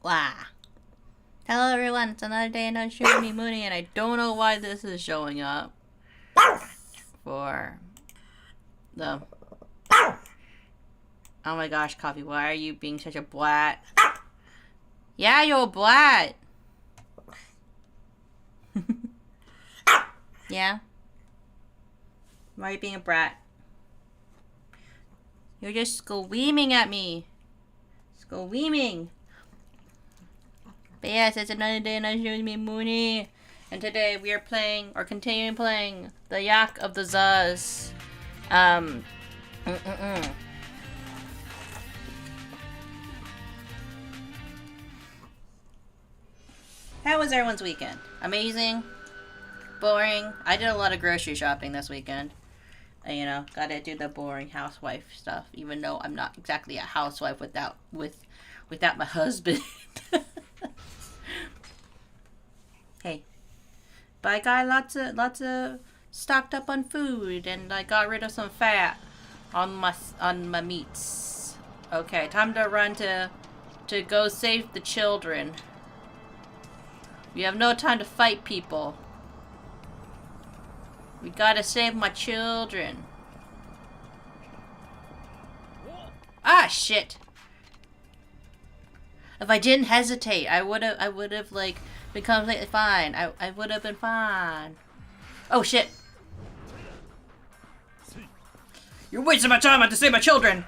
Wow. Hello everyone, it's another day another show with me, Munii, and I don't know why this is showing up for the... Oh my gosh, Coffee, why are you being such a brat? Yeah, you're a brat! Yeah? Why are you being a brat? You're just squeaming at me. Squeaming. But yes, it's another day another show with me, Munii. And today we are playing, or continuing playing, the Yakuza. How was everyone's weekend? Amazing? Boring? I did a lot of grocery shopping this weekend. And, you know, gotta do the boring housewife stuff, even though I'm not exactly a housewife without my husband. Hey, but I got lots of stocked up on food, and I got rid of some fat on my meats. Okay, time to run to go save the children. We have no time to fight people. We gotta save my children. Ah, shit. If I didn't hesitate, I would have like been completely fine. I would have been fine. Oh shit. You're wasting my time. I have to save my children.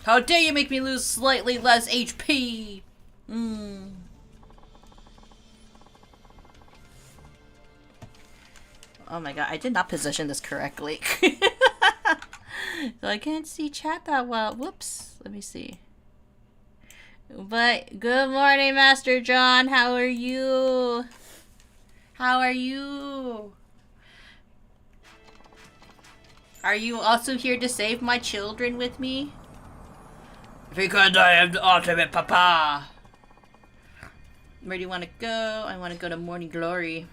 How dare you make me lose slightly less HP? Oh my god, I did not position this correctly. So I can't see chat that well. Whoops. Let me see. But good morning, Master John. How are you? How are you? Are you also here to save my children with me? Because I am the ultimate papa. Where do you want to go? I want to go to Morning Glory.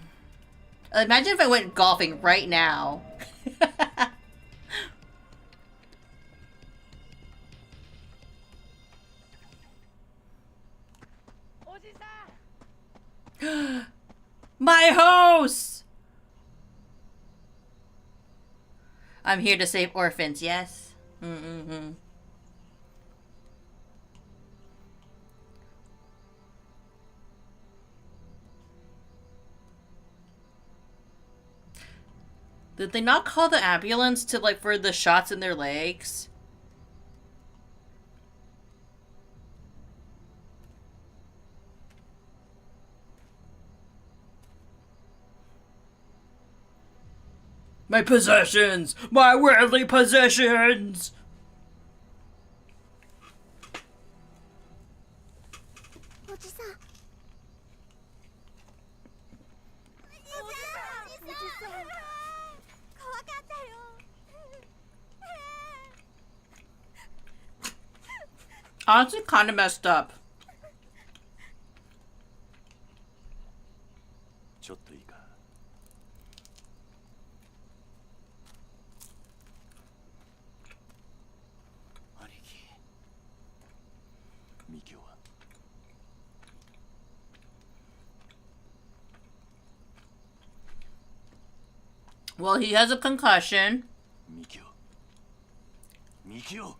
Imagine if I went golfing right now. My host! I'm here to save orphans, yes? Did they not call the ambulance to, like, for the shots in their legs? My possessions! My worldly possessions! Honestly, kind of messed up. Well, he has a concussion. Mikio.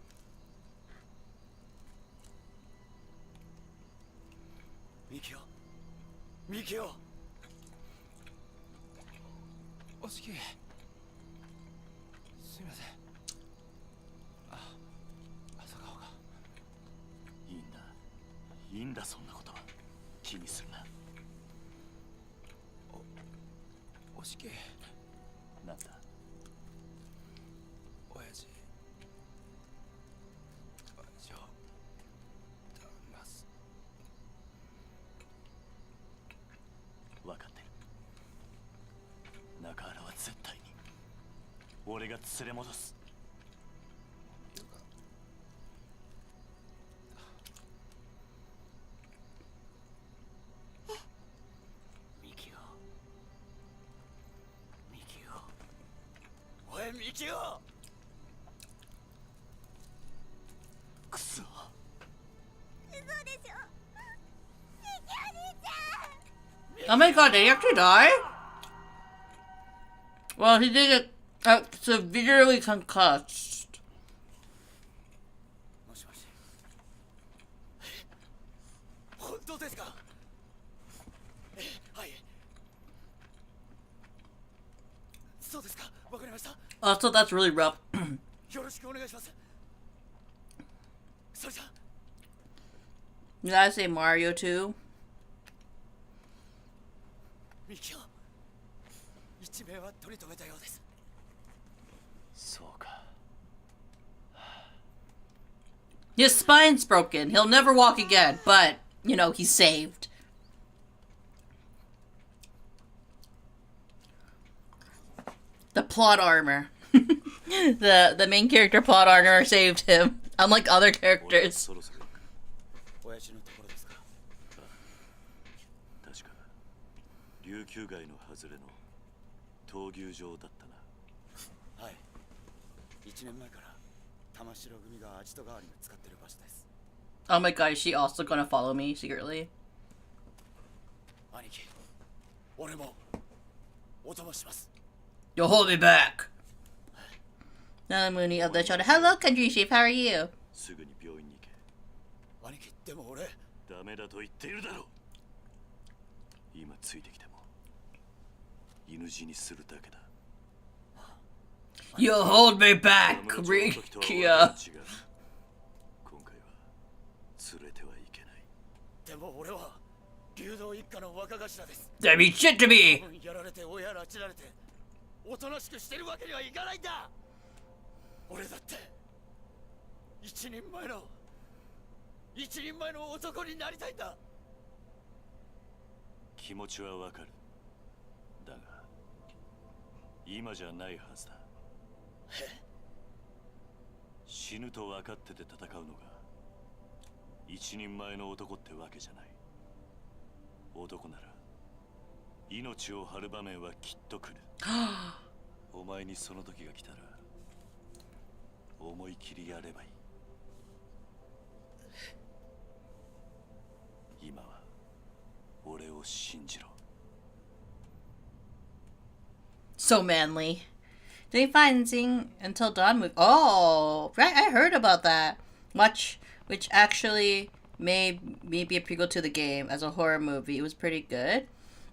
おしき、すみません。朝顔が。いいんだ。いいんだ、そんなことは。気にするな。おしき。なんだ。親父。親父を。頼みます。分かってる。中原は絶対に俺が連れ戻す。ミキオ、おいミキオ、クソ。嘘でしょ、ミキお兄ちゃん。Oh my god, did he actually die? Well, he did get severely concussed. もしもし。本当ですか？はい。そうですか。わかりました。Also, that's really rough. よろしくお願いします。それじゃ。You gotta say Mario too. ミキオ、一命は取り留めたようです。そうか。His spine's broken. He'll never walk again, but, you know, he's saved. The plot armor. the main character plot armor saved him, unlike other characters. 親父のところですか。確か琉球街の外れの闘牛場だったな。はい。1年前から玉城組がアジト代わりに使ってる場所です。 Oh my god, is she also gonna follow me secretly? 兄貴、俺もお供します。 You'll hold me back. Now Munii of the Shoda. Hello, Country Chief. How are you? すぐに病院に行け。兄貴、でも俺ダメだと言っているだろう。今ついてきても犬死にするだけだ。 You'll hold me back, Rikia. こでも俺は流動一家の若頭です。 That means shit to me! やられて親拉致られておとなしくしてるわけにはいかないんだ。俺だって一人前の男になりたいんだ。気持ちはわかる。だが今じゃないはずだ。死ぬと分かってて戦うのが一人前の男ってわけじゃない。男なら命を張る場面はきっと来る。お前にその時が来たら思い切りやればいい。今は俺を信じろ。 So manly. They financing Until Dawn movie. Oh, right, I heard about that. Which actually may be a prequel to the game as a horror movie. It was pretty good.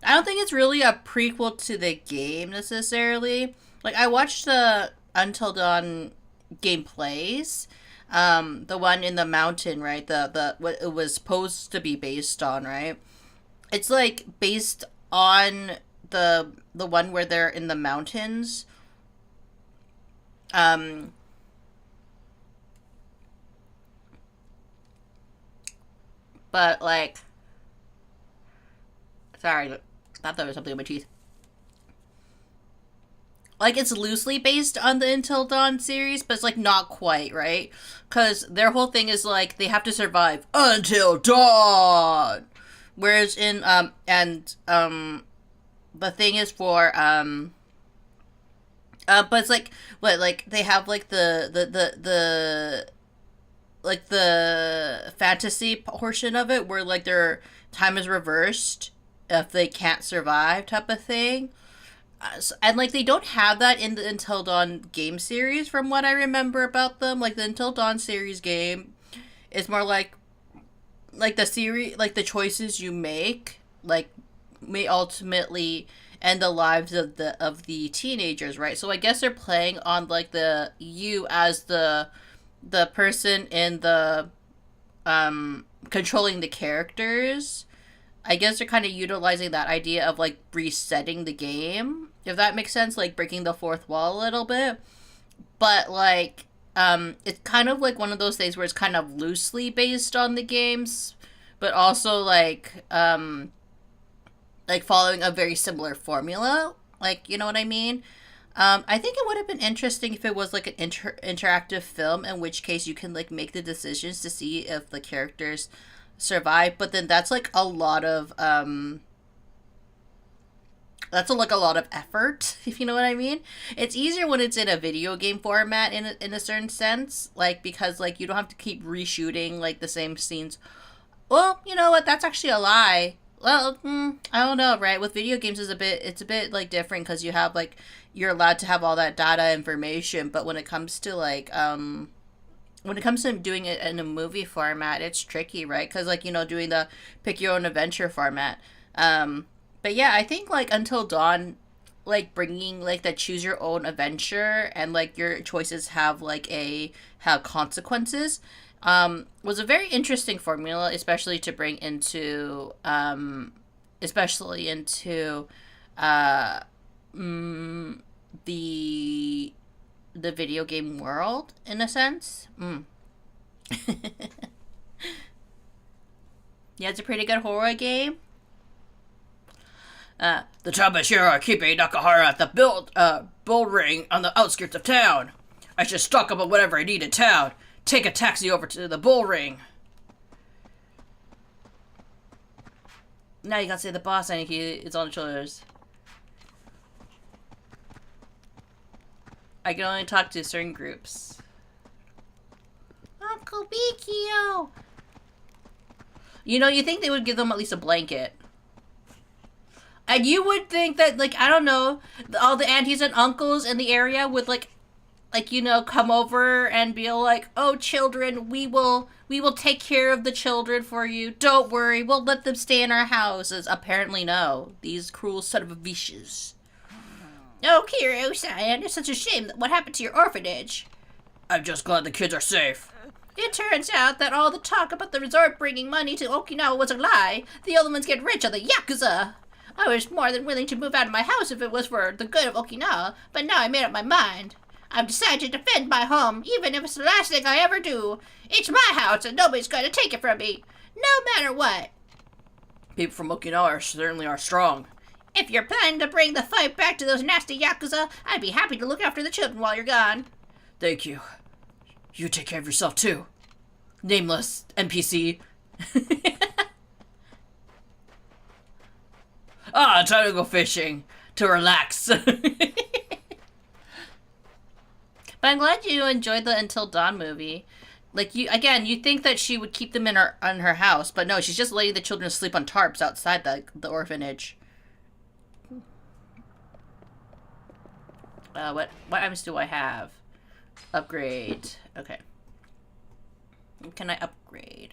I don't think it's really a prequel to the game necessarily. Like, I watched the Until Dawn gameplays. The one in the mountain, right? The what it was supposed to be based on, right? It's like based on the one where they're in the mountains. But like, sorry, I thought there was something in my teeth. Like, it's loosely based on the Until Dawn series, but it's like not quite, right? Because their whole thing is like they have to survive until dawn. Whereas in the thing is for but it's like what, like they have like the like the fantasy portion of it where like their time is reversed if they can't survive type of thing. And like they don't have that in the Until Dawn game series from what I remember about them. Like the Until Dawn series game is more like the series, like the choices you make like may ultimately end the lives of the teenagers, right? So I guess they're playing on like the you as the person in the controlling the characters. I guess they're kind of utilizing that idea of like resetting the game, if that makes sense, like breaking the fourth wall a little bit. But like it's kind of like one of those things where it's kind of loosely based on the games, but also like following a very similar formula, like, you know what I mean? I think it would have been interesting if it was like an interactive film, in which case you can like make the decisions to see if the characters survive, but then that's like a lot of effort, if you know what I mean. It's easier when it's in a video game format in a certain sense, like, because like you don't have to keep reshooting like the same scenes. Well, you know what, that's actually a lie. Well, I don't know, right? With video games, it's a bit like different because you have like you're allowed to have all that data information, but when it comes to like when it comes to doing it in a movie format, it's tricky, right? Because like, you know, doing the pick your own adventure format. But yeah, I think like Until Dawn, like bringing like the choose your own adventure and like your choices have consequences. Was a very interesting formula, especially to bring into, the video game world, in a sense. Yeah, it's a pretty good horror game. The Tabashiro are keeping Nakahara at the bull ring on the outskirts of town. I should stock up on whatever I need in town. Take a taxi over to the bull ring. Now you gotta say the boss, I think it's on his shoulders. I can only talk to certain groups. Uncle Bikio! You know, you think they would give them at least a blanket. And you would think that, like, I don't know, all the aunties and uncles in the area would, like, you know, come over and be like, oh, children, we will take care of the children for you. Don't worry, we'll let them stay in our houses. Apparently no. These cruel son of a bitches. Oh, Kiro-san, it's such a shame that what happened to your orphanage. I'm just glad the kids are safe. It turns out that all the talk about the resort bringing money to Okinawa was a lie. The elements get rich on the Yakuza. I was more than willing to move out of my house if it was for the good of Okinawa, but now I made up my mind. I've decided to defend my home, even if it's the last thing I ever do. It's my house, and nobody's going to take it from me, no matter what. People from Okinawa certainly are strong. If you're planning to bring the fight back to those nasty Yakuza, I'd be happy to look after the children while you're gone. Thank you. You take care of yourself, too. Nameless NPC. Time to go fishing. To relax. But I'm glad you enjoyed the Until Dawn movie. Like, you think that she would keep them in her house, but no, she's just letting the children sleep on tarps outside the orphanage. What items do I have? Upgrade. Okay. What can I upgrade?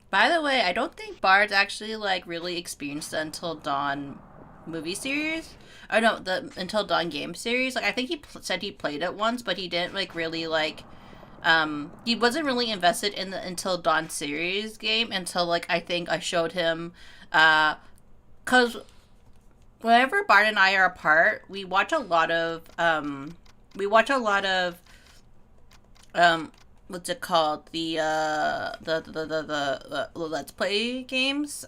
By the way, I don't think Bard's actually, like, really experienced the Until Dawn movie series. Or no, the Until Dawn game series. Like, I think he said he played it once, but he didn't, like, really, like, he wasn't really invested in the Until Dawn series game until, like, I think I showed him, because whenever Bard and I are apart, we watch a lot of, what's it called? The Let's Play games.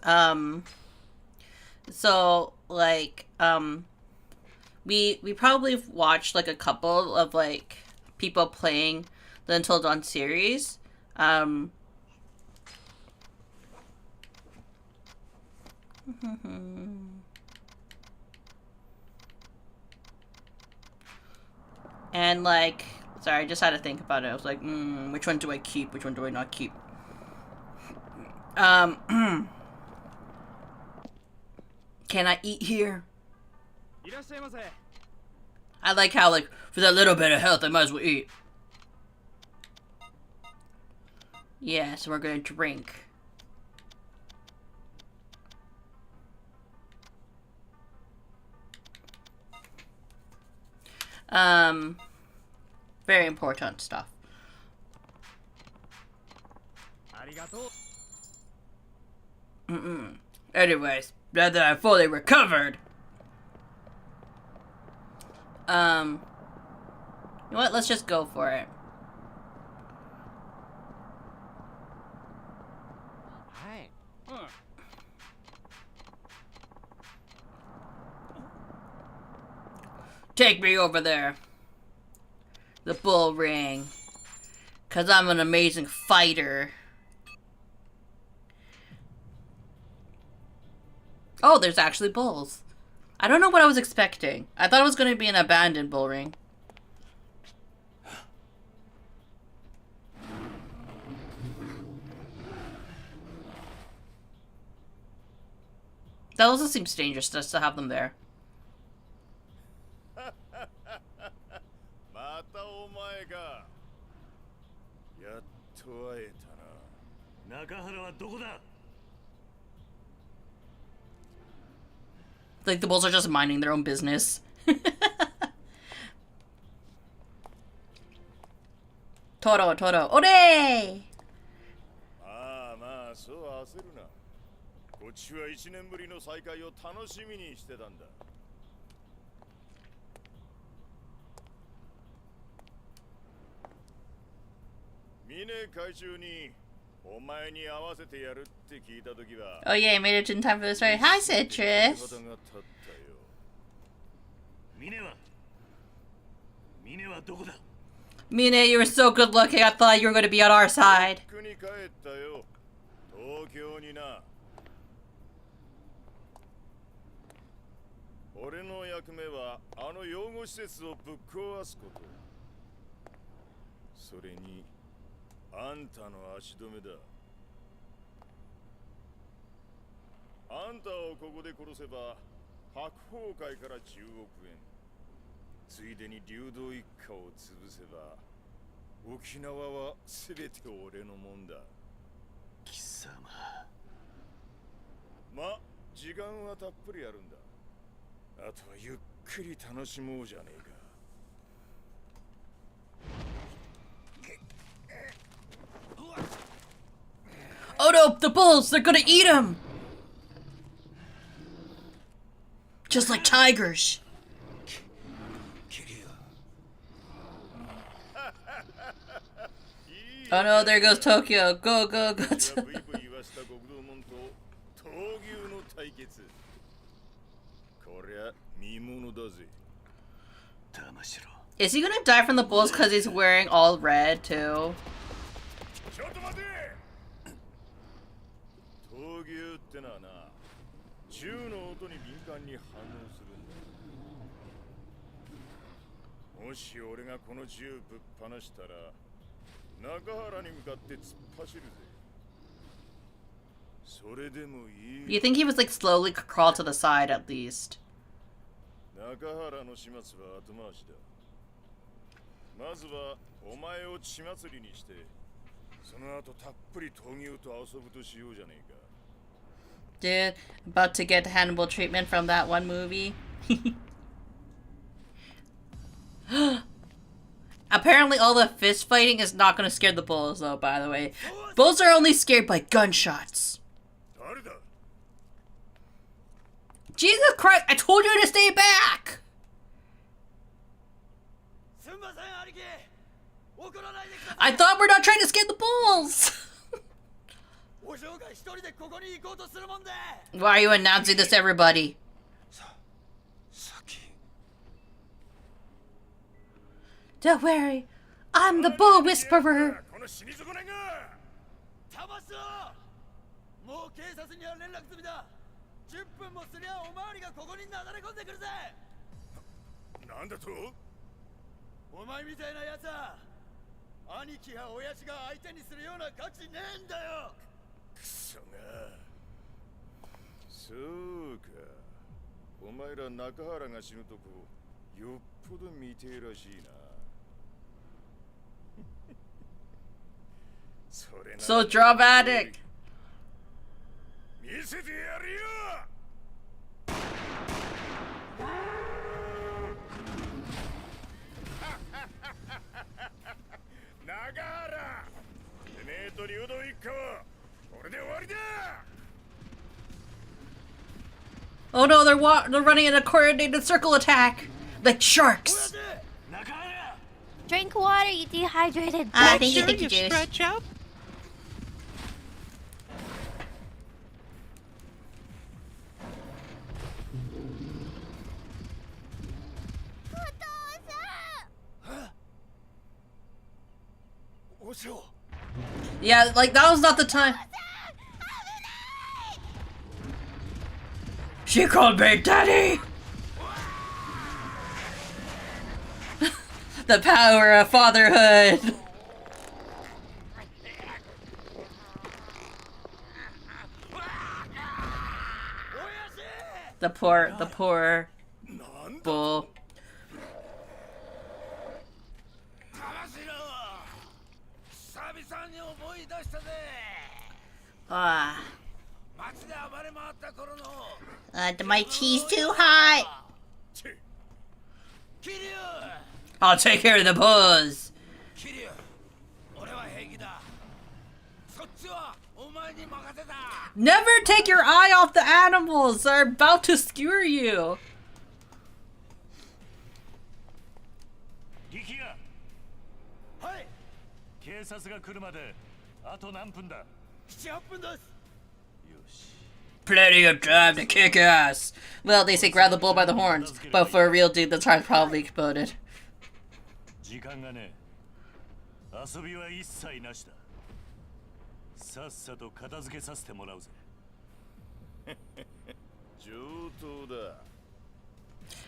So, like, we probably watched, like, a couple of, like, people playing the Until Dawn series. And, like, sorry, I just had to think about it. I was like, which one do I keep? Which one do I not keep? Can I eat here? I like how, like, for that little bit of health, I might as well eat. Yeah, so we're gonna drink. Very important stuff. Anyways, now that I'm fully recovered. You know what? Let's just go for it. Take me over there. The bull ring. 'Cause I'm an amazing fighter. Oh, there's actually bulls. I don't know what I was expecting. I thought it was going to be an abandoned bull ring. That also seems dangerous just to have them there. Like, the bulls are just minding their own business. Toro, Toro, ore! こっちは1年ぶりの再会を楽しみにしてたんだ。峰会長にお前に合わせてやるって聞いたときは。Oh yeah, I made it in time for this, right? Hi, Citrus. 峰はどこだ? Mine, you were so good looking. I thought you were going to be on our side. 国帰ったよ。東京にな。俺の役目はあの養護施設をぶっ壊すこと。それにあんたの足止めだ。ンターをここで殺せば白鵬会から10億円、ついでに流動一家を潰せば沖縄は全て俺のもんだ。貴様。ま、時間はたっぷりあるんだ。あとはゆっくり楽しもうじゃねえか。Oh no, the bulls! They're gonna eat him! Just like tigers. Oh no, there goes Tokyo. Go, go, go. Is he gonna die from the bulls because he's wearing all red too? You think he was like slowly crawled to the side at least? Dude, about to get Hannibal treatment from that one movie. Apparently all the fist fighting is not gonna scare the bulls though, by the way. Bulls are only scared by gunshots. Jesus Christ, I told you to stay back! I thought we're not trying to scare the bulls! Why are you announcing this to everybody? Don't worry, I'm the bull whisperer. So dramatic. Oh no, they're running in a coordinated circle attack, like sharks. Drink water, you dehydrated. Thank you, thank you, Juice. Stretch out. Yeah, like that was not the time. She called me daddy. The power of fatherhood. The poor bull. My cheese too hot. I'll take care of the bulls. Never take your eye off the animals. They're about to skewer you. Plenty of time to kick ass. Well, they say grab the bull by the horns, but for a real dude, that's probably exploded.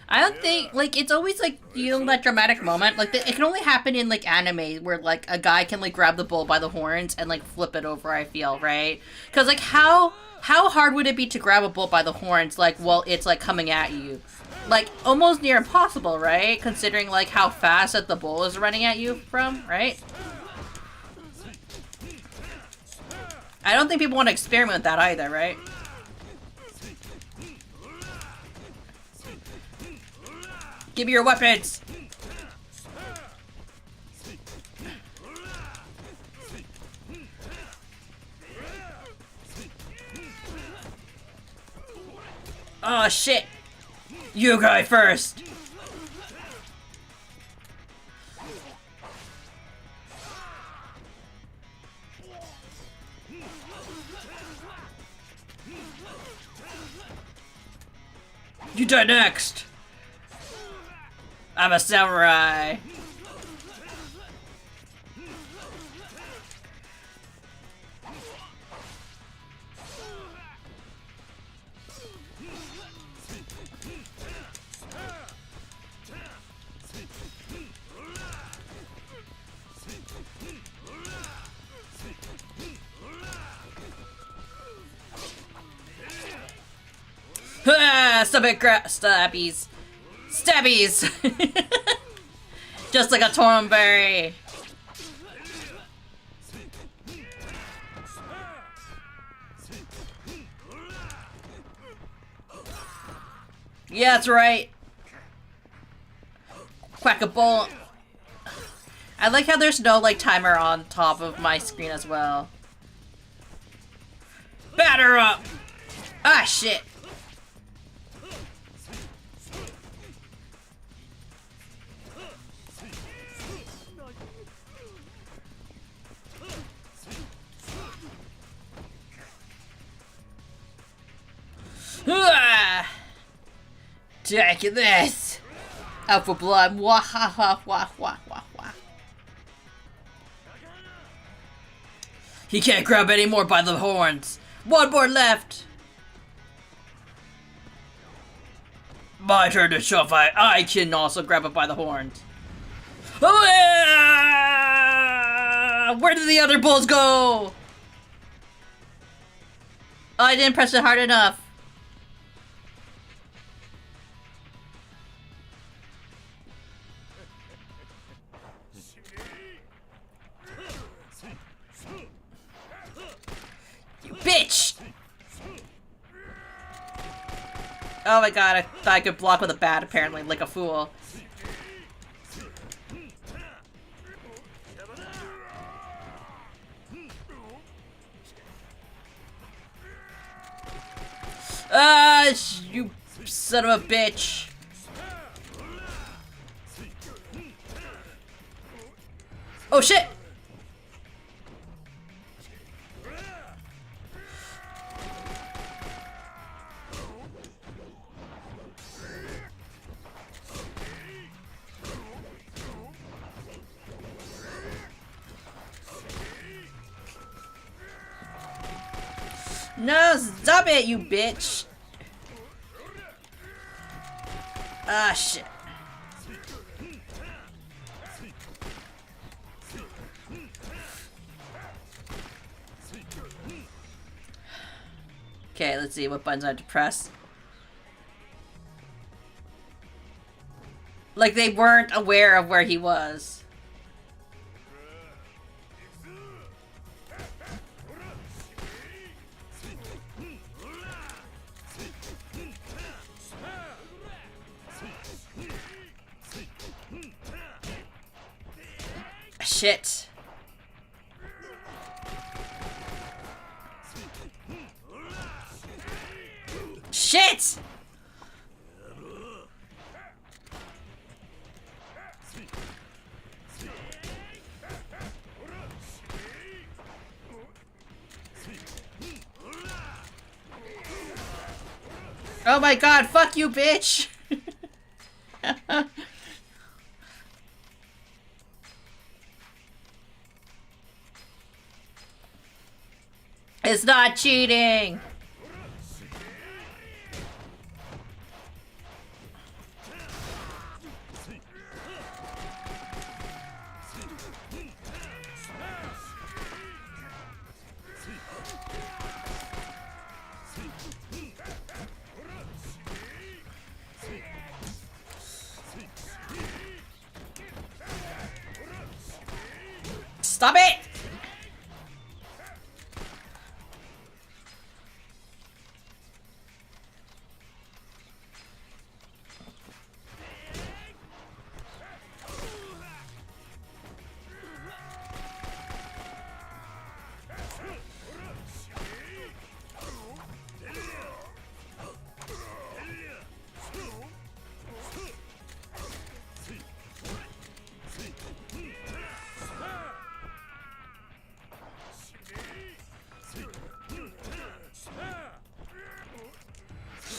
I don't think, like, it's always, like, you know, that dramatic moment. Like, it can only happen in, like, anime where, like, a guy can, like, grab the bull by the horns and, like, flip it over, I feel, right? Because, like, how hard would it be to grab a bull by the horns, like, while it's, like, coming at you? Like, almost near impossible, right? Considering, like, how fast that the bull is running at you from, right? I don't think people want to experiment with that either, right? Give me your weapons! Oh shit! You guy first! You die next! I'm a samurai! Stabbies! Stabbies! Just like a Thornberry! Yeah, that's right! Quack a bull! I like how there's no, like, timer on top of my screen as well. Batter up! Ah, shit! Take this! Out for blood! Wah ha ha wah wah wah wah. He can't grab any more by the horns. One more left. My turn to show if I can also grab it by the horns. Oh, yeah! Where did the other bulls go? Oh, I didn't press it hard enough. Bitch! Oh my god, I thought I could block with a bat, apparently, like a fool. You son of a bitch. Oh shit! No, stop it, you bitch! Ah, shit. Okay, let's see what buttons I have to press. Like they weren't aware of where he was. Shit. Shit! Oh my god, fuck you, bitch! It's not cheating! Stop it!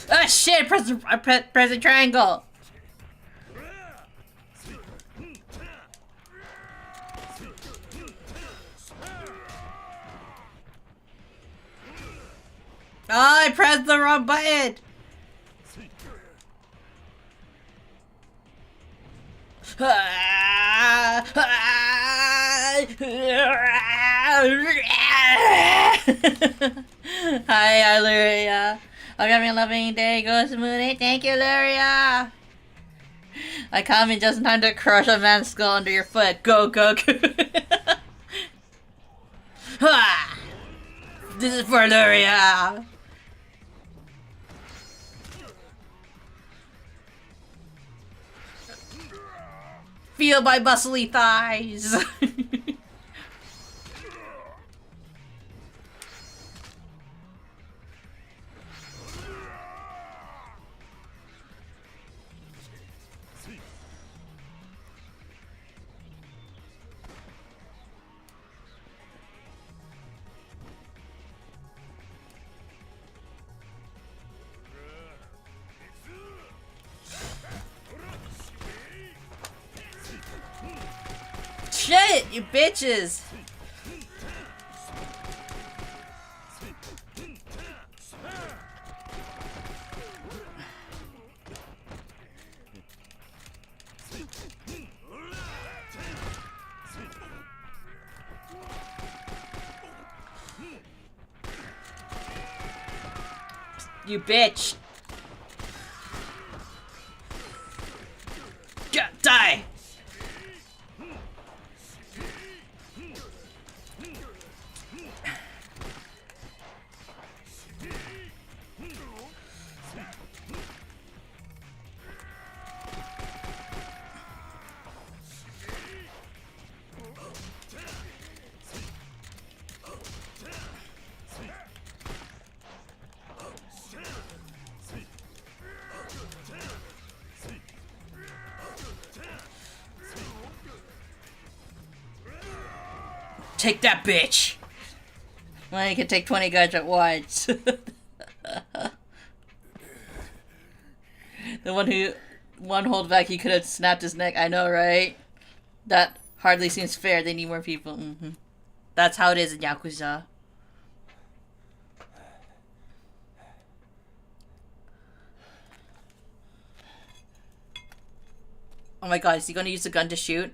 Ah shit! Press the triangle. Oh, I pressed the wrong button. Hi, Luria. I'm having a loving day. Go smoothie. Thank you, Luria. I come in just in time to crush a man's skull under your foot. Go, go, go. This is for Luria. Feel my muscly thighs. Shit, you bitches! You bitch! Die! Take that, bitch! Well, you can take 20 guys at once. The one hold back, he could have snapped his neck. I know, right? That hardly seems fair. They need more people. That's how it is in Yakuza. Oh my god, is he gonna use the gun to shoot?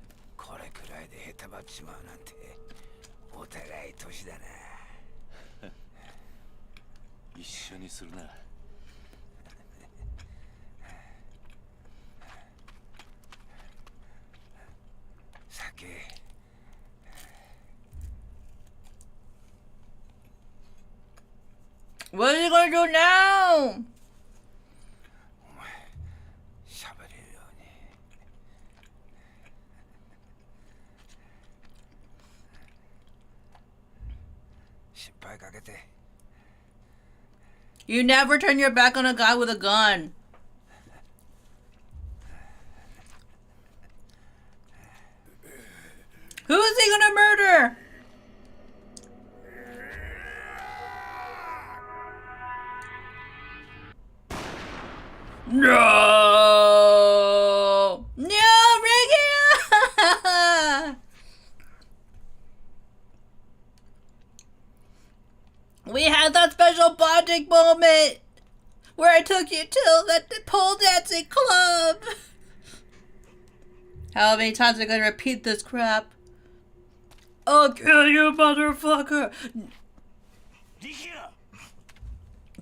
What are you gonna do now? You never turn your back on a guy with a gun. Who is he gonna murder? No! No, Ricky! We had that special bonding moment where I took you to the pole dancing club. How many times am I gonna repeat this crap? I'll kill you, motherfucker!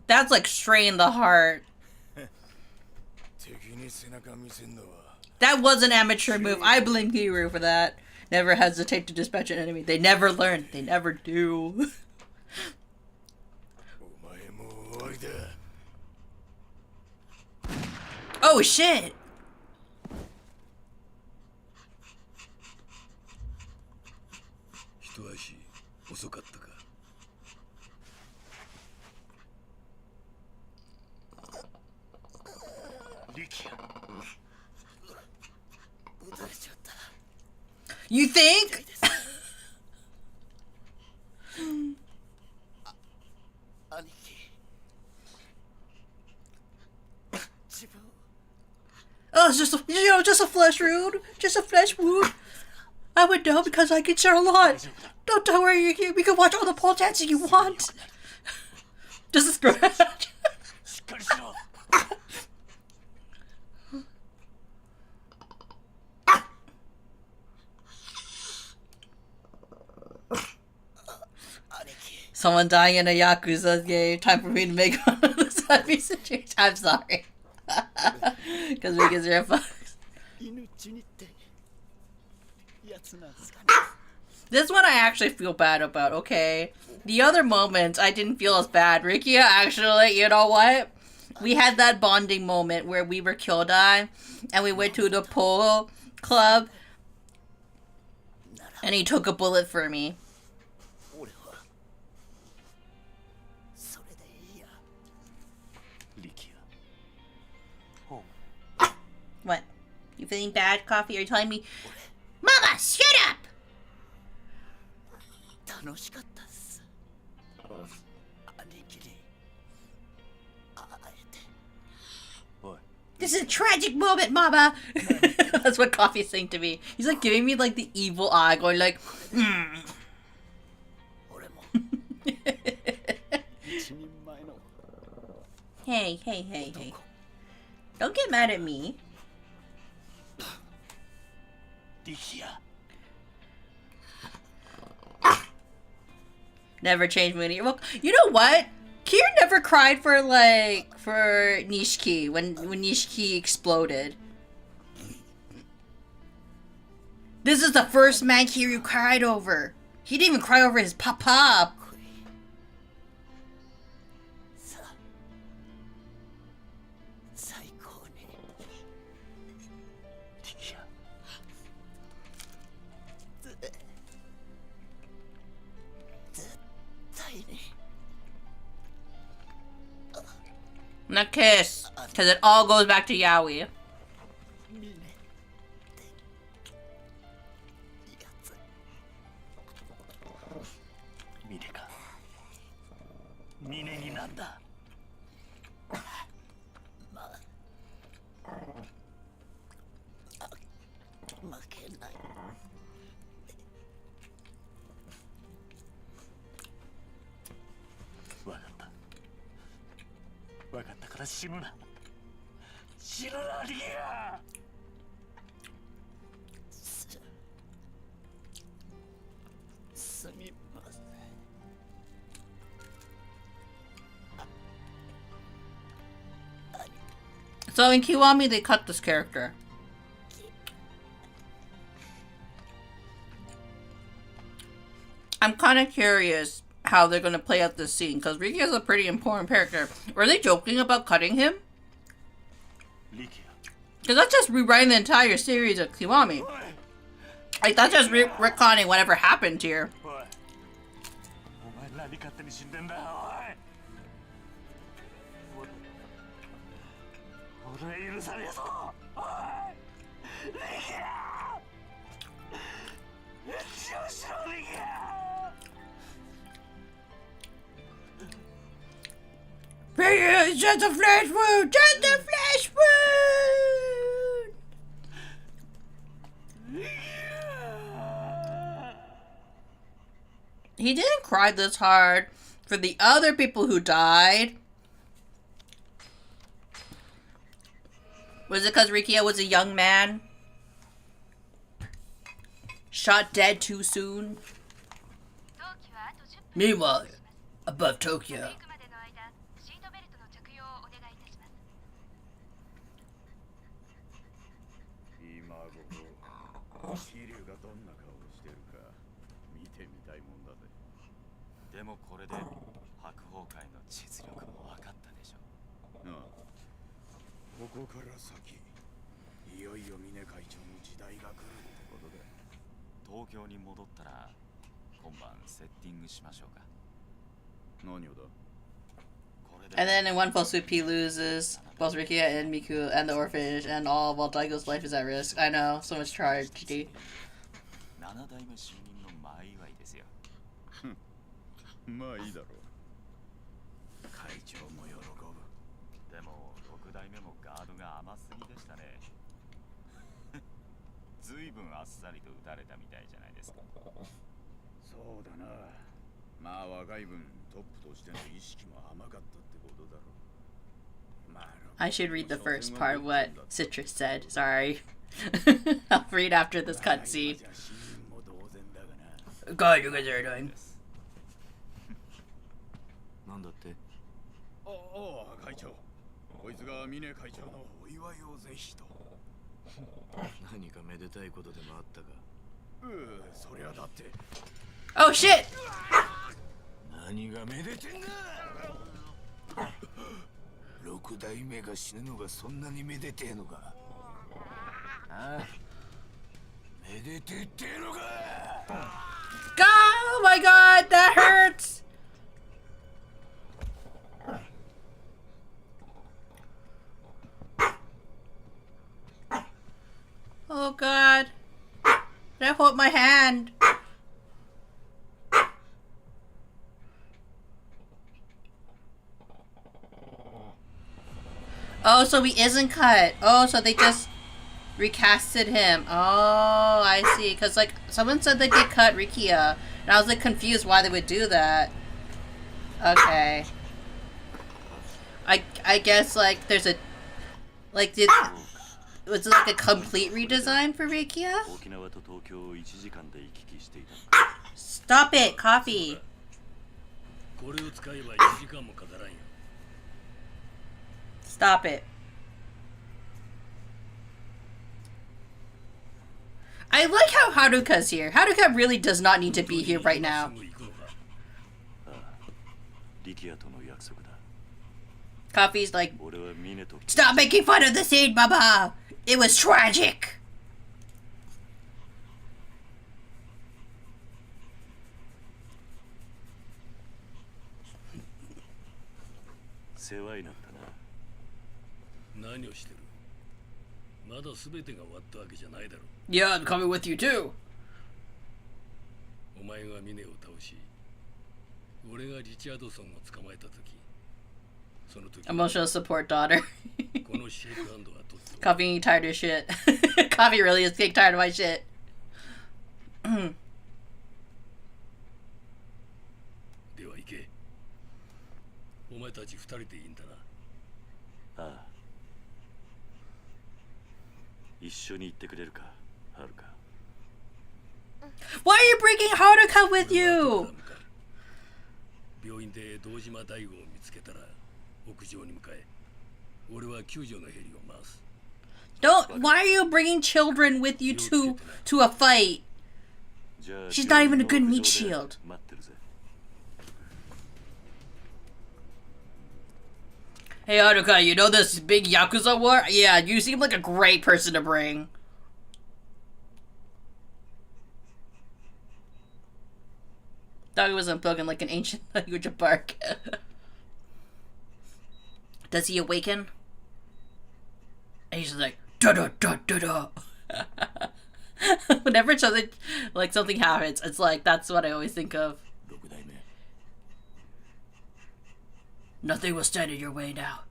That's like straight in the heart. That was an amateur move. I blame Hiru for that. Never hesitate to dispatch an enemy. They never learn. They never do. Oh shit! You think? Oh, it's just a, just a flesh wound. Just a flesh wound. I would know because I get share a lot. Don't worry, we can watch all the pole dancing you want. Just a scratch. Someone dying in a Yakuza game. Time for me to make one of the happy situation. I'm sorry. Because we get 0 bucks. This one I actually feel bad about, okay? The other moments I didn't feel as bad. Rikia, actually, you know what? We had that bonding moment where we were Kyodai and we went to the pole club and he took a bullet for me. What? You feeling bad, Coffee? Are you telling me? Mama, shut up! This is a tragic moment, Mama! That's what Coffee's saying to me. He's like giving me like the evil eye, going like, Hey. Don't get mad at me. Never changed Munii. Well, you know what? Kier never cried for Nishiki when Nishiki exploded. This is the first man Kiryu cried over. He didn't even cry over his papa. Now kiss, because it all goes back to Yaoi. So in Kiwami, they cut this character. I'm kind of curious how they're going to play out this scene, because Riki is a pretty important character. Were they joking about cutting him? Because that's just rewriting the entire series of Kiwami. Like, that's just retconning whatever happened here. Just a flesh wound! Just a flesh wound! He didn't cry this hard for the other people who died. Was it because Rikia was a young man? Shot dead too soon? Meanwhile, above Tokyo. もんだぜ。でもこれで白鵬会の実力も分かったでしょ。ああ、ここから先、いよいよ峰会長の時代が来るってことだ。東京に戻ったら今晩セッティングしましょうか。何をだ。 And then in one fell swoop, he loses both Rikia and Miku and the orphanage and all while Daigo's life is at risk. I know, so much tragedy. 7代目就任の前祝いですよ。まあいいだろう。会長も喜ぶ。でも6代目もガードが甘すぎでしたね。ずいぶんあっさりと打たれたみたいじゃないですか。そうだな。まあ若い分トップとしての意識も甘かったってことだろう。まあ I should read the first part of what Citrus said. Sorry. I'll read after this cutscene. God, you guys are annoying. なんだって。おお、会長。こいつが峰会長のお祝いをぜひと。何かめでたいことでもあったか。そりゃだって。Oh shit! 何がめでてんだ。6代目が死ぬのがそんなにめでてえのか。ああ、めでてってえのか。Oh my god, that hurts! Oh god. That hurt my hand. Oh, so he isn't cut. Oh, so they just recasted him. Oh, I see. Because, like, someone said that they cut Rikia. And I was, like, confused why they would do that. Okay. I guess, like, there's a... Like, was it, like, a complete redesign for Rikia? Stop it, coffee. Stop it. I like how Haruka's here. Haruka really does not need to be here right now. Coffee's like, stop making fun of the scene, Baba! It was tragic! Yeah, I'm coming with you too. Emotional support daughter. Coffee ain't tired of shit. Coffee really is getting tired of my shit. Ah. 一緒に行ってくれるか、はるか。 Why are you bringing Haruka with you? 病院で堂島大吾を見つけたら屋上に向かえ。俺は救助のヘリを回す。 Don't. Why are you bringing children with you to a fight? She's not even a good meat shield. Hey Haruka, you know this big Yakuza war? Yeah, you seem like a great person to bring. Thought he wasn't spoken like an ancient language of bark. Does he awaken? And he's just like, da da da da da. Whenever something happens, it's like, that's what I always think of. Nothing will stand in your way now.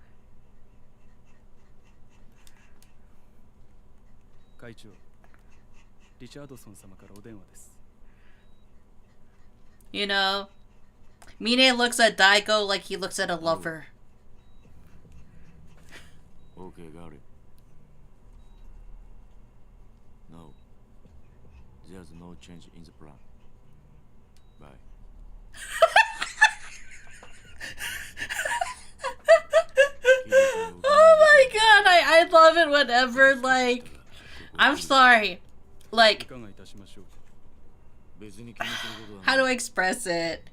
You know, Mine looks at Daigo like he looks at a lover. Okay, got it. No, there's no change in the plan. Bye. Oh my god, I love it whenever, like, I'm sorry, like, How do I express it?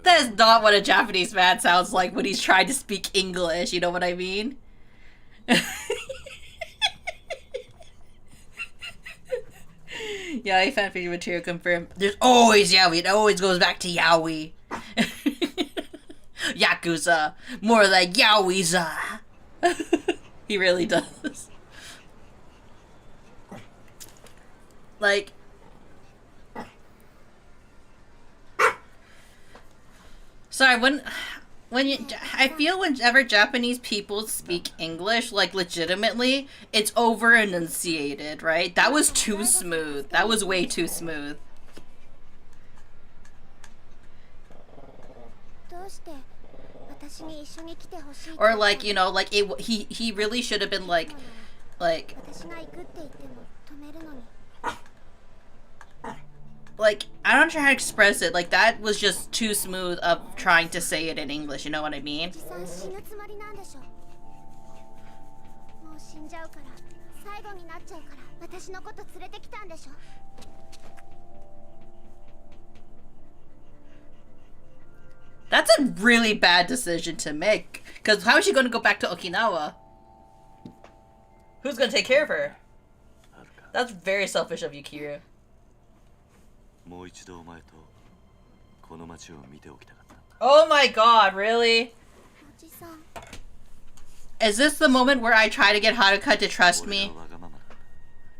That is not what a Japanese man sounds like when he's trying to speak English, you know what I mean? Yeah, fanfiction material confirmed. There's always Yaoi. It always goes back to Yaoi. Yakuza. More like Yaoiza. He really does. Like... Sorry, I feel whenever Japanese people speak English, like, legitimately, it's over enunciated, right? That was too smooth. That was way too smooth. Or like, you know, like he really should have been like I don't know how to express it. Like, that was just too smooth of trying to say it in English, you know what I mean? That's a really bad decision to make. Because how is she going to go back to Okinawa? Who's going to take care of her? That's very selfish of you, Kira. Oh my god, really? Is this the moment where I try to get Haruka to trust me?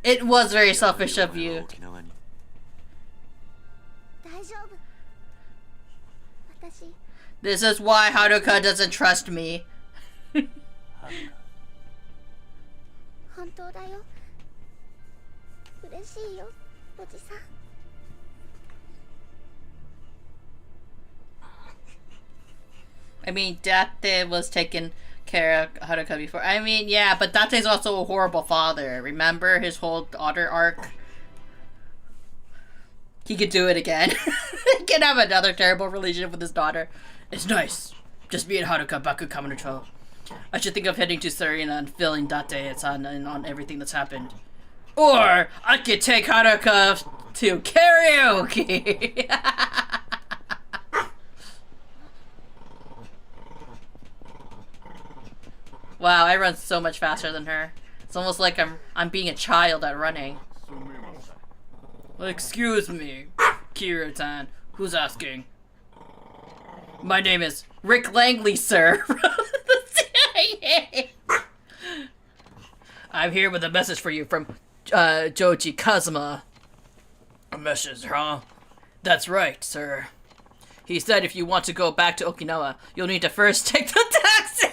It was very selfish of you. This is why Haruka doesn't trust me. I mean, Date was taking care of Haruka before. I mean, yeah, but Date's also a horrible father. Remember his whole daughter arc? He could do it again. He can have another terrible relationship with his daughter. It's nice. Just me and Haruka Baku Kamanucho. I should think of heading to Serena and filling Date on everything that's happened. Or I could take Haruka to karaoke. Wow, I run so much faster than her. It's almost like I'm being a child at running. Excuse me, Kiro-tan. Who's asking? My name is Rick Langley, sir. I'm here with a message for you from Joji Kazuma. A message, huh? That's right, sir. He said if you want to go back to Okinawa, you'll need to first take the taxi.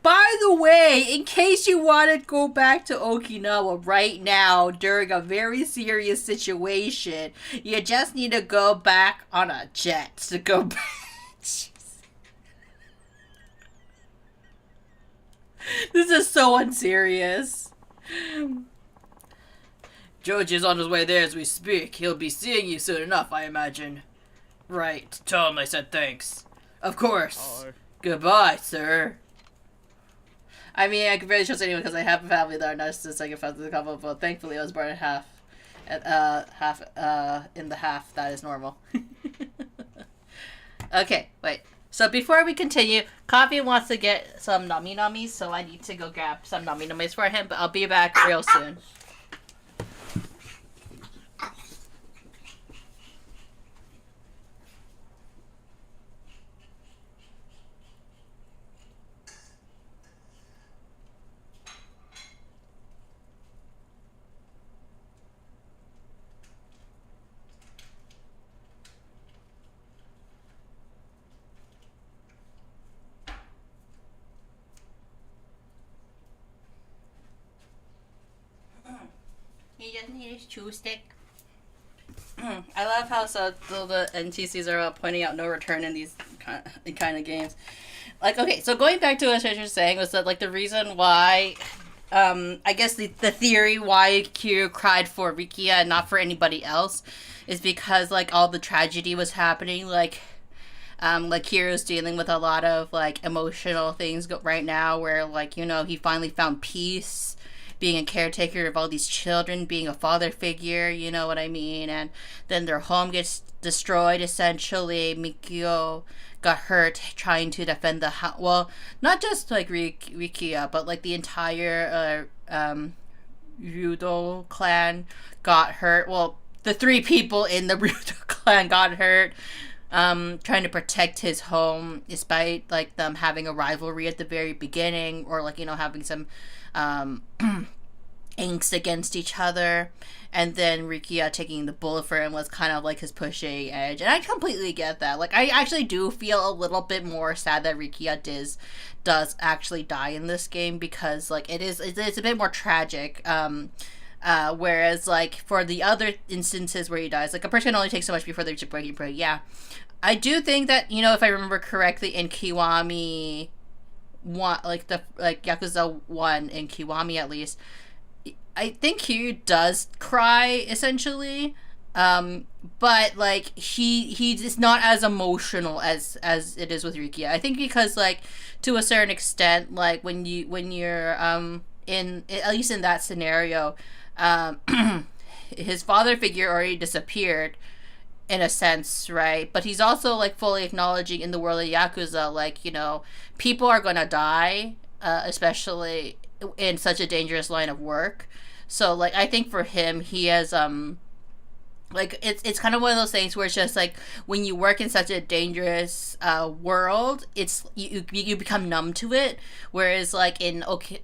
By the way, in case you want to go back to Okinawa right now during a very serious situation, you just need to go back on a jet to go back. This is so unserious. George is on his way there as we speak. He'll be seeing you soon enough, I imagine. Right. Tell him I said thanks. Of course. Goodbye, sir. I mean, I can barely trust anyone because I have a family that are narcissists. I can find the couple, but thankfully I was born in in the half that is normal. Okay, wait. So before we continue, Coffee wants to get some nami-namis, so I need to go grab some nami-namis for him, but I'll be back real soon. He just needs his chew stick. I love how the NTCs are pointing out no return in these kind of games. Like, okay, so going back to what I was saying was that, like, the reason why, I guess the theory why Kiryu cried for Rikia and not for anybody else is because, like, all the tragedy was happening, like Kiryu's dealing with a lot of, like, emotional things right now where, like, you know, he finally found peace being a caretaker of all these children, being a father figure, you know what I mean? And then their home gets destroyed, essentially. Mikio got hurt trying to defend the house. Well, not just like Rikia, but like the entire Ryudo clan got hurt. Well, the 3 people in the Ryudo clan got hurt. Trying to protect his home, despite like them having a rivalry at the very beginning, or like, you know, having some angst against each other. And then Rikia taking the bullet for him was kind of like his pushing edge, and I completely get that. Like, I actually do feel a little bit more sad that Rikia does actually die in this game, because like it's a bit more tragic. Whereas like for the other instances where he dies, like a person only takes so much before they reach breaking point. Yeah, I do think that, you know, if I remember correctly, in Kiwami 1, like Yakuza 1 in Kiwami at least, I think Kiryu does cry essentially, but like he's just not as emotional as it is with Rikia. I think because like to a certain extent, like when you're in, at least in that scenario, his father figure already disappeared in a sense, right? But he's also like fully acknowledging in the world of Yakuza, like, you know, people are gonna die, especially in such a dangerous line of work. So like I think for him, he has like it's kind of one of those things where it's just like when you work in such a dangerous world, it's you become numb to it. Whereas like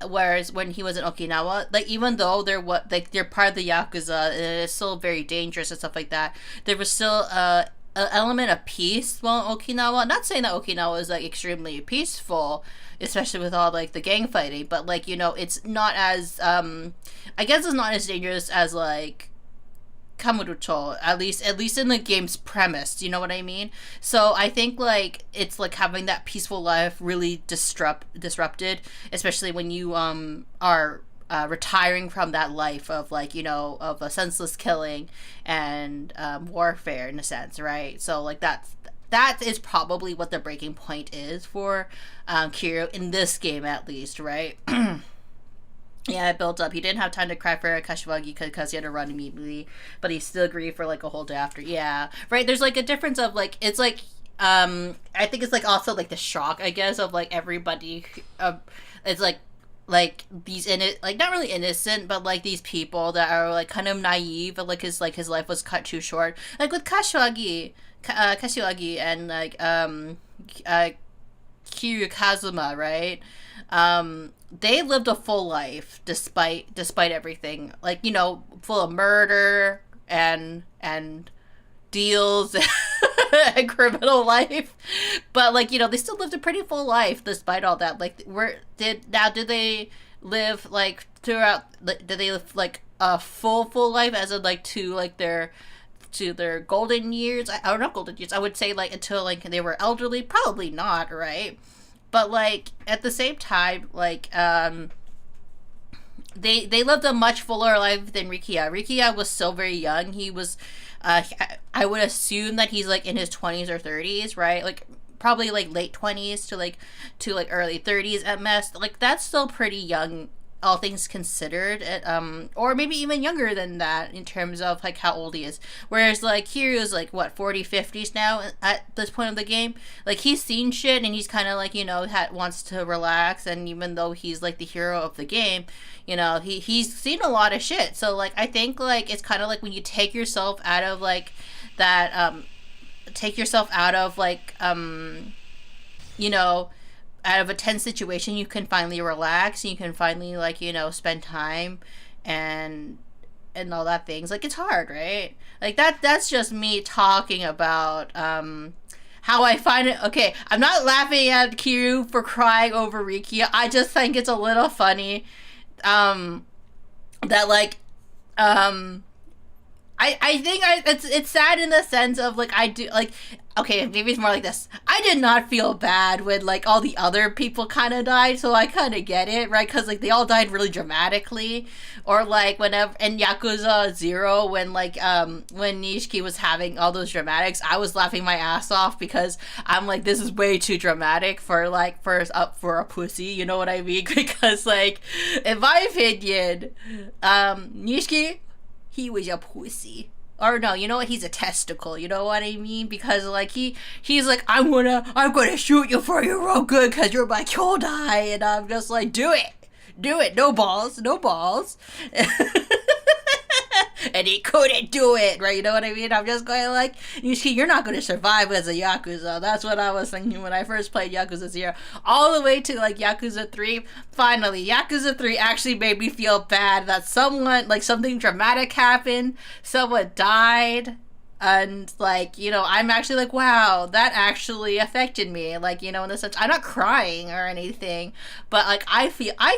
whereas when he was in Okinawa, like even though they're part of the Yakuza and it's still very dangerous and stuff like that, there was still an element of peace while in Okinawa. Not saying that Okinawa is like extremely peaceful, especially with all like the gang fighting, but like, you know, it's not as I guess it's not as dangerous as like Kamurocho, at least in the game's premise, you know what I mean? So I think like it's like having that peaceful life really disrupted, especially when you are retiring from that life of like, you know, of a senseless killing and warfare in a sense, right? So like that is probably what the breaking point is for Kiryu in this game, at least, right? Yeah, it built up. He didn't have time to cry for Kashiwagi because he had to run immediately, but he still grieved for like a whole day after. Yeah, right. There's like a difference of like, it's like I think it's like also like the shock, I guess, of like everybody. It's like these like not really innocent, but like these people that are like kind of naive, but like his life was cut too short. Like with Kashiwagi and like Kiryu Kazuma, right? They lived a full life despite everything, like, you know, full of murder and deals and criminal life, but like, you know, they still lived a pretty full life despite all that. Like, did they live like throughout? Did they live like a full life as in like to their golden years? Or not golden years, I would say like until like they were elderly. Probably not, right? But like at the same time, like they lived a much fuller life than Rikia. Rikia was still very young. He was I would assume that he's like in his 20s or 30s, right? Like probably like late 20s to like early 30s at best. Like that's still pretty young, all things considered, or maybe even younger than that in terms of like how old he is. Whereas like Kiryu's like what, 40s, 50s now at this point of the game. Like he's seen shit and he's kind of like, you know, wants to relax, and even though he's like the hero of the game, you know, he's seen a lot of shit. So like I think like it's kind of like when you take yourself out of like that you know, out of a tense situation, you can finally relax and you can finally like, you know, spend time and all that things. Like it's hard, right? Like that's just me talking about how I find it. Okay, I'm not laughing at Kiryu for crying over Rikia. I just think it's a little funny that like I think it's sad in the sense of like I do like okay, maybe it's more like this. I did not feel bad when like all the other people kind of died, so I kind of get it, right? Because like they all died really dramatically, or like whenever in Yakuza 0 when like when Nishiki was having all those dramatics, I was laughing my ass off because I'm like, this is way too dramatic for like for a pussy, you know what I mean? Because like, in my opinion, Nishiki, he was a pussy. Or no, you know what? He's a testicle. You know what I mean? Because like he's like, I'm gonna shoot you for your real good because you're my kyodai, and I'm just like, do it, no balls. And he couldn't do it, right? You know what I mean? I'm just going like, you're not going to survive as a Yakuza. That's what I was thinking when I first played Yakuza 0. All the way to like Yakuza 3. Finally, Yakuza 3 actually made me feel bad that someone, like something dramatic happened, someone died. And like, you know, I'm actually like, wow, that actually affected me. Like, you know, in the sense, I'm not crying or anything, but like, I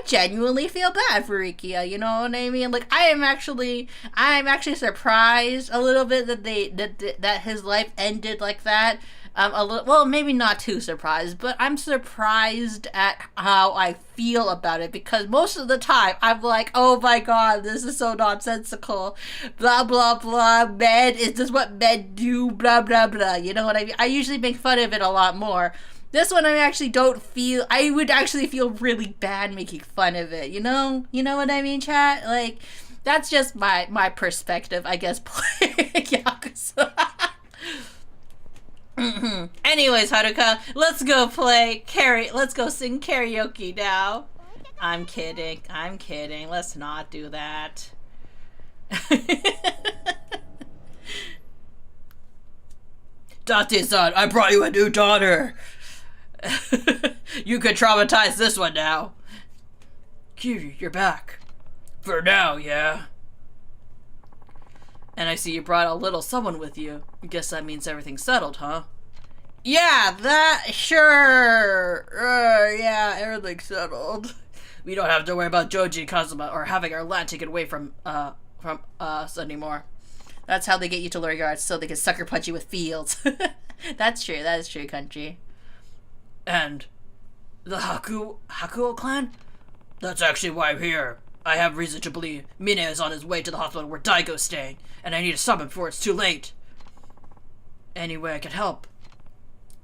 genuinely feel bad for Rikia. You know what I mean? Like, I'm actually surprised a little bit that his life ended like that. Well, maybe not too surprised, but I'm surprised at how I feel about it because most of the time I'm like, oh my god, this is so nonsensical, blah blah blah, men, is this what men do, blah blah blah, you know what I mean? I usually make fun of it a lot more. This one I would actually feel really bad making fun of it, you know what I mean, chat? Like, that's just my perspective, I guess, playing Yakuza. Anyways, Haruka, let's go let's go sing karaoke now. I'm kidding. Let's not do that. Date-san, I brought you a new daughter. You could traumatize this one now. Kiri, you're back. For now, yeah. And I see you brought a little someone with you. I guess that means everything's settled, huh? Yeah, sure. Yeah, everything's settled. We don't have to worry about Joji and Kazuma or having our land taken away from us anymore. That's how they get you to lower guards, so they can sucker punch you with fields. That is true, country. And the Hakuo clan? That's actually why I'm here. I have reason to believe Mine is on his way to the hospital where Daigo's staying, and I need to stop him before it's too late. Any way I can help?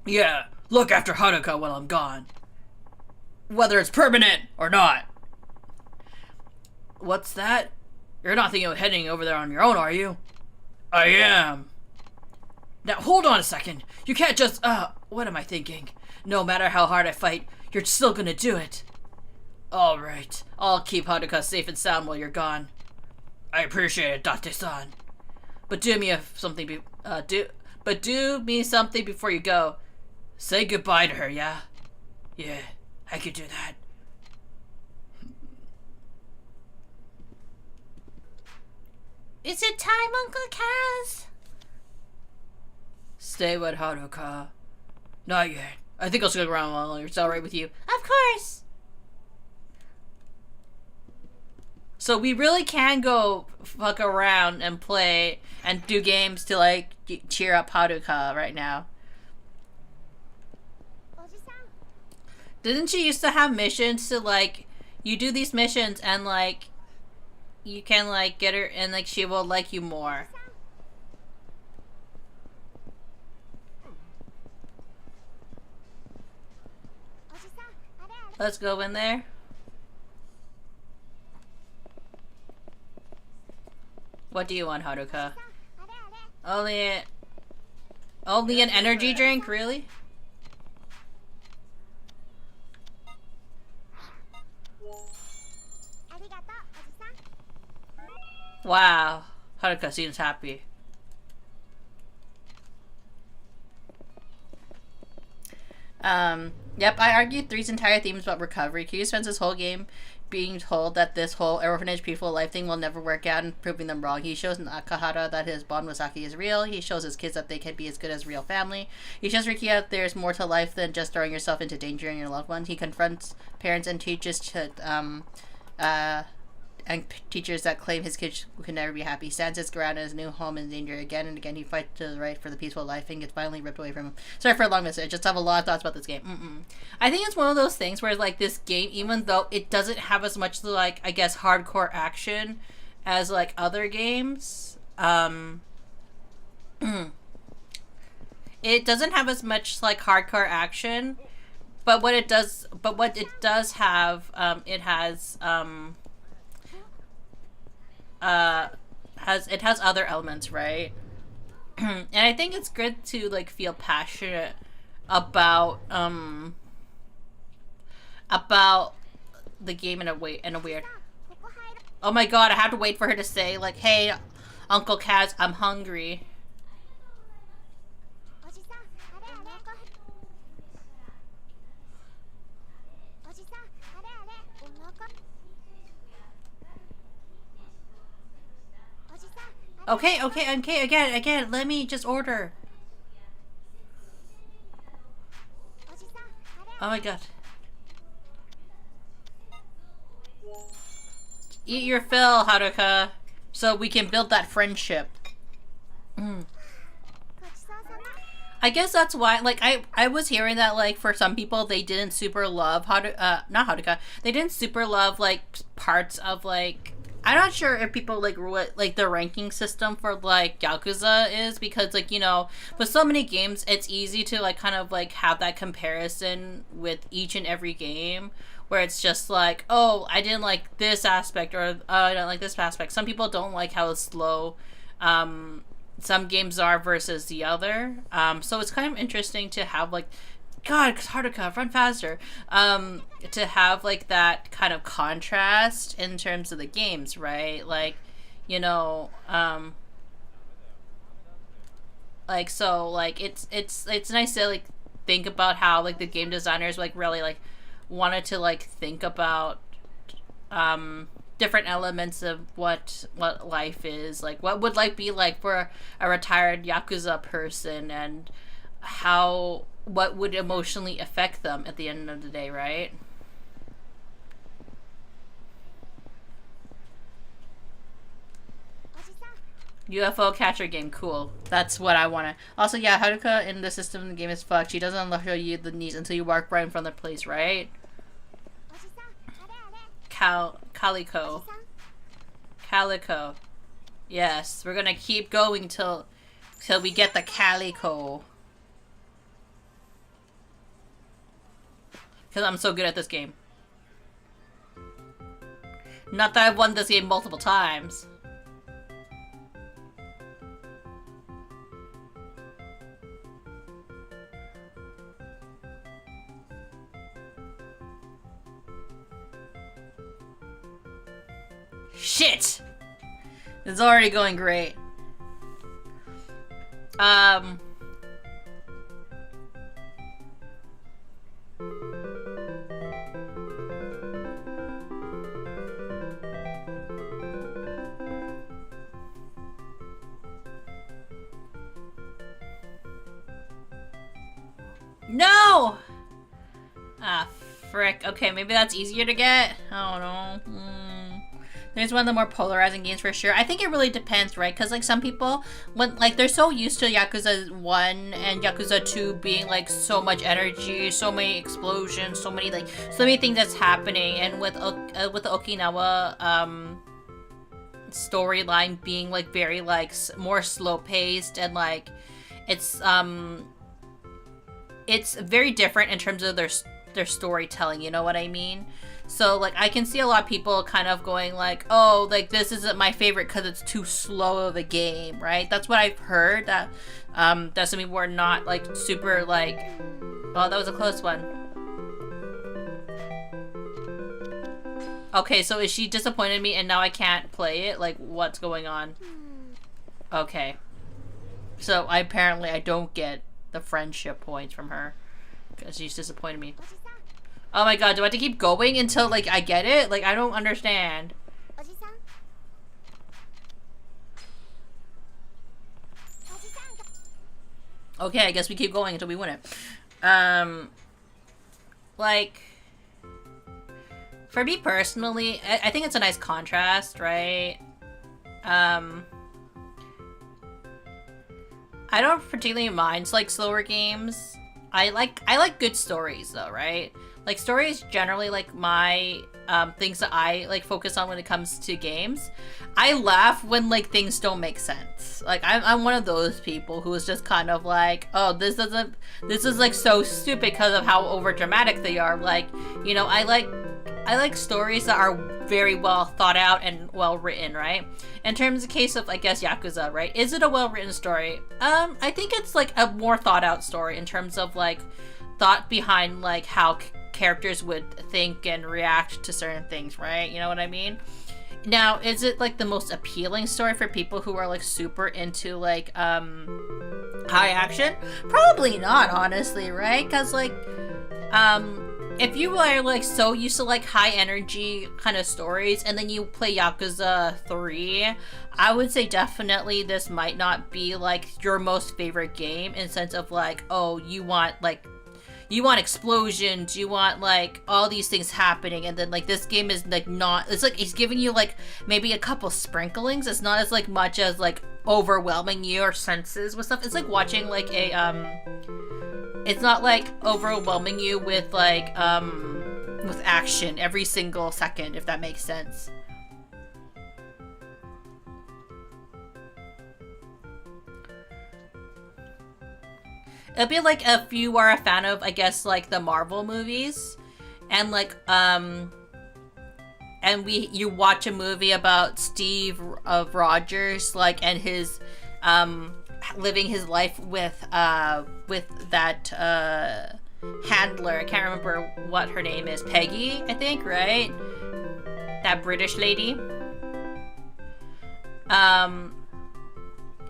Yeah, look after Haruka while I'm gone. Whether it's permanent or not. What's that? You're not thinking of heading over there on your own, are you? I am. Now hold on a second. You can't just, what am I thinking? No matter how hard I fight, you're still gonna do it. Alright, I'll keep Haruka safe and sound while you're gone. I appreciate it, Date-san. But do me something before you go. Say goodbye to her, yeah? Yeah, I could do that. Is it time, Uncle Kaz? Stay with Haruka. Not yet. I think I'll stick around while it's alright with you. Of course. So we really can go fuck around and play and do games to like cheer up Haruka right now. Didn't she used to have missions to like, you do these missions and like, you can like get her and like she will like you more. Let's go in there. What do you want, Haruka? Only an energy drink, really? Wow, Haruka seems happy. Yep, I argued 3's entire theme is about recovery. Kiryu spends his whole game being told that this whole orphanage people life thing will never work out and proving them wrong. He shows Nakahara that his bond with Saki is real. He shows his kids that they can be as good as real family. He shows Rikia there's more to life than just throwing yourself into danger and your loved ones. He confronts parents and teaches to teachers that claim his kids could never be happy. Stands his ground in his new home in danger. Again and again, he fights to the right for the peaceful life and gets violently ripped away from him. Sorry for a long message. I just have a lot of thoughts about this game. I think it's one of those things where, like, this game, even though it doesn't have as much, like, I guess, hardcore action as, like, other games, it doesn't have as much, like, hardcore action, but what it does have, it has other elements, right? And I think it's good to, like, feel passionate about the game in a weird. Oh my god, I have to wait for her to say, like, hey, Uncle Kaz, I'm hungry. Okay, again, let me just order. Oh my god. Eat your fill, Haruka, so we can build that friendship. I guess that's why, like, I was hearing that, like, for some people, they didn't super love not Haruka, they didn't super love, like, parts of, like, I'm not sure if people, like, what, like, the ranking system for, like, Yakuza is, because, like, you know, with so many games, it's easy to, like, kind of, like, have that comparison with each and every game, where it's just like, oh, I didn't like this aspect, or I don't like this aspect. Some people don't like how slow some games are versus the other. So it's kind of interesting to have, like, God, Haruka, run faster. To have, like, that kind of contrast in terms of the games, right? Like, you know, like, so, like, it's nice to, like, think about how, like, the game designers, like, really, like, wanted to, like, think about, different elements of what life is, like, what would life be like for a retired Yakuza person, and what would emotionally affect them at the end of the day, right? UFO catcher game, cool. That's what I want to. Also, yeah, Haruka in the system in the game is fucked. She doesn't show you the knees until you walk right in front of the place, right? Calico. Yes, we're gonna keep going till we get the Calico. Because I'm so good at this game. Not that I've won this game multiple times. Shit! It's already going great. No! Ah, frick. Okay, maybe that's easier to get? I don't know. There's one of the more polarizing games for sure. I think it really depends, right? Because, like, some people, when, like, they're so used to Yakuza 1 and Yakuza 2 being, like, so much energy, so many explosions, so many things that's happening. And with the Okinawa storyline being, like, very, like, more slow-paced, and, like, it's very different in terms of their storytelling, you know what I mean? So, like, I can see a lot of people kind of going, like, oh, like, this isn't my favorite because it's too slow of a game, right? That's what I've heard, that some people are not, like, super, like, oh, that was a close one. Okay, so is she disappointed me and now I can't play it? Like, what's going on? Okay. So, I don't get the friendship points from her because she's disappointed me. Oh my god, do I have to keep going until, like, I get it? Like, I don't understand. Okay, I guess we keep going until we win it. Like, For me personally, I think it's a nice contrast, right? I don't particularly mind like slower games. I like good stories though, right? Like stories generally like my things that I like focus on when it comes to games. I laugh when like things don't make sense. Like I'm one of those people who is just kind of like, oh, this is like so stupid because of how over dramatic they are. Like, you know, I like stories that are very well thought out and well written, right? In terms of case of, I guess, Yakuza, right? Is it a well written story? I think it's like a more thought out story in terms of like thought behind like how characters would think and react to certain things, right? You know what I mean? Now, is it like the most appealing story for people who are like super into like high action? Probably not, honestly, right? Because like if you are like so used to like high energy kind of stories and then you play Yakuza 3, I would say definitely this might not be like your most favorite game in sense of like, oh, you want explosions, you want like all these things happening, and then like this game is like not, it's like it's giving you like maybe a couple sprinklings. It's not as like much as like overwhelming your senses with stuff. It's like watching like a it's not like overwhelming you with like with action every single second, if that makes sense. It'd be like if you are a fan of, I guess, like the Marvel movies, and like and you watch a movie about Steve of Rogers, like, and his living his life with that handler. I can't remember what her name is. Peggy, I think, right? That British lady.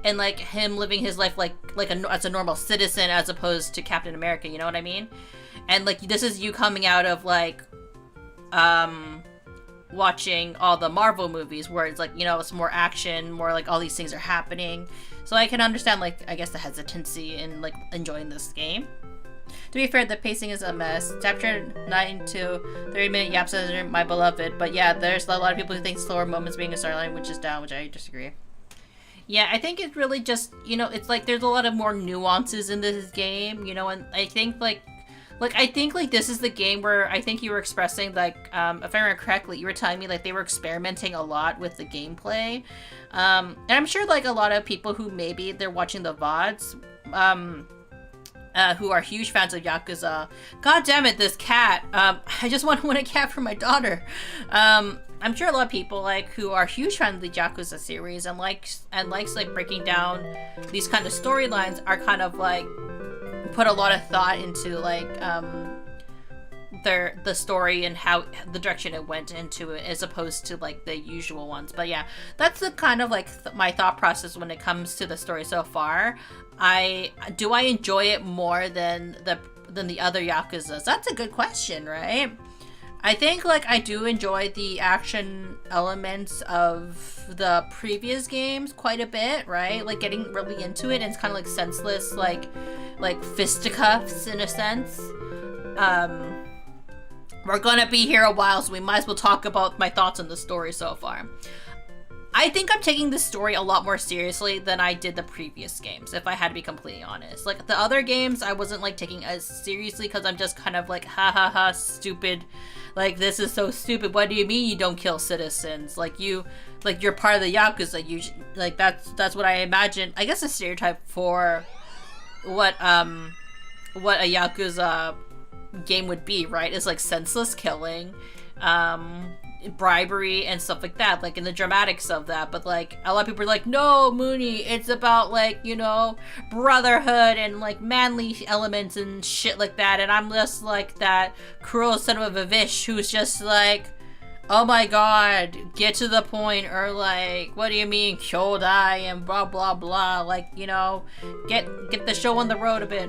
And like him living his life as a normal citizen as opposed to Captain America, you know what I mean? And like this is you coming out of like watching all the Marvel movies where it's like, you know, it's more action, more like all these things are happening. So I can understand like, I guess, the hesitancy in like enjoying this game. To be fair, the pacing is a mess. Chapter 9 to 30-minute yaps are my beloved, but yeah, there's a lot of people who think slower moments being a storyline, which is down, which I disagree. Yeah, I think it's really just, you know, it's like there's a lot of more nuances in this game, you know, and I think like this is the game where I think you were expressing like, if I remember correctly, you were telling me like they were experimenting a lot with the gameplay. And I'm sure like a lot of people who maybe they're watching the VODs, who are huge fans of Yakuza. God damn it, this cat. I just want a cat for my daughter. I'm sure a lot of people like who are huge fans of the Yakuza series and likes like breaking down these kind of storylines are kind of like put a lot of thought into like the story and how the direction it went into it as opposed to like the usual ones. But yeah, that's the kind of like my thought process when it comes to the story so far. I enjoy it more than the other Yakuzas? That's a good question, right? I think like I do enjoy the action elements of the previous games quite a bit, right? Like getting really into it, and it's kind of like senseless, like fisticuffs in a sense. We're gonna be here a while, so we might as well talk about my thoughts on the story so far. I think I'm taking this story a lot more seriously than I did the previous games, if I had to be completely honest. Like, the other games, I wasn't, like, taking as seriously because I'm just kind of like, ha ha ha, stupid. Like, this is so stupid. What do you mean you don't kill citizens? Like, you're part of the Yakuza. You, like, that's what I imagine. I guess a stereotype for what a Yakuza game would be, right? Is, like, senseless killing, bribery and stuff like that, like in the dramatics of that. But like a lot of people are like, no, Munii, it's about like, you know, brotherhood and like manly elements and shit like that. And I'm just like that cruel son of a bitch who's just like, oh my god, get to the point, or like, what do you mean Kyodai and blah blah blah, like, you know, get the show on the road a bit.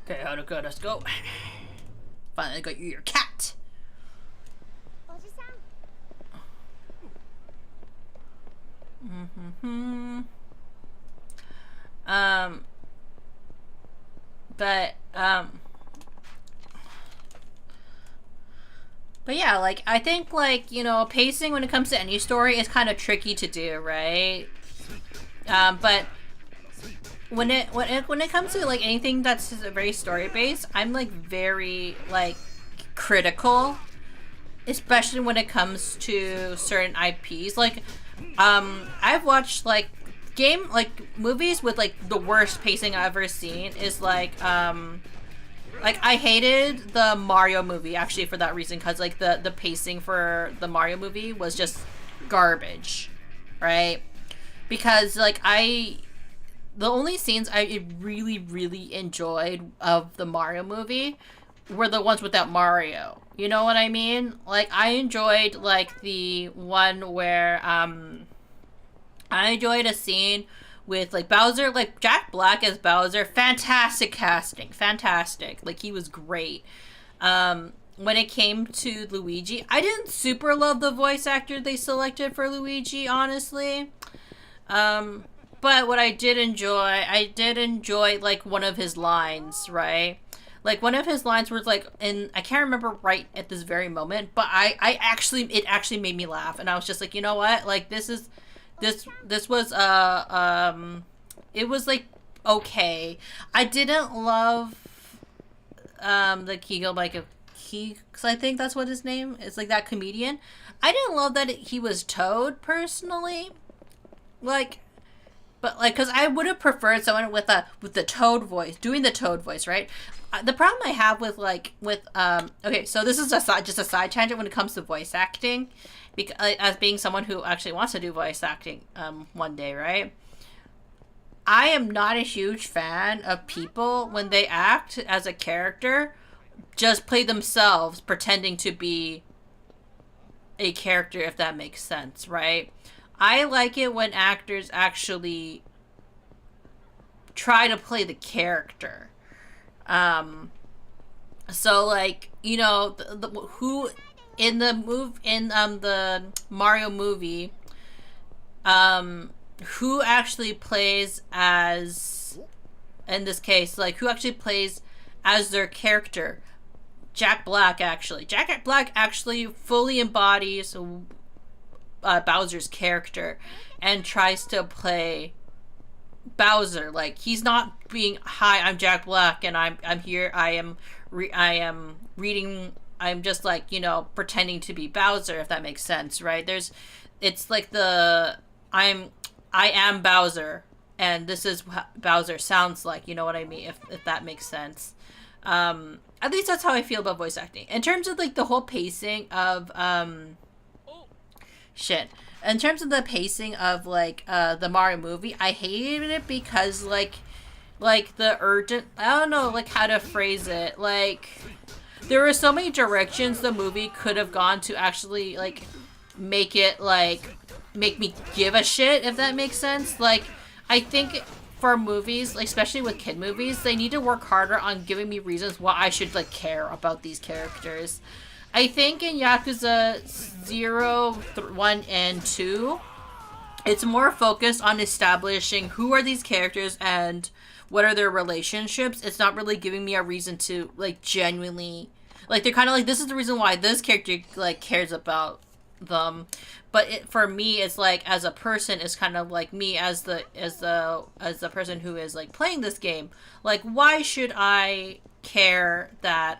Okay, Haruka, let's go. Finally got you your cat. but yeah, like, I think, like, you know, pacing when it comes to any story is kind of tricky to do, right? But when it comes to, like, anything that's very story-based, I'm, like, very, like, critical, especially when it comes to certain IPs. Like, I've watched, like, movies with, like, the worst pacing I've ever seen is, like, I hated the Mario movie, actually, for that reason, because, like, the pacing for the Mario movie was just garbage, right? Because, like, the only scenes I really, really enjoyed of the Mario movie were the ones without Mario. You know what I mean? Like, I enjoyed, like, the one where, I enjoyed a scene with, like, Bowser, like, Jack Black as Bowser. Fantastic casting. Fantastic. Like, he was great. When it came to Luigi, I didn't super love the voice actor they selected for Luigi, honestly. But what I did enjoy, like, one of his lines, right? Like, one of his lines was, like, I can't remember right at this very moment, but it actually made me laugh. And I was just like, you know what? Like, this was, it was, like, okay. I didn't love, the because I think that's what his name is, like, that comedian. I didn't love that he was Toad, personally. Like, but, like, because I would have preferred someone with the Toad voice, doing the Toad voice, right? The problem I have with, okay, so this is just a side tangent when it comes to voice acting, because, as being someone who actually wants to do voice acting, one day, right? I am not a huge fan of people, when they act as a character, just play themselves, pretending to be a character, if that makes sense, right? I like it when actors actually try to play the character. So, like, you know, who in the Mario movie, who actually plays as, in this case, like, who actually plays as their character? Jack Black actually fully embodies Bowser's character and tries to play Bowser. Like, he's not being, hi, I'm Jack Black and I'm here, I am reading, I'm just, like, you know, pretending to be Bowser, if that makes sense, right? It's like I am Bowser and this is what Bowser sounds like, you know what I mean, if that makes sense. At least that's how I feel about voice acting. In terms of, like, the whole pacing of in terms of the pacing of, like, the Mario movie, I hated it because, like the urgent, I don't know, like, how to phrase it. Like, there were so many directions the movie could have gone to actually, like, make me give a shit, if that makes sense. Like, I think for movies, like, especially with kid movies, they need to work harder on giving me reasons why I should, like, care about these characters. I think in Yakuza 0, 1, and 2, it's more focused on establishing who are these characters and what are their relationships. It's not really giving me a reason to, like, genuinely, like, they're kind of like, this is the reason why this character, like, cares about them. But for me, it's like, as a person, it's kind of like me as the person who is, like, playing this game. Like, why should I care that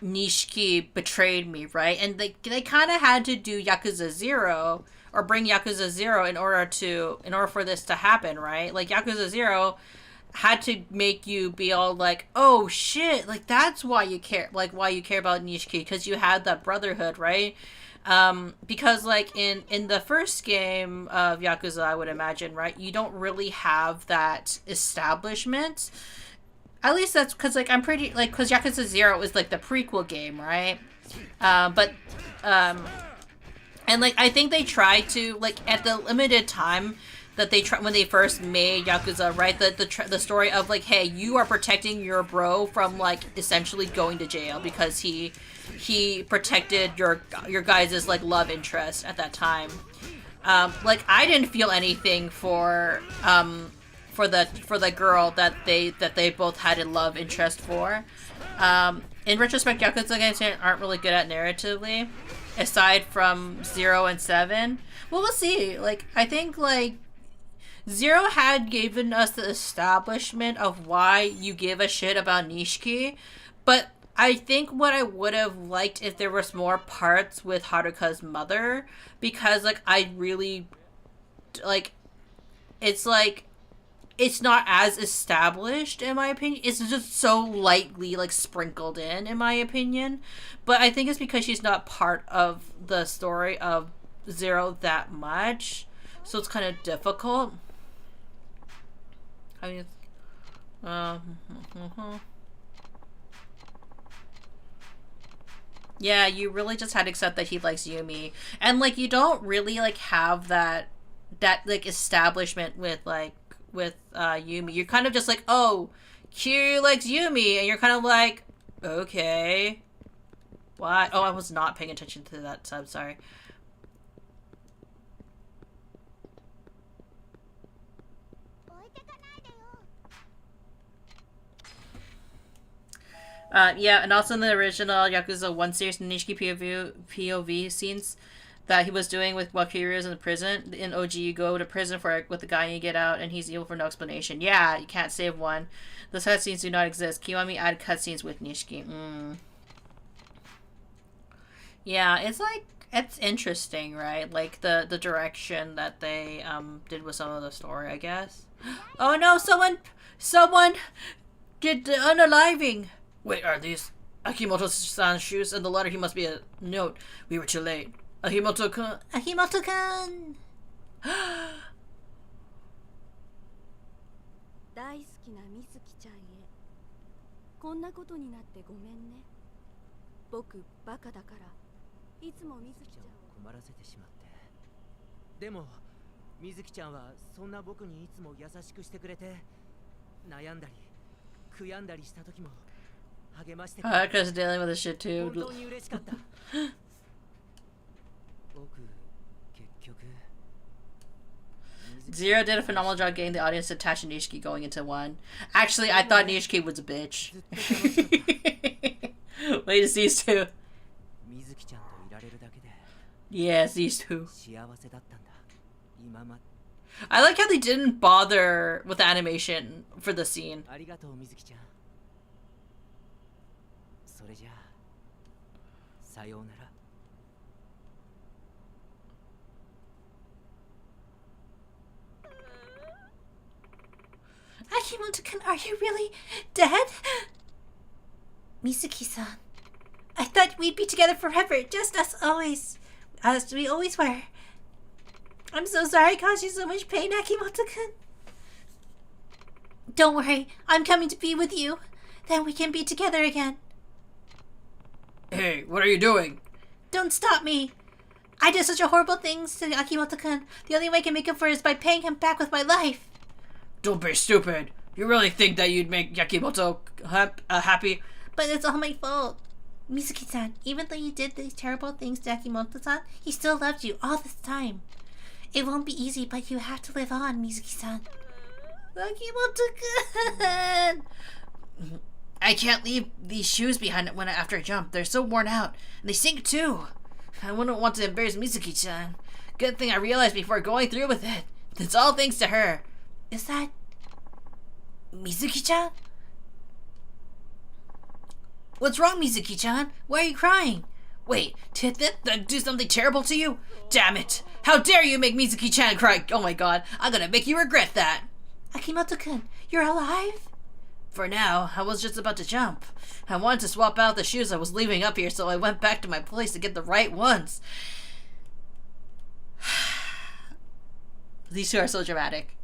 Nishiki betrayed me, right? And they kind of had to do Yakuza 0, or bring Yakuza 0 in order for this to happen, right? Like, Yakuza 0 had to make you be all like, oh shit, like, that's why you care, like, why you care about Nishiki, because you had that brotherhood, right? Because, like, in the first game of Yakuza, I would imagine, right, you don't really have that establishment. At least that's because, like, I'm pretty, like, because Yakuza 0 is, like, the prequel game, right? And, like, I think they tried to, like, at the limited time that they when they first made Yakuza, right? The story of like, hey, you are protecting your bro from like essentially going to jail because he protected your guys' like love interest at that time. Like I didn't feel anything for the girl that they both had a love interest for. In retrospect, Yakuza games aren't really good at narratively, aside from 0 and 7. Well, we'll see. Like, I think, like, 0 had given us the establishment of why you give a shit about Nishiki, but I think what I would have liked if there was more parts with Haruka's mother, because, like, I really, like, it's not as established, in my opinion. It's just so lightly, like, sprinkled in my opinion. But I think it's because she's not part of the story of 0 that much. So it's kind of difficult. I mean, yeah, you really just had to accept that he likes Yumi. And, like, you don't really, like, have that like, establishment with Yumi. You're kind of just like, oh, Kiryu likes Yumi, and you're kind of like, okay. Why? Oh, I was not paying attention to that sub, sorry. Yeah, and also in the original Yakuza 1 series, Nishiki POV scenes that he was doing with while Kiryu is in the prison. In OG, you go to prison with the guy and you get out, and he's evil for no explanation. Yeah, you can't save one. Those cutscenes do not exist. Kiwami added cutscenes with Nishiki. Yeah, it's like, it's interesting, right? Like, the direction that they, did with some of the story, I guess. Oh no, someone did the unaliving! Wait, are these Akimoto-san's shoes? In the letter, he must be a note. We were too late. Akimoto-kun! Akimoto-kun! 大好きなみずきちゃんへこんなことになってごめんね僕バカだからいつもみずきちゃんを困らせてしまってでもみずきちゃんはそんな僕にいつも優しくしてくれて悩んだり悔やんだりした時も励ましてくれて Haruka's dealing with this shit too. 本当に嬉しかった僕結局 Zero did a phenomenal job getting the audience to attach to Nishiki going into 1. Actually, I thought Nishiki was a bitch. Wait, it's these two. みずきちゃんといられるだけで Yes, these two. 幸せだったんだ今ま I like how they didn't bother with the animation for the scene. ありがとうみずきちゃんそれじゃあさようなら Akimoto-kun, are you really dead? Mizuki-san, I thought we'd be together forever, just us always. As we always were. I'm so sorry I caused you so much pain, Akimoto-kun. Don't worry, I'm coming to be with you. Then we can be together again. Hey, what are you doing? Don't stop me. I did such a horrible things to Akimoto-kun. The only way I can make up for it is by paying him back with my life. Don't be stupid. You really think that you'd make Yakimoto happy? But it's all my fault. Mizuki-san, even though you did these terrible things to Akimoto-san, he still loved you all this time. It won't be easy, but you have to live on, Mizuki-san. Akimoto-kun! I can't leave these shoes behind after I jump. They're so worn out. And they stink too. I wouldn't want to embarrass Mizuki-chan. Good thing I realized before going through with it. It's all thanks to her. Is that Mizuki-chan? What's wrong, Mizuki-chan? Why are you crying? Wait, did that do something terrible to you? Damn it! How dare you make Mizuki-chan cry? Oh my god, I'm gonna make you regret that! Akimoto-kun, you're alive? For now, I was just about to jump. I wanted to swap out the shoes I was leaving up here, so I went back to my place to get the right ones. These two are so dramatic.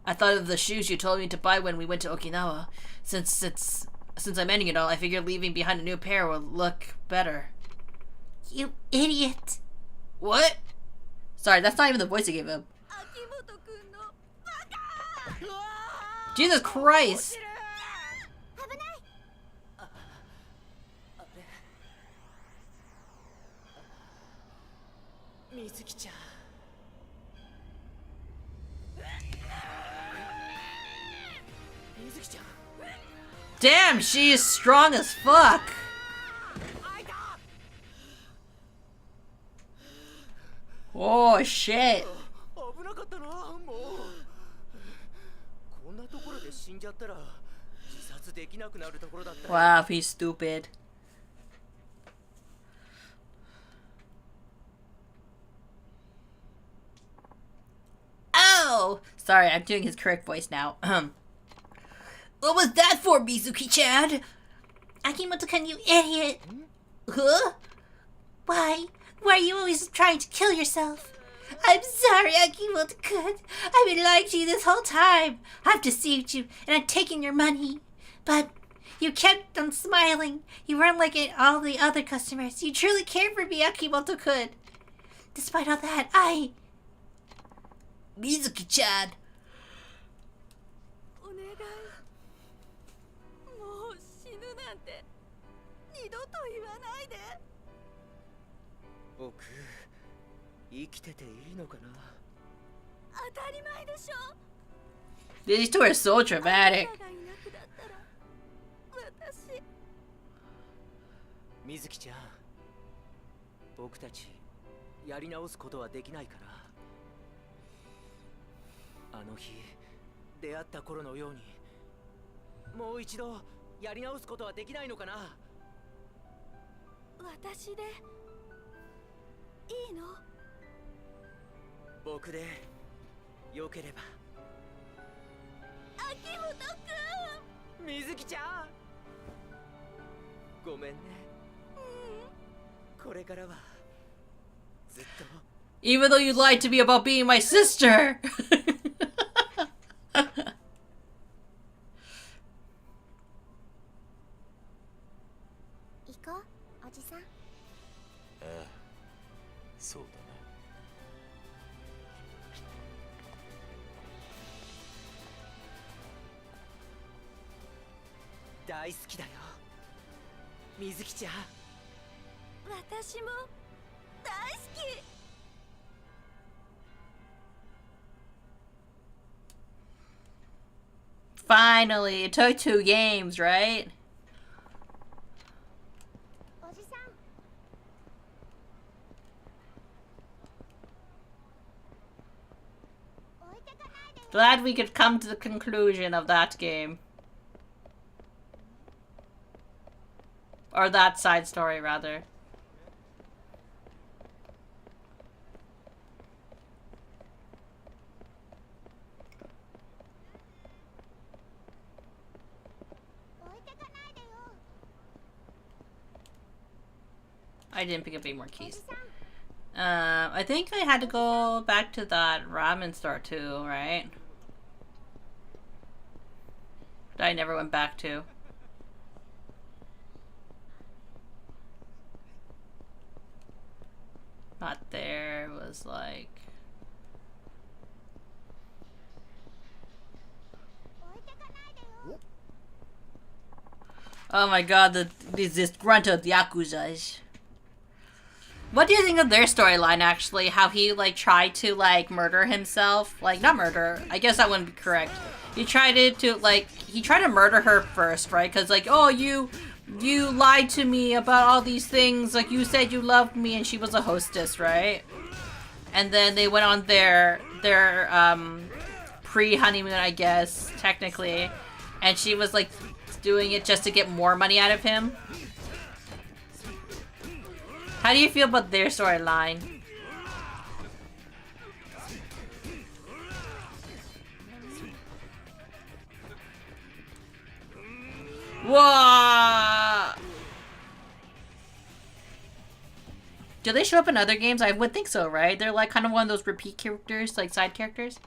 I thought of the shoes you told me to buy when we went to Okinawa. Since I'm ending it all, I figured leaving behind a new pair would look better. You idiot. What? Sorry, that's not even the voice I gave him. Jesus Christ! 危ない。水木ちゃん。水木ちゃん。 Damn, she is strong as fuck! Oh shit! 危なかったな、もう。こんなところで死んじゃったら自殺できなくなるところだった。 Wow, he's stupid. Oh! Sorry, I'm doing his correct voice now. What was that for, Mizuki-chan? Akimoto-kun, you idiot! Huh? Why? Why are you always trying to kill yourself? I'm sorry, Akimoto-kun. I've been lying to you this whole time. I've deceived you, and I'm taking your money. But you kept on smiling. You weren't like all the other customers. You truly cared for me, Akimoto-kun. Despite all that, Mizuki-chan! お願い。もう死ぬなんて二度と言わないで。僕、生きてていいのかな。当たり前でしょ。 These two are so dramatic. あなたがいなくなったら私。水木ちゃん、僕たちやり直すことはできないから。あの日出会った頃のようにもう一度やり直すことはできないのかな。私でいいの？僕でよければ。秋元くん。水木ちゃん、ごめんね。これからはずっと。 Even though you lied to me about being my sister! 行こう、おじさん。ああ、そうだな。大好きだよ、水木ちゃん。私も大好き。 Finally, it took 2 games, right? おじさん。 Glad we could come to the conclusion of that game. Or that side story, rather. I didn't pick up any more keys. I think I had to go back to that ramen store too, right? That I never went back to. Not there, it was like... Oh my god, these disgruntled Yakuzas. What do you think of their storyline, actually? How he, like, tried to, like, murder himself? Like, not murder. I guess that wouldn't be correct. He tried he tried to murder her first, right? Because, like, oh, you lied to me about all these things. Like, you said you loved me, and she was a hostess, right? And then they went on their pre-honeymoon, I guess, technically. And she was, like, doing it just to get more money out of him. How do you feel about their storyline? Whoa! Do they show up in other games? I would think so, right? They're like kind of one of those repeat characters, like side characters.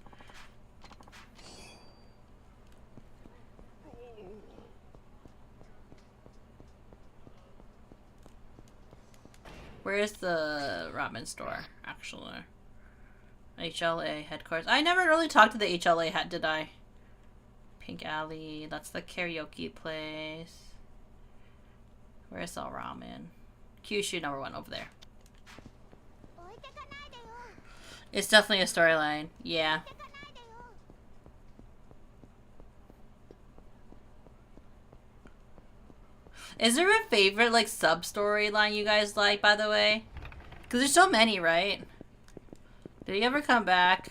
Where's the ramen store, actually? HLA headquarters. I never really talked to the HLA, did I? Pink Alley. That's the karaoke place. Where's all ramen? Kyushu number 1 over there. It's definitely a storyline. Yeah. Is there a favorite like sub storyline you guys like, by the way? Because there's so many, right? Did he ever come back?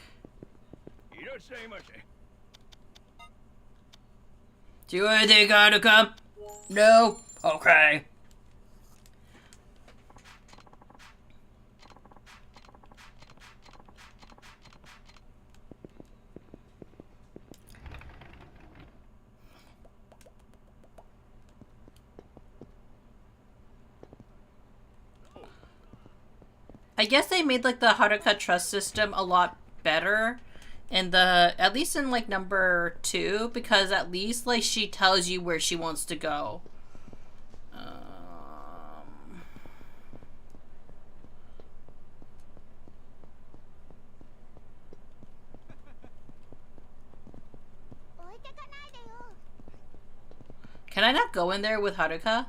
Do anything gotta come? No? Okay. I guess they made like the Haruka trust system a lot better in the, at least in like number 2, because at least like she tells you where she wants to go. Can I not go in there with Haruka?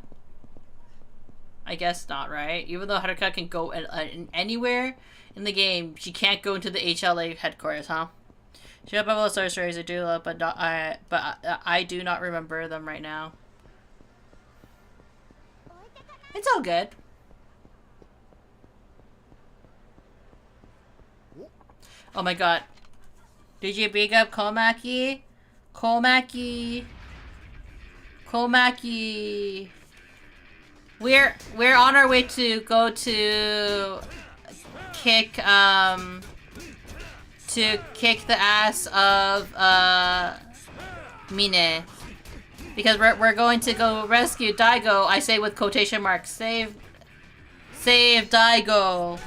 I guess not, right? Even though Haruka can go in anywhere in the game, she can't go into the HLA headquarters, huh? She have all the stories I do love, but I do not remember them right now. It's all good. Oh my god. Did you big up Komaki? Komaki. Komaki. We're on our way to go to kick the ass of Mine, because we're going to go rescue Daigo. I say with quotation marks. Save Daigo.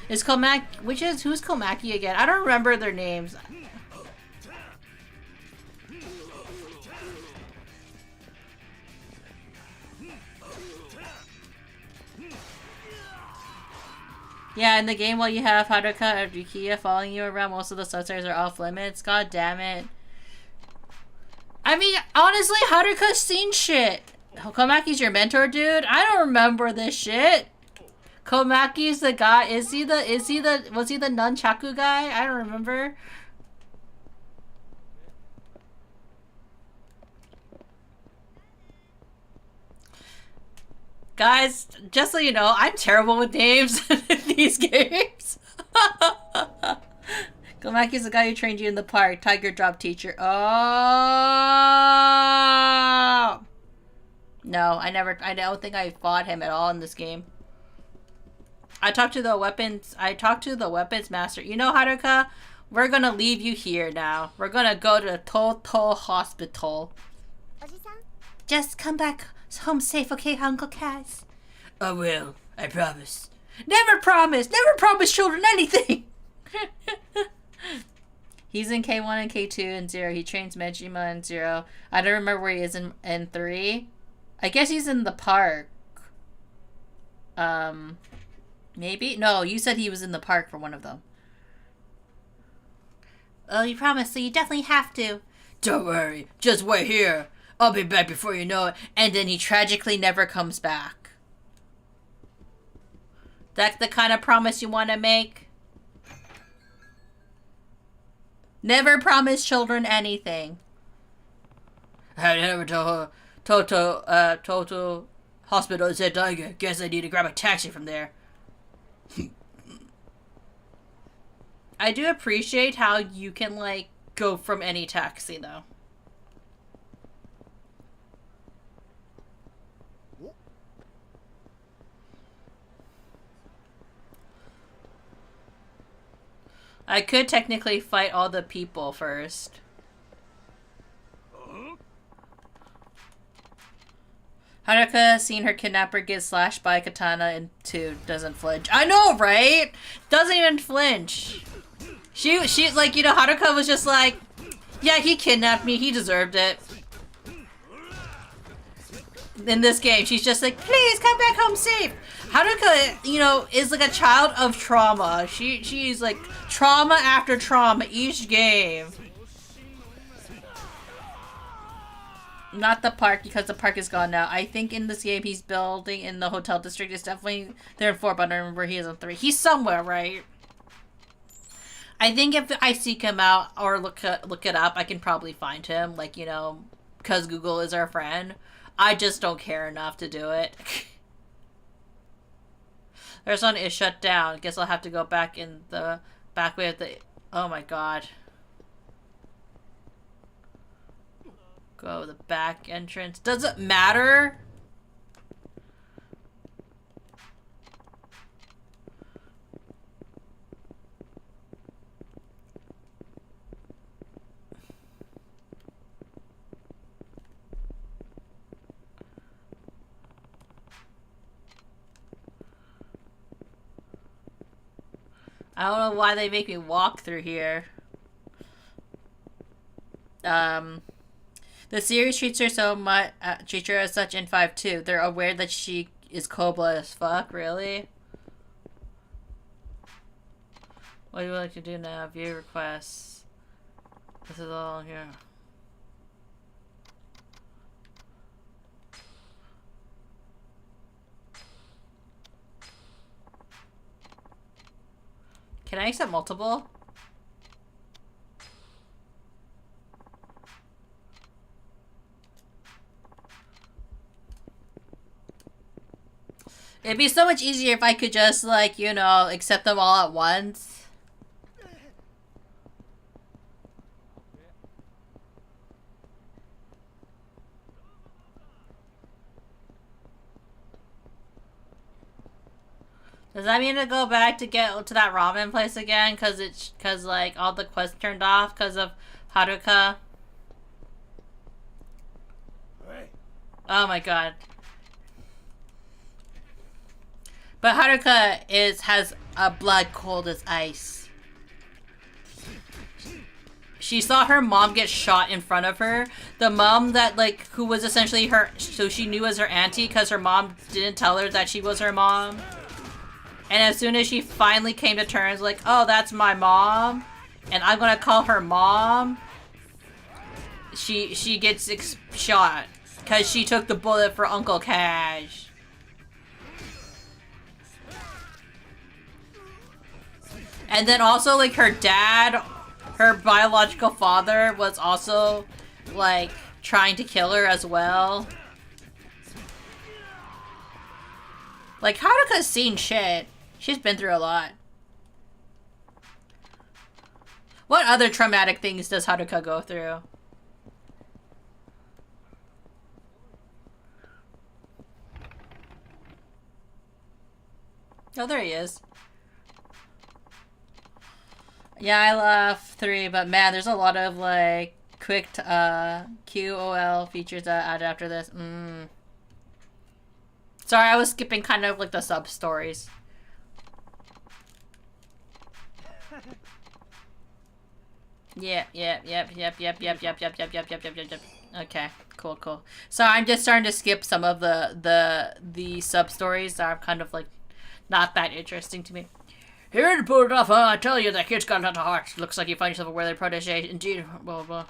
Is Komaki, who's Komaki again? I don't remember their names. Yeah, in the game, while you have Haruka or Rukia following you around, most of the substars are off limits. God damn it. I mean, honestly, Haruka's seen shit. Komaki's your mentor, dude? I don't remember this shit. Komaki's the guy. Was he the nunchaku guy? I don't remember. Guys, just so you know, I'm terrible with names in these games. Komaki's the guy who trained you in the park. Tiger drop teacher. Oh! No, I don't think I fought him at all in this game. I talked to the weapons master. You know, Haruka, we're gonna leave you here now. We're gonna go to Toto Hospital. Just come back home safe, okay, Uncle Kaz? I will. I promise. Never promise! Never promise children anything! He's in K1 and K2 and 0. He trains Mejima in 0. I don't remember where he is in 3. I guess he's in the park. Maybe? No, you said he was in the park for one of them. Oh, you promised, so you definitely have to. Don't worry. Just wait here. I'll be back before you know it. And then he tragically never comes back. That's the kind of promise you want to make? Never promise children anything. I never told her. Toto Hospital said Daiga. Guess I need to grab a taxi from there. I do appreciate how you can, like, go from any taxi, though. I could technically fight all the people first. Haruka seen her kidnapper get slashed by a katana and 2 doesn't flinch. I know, right? Doesn't even flinch. She like, you know, Haruka was just like, yeah, he kidnapped me. He deserved it. In this game, she's just like, please come back home safe. Haruka, you know, is like a child of trauma. She's like trauma after trauma each game. Not the park, because the park is gone now. I think in this game he's building in the hotel district. It's definitely there in 4, but I remember he is in 3. He's somewhere, right? I think if I seek him out or look it up, I can probably find him. Like, you know, because Google is our friend. I just don't care enough to do it. There's one is shut down. Guess I'll have to go back in the back way of the... Oh my god. Go the back entrance. Does it matter? I don't know why they make me walk through here. The series treats her as such in 5 too. They're aware that she is Cobra as fuck, really? What do you like to do now? View requests. This is all here. Can I accept multiple? It'd be so much easier if I could just, like, you know, accept them all at once. Does that mean to go back to get to that ramen place again? Cause like all the quests turned off because of Haruka? Oh my god. But Haruka has a blood cold as ice. She saw her mom get shot in front of her. The mom that, like, who was essentially her, so she knew as her auntie because her mom didn't tell her that she was her mom. And as soon as she finally came to terms, like, oh, that's my mom, and I'm gonna call her mom, she gets shot because she took the bullet for Uncle Cash. And then also, like, her dad, her biological father, was also, like, trying to kill her as well. Like, Haruka's seen shit. She's been through a lot. What other traumatic things does Haruka go through? Oh, there he is. Yeah, I love 3, but man, there's a lot of, like, quick QOL features that add after this. Sorry, I was skipping kind of, like, the sub-stories. Yep. Okay, cool. So I'm just starting to skip some of the sub-stories that are kind of, like, not that interesting to me. Here to pull it off, I tell you, that kid's got a lot of heart. Looks like you find yourself a worthy protege. Indeed, blah, blah.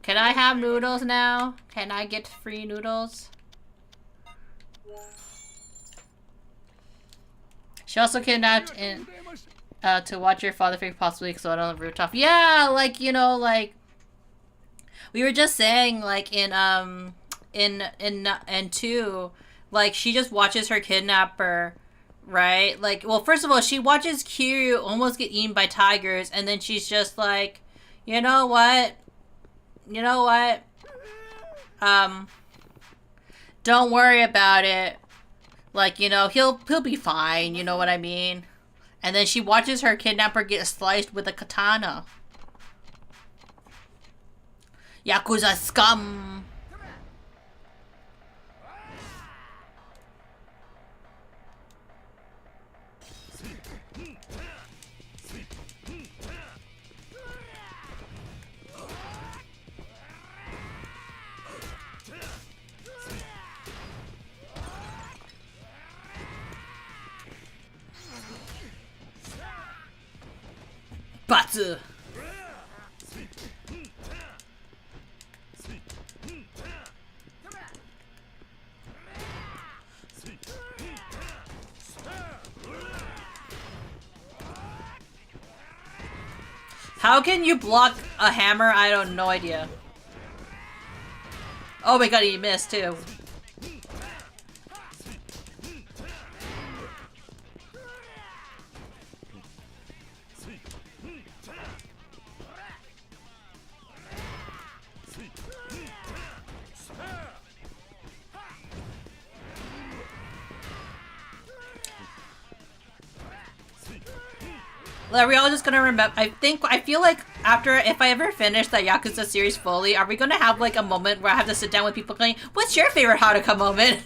Can I have noodles now? Can I get free noodles? She also kidnapped in, to watch your father figure possibly explode on the rooftop. Yeah, like, you know, like, we were just saying, like, in 2, like, she just watches her kidnapper, right? Like, well, first of all, she watches Kiryu almost get eaten by tigers, and then she's just like, you know what? Don't worry about it. Like, you know, he'll be fine, you know what I mean? And then she watches her kidnapper get sliced with a katana. Yakuza scum! Batsu! How can you block a hammer? I don't no idea. Oh my god, he missed too. Are we all just gonna remember? I feel like after, if I ever finish that Yakuza series fully, are we gonna have like a moment where I have to sit down with people going, what's your favorite Haruka moment?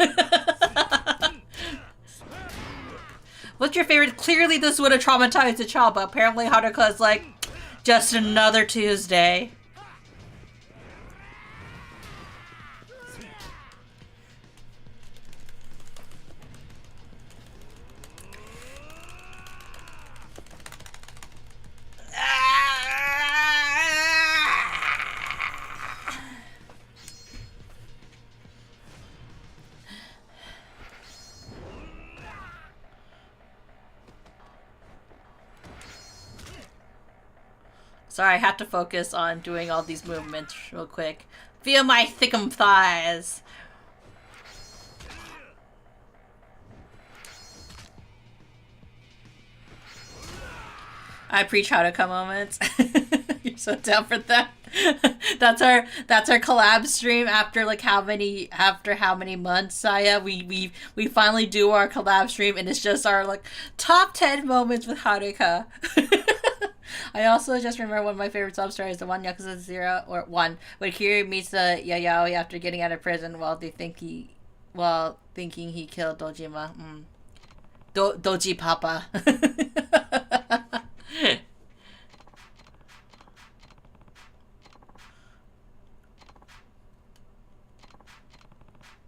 What's your favorite? Clearly this would have traumatized a child, but apparently Haruka is like, just another Tuesday. Sorry, I have to focus on doing all these movements real quick. Feel my thickum thighs. I preach how to come moments. You're so down for that. That's our collab stream after like how many months, Saya. We finally do our collab stream and it's just our like top 10 moments with Haruka. I also just remember one of my favorite sub stories, the one Yakuza 0 or 1, when Kiryu meets the Yaoi after getting out of prison while thinking he killed Dojima. Doji Papa.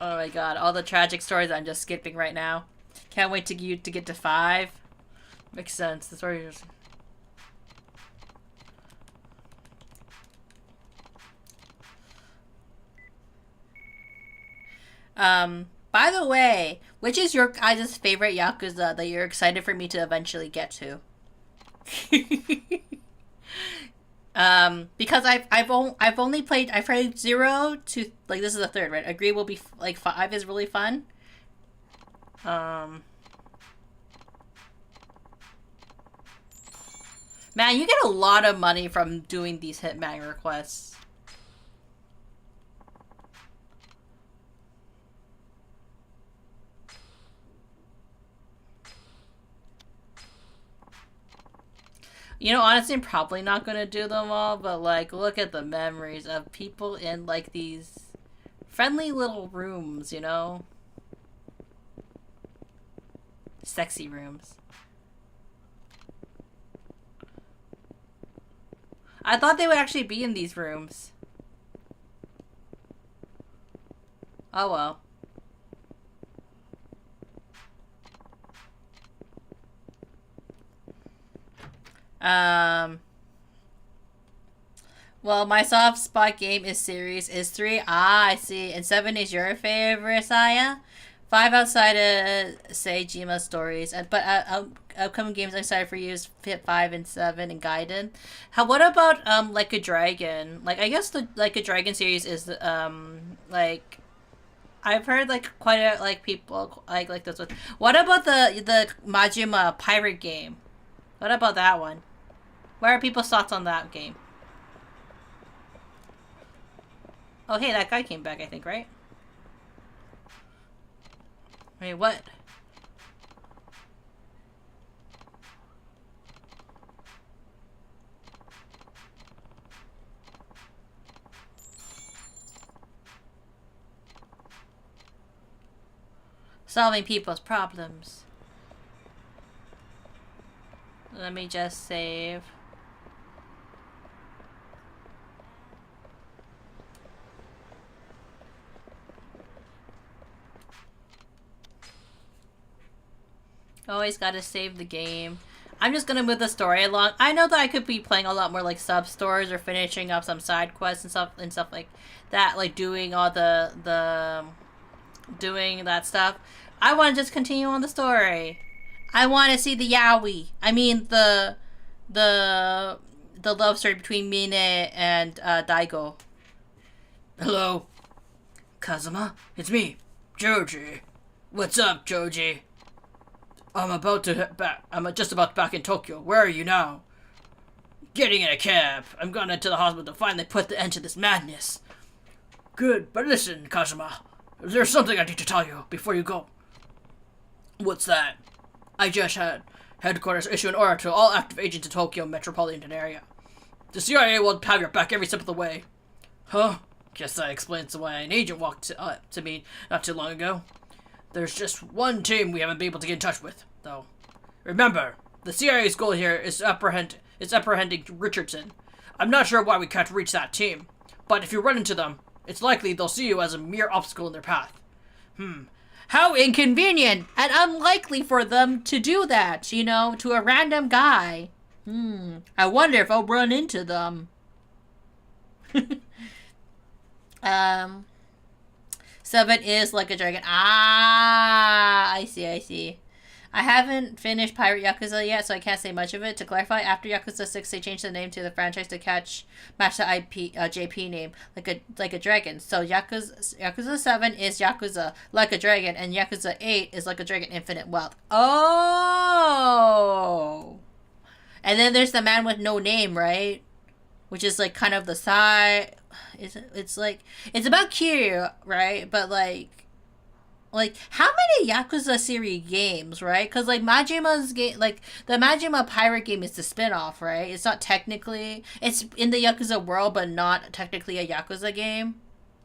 Oh my god, all the tragic stories I'm just skipping right now. Can't wait to get to 5. Makes sense. The story is... by the way, which is your guys' favorite Yakuza that you're excited for me to eventually get to? Because I've played 0 to, like, this is the 3rd, right? Agree will be, like, 5 is really fun. Man, you get a lot of money from doing these Hitman requests. You know, honestly, I'm probably not gonna do them all, but, like, look at the memories of people in, like, these friendly little rooms, you know? Sexy rooms. I thought they would actually be in these rooms. Oh well. Well, my soft spot game is 3. Ah, I see. And 7 is your favorite, Saya? 5 outside of, say, Jima stories. But upcoming games I'm excited for you is Fit 5 and 7 and Gaiden. What about, Like a Dragon? Like, I guess the Like a Dragon series is, like... I've heard, like, quite a, like, people, like this one. What about the Majima pirate game? What about that one? What are people's thoughts on that game? Oh, hey, that guy came back, I think, right? Wait, what? Solving people's problems. Let me just save. Always gotta save the game. I'm just gonna move the story along. I know that I could be playing a lot more like sub stores or finishing up some side quests and stuff like that, like doing all doing that stuff. I want to just continue on the story. I want to see the Yaoi. I mean the the love story between Mine and Daigo. Hello, Kazuma. It's me, Joji. What's up, Joji? I'm about to head back. I'm just about back in Tokyo. Where are you now? Getting in a cab. I'm going into the hospital to finally put the end to this madness. Good, but listen, Kazuma. There's something I need to tell you before you go. What's that? I just had headquarters issue an order to all active agents in Tokyo metropolitan area. The CIA will have your back every step of the way. Huh? Guess that explains why an agent walked to me not too long ago. There's just one team we haven't been able to get in touch with, though. Remember, the CIA's goal here is apprehending Richardson. I'm not sure why we can't reach that team, but if you run into them, it's likely they'll see you as a mere obstacle in their path. How inconvenient and unlikely for them to do that, you know, to a random guy. I wonder if I'll run into them. 7 is like a dragon. I see. I haven't finished Pirate Yakuza yet, so I can't say much of it. To clarify, after Yakuza 6, they changed the name to the franchise to match the IP JP name, like a dragon. So Yakuza 7 is Yakuza like a dragon, and Yakuza 8 is like a dragon infinite wealth. Oh! And then there's the man with no name, right? Which is like kind of the side. It's like it's about Kiryu, right? But like how many Yakuza series games, right? Because like Majima's game, like the Majima Pirate game is the spin-off, right? It's not technically, it's in the Yakuza world, but not technically a Yakuza game.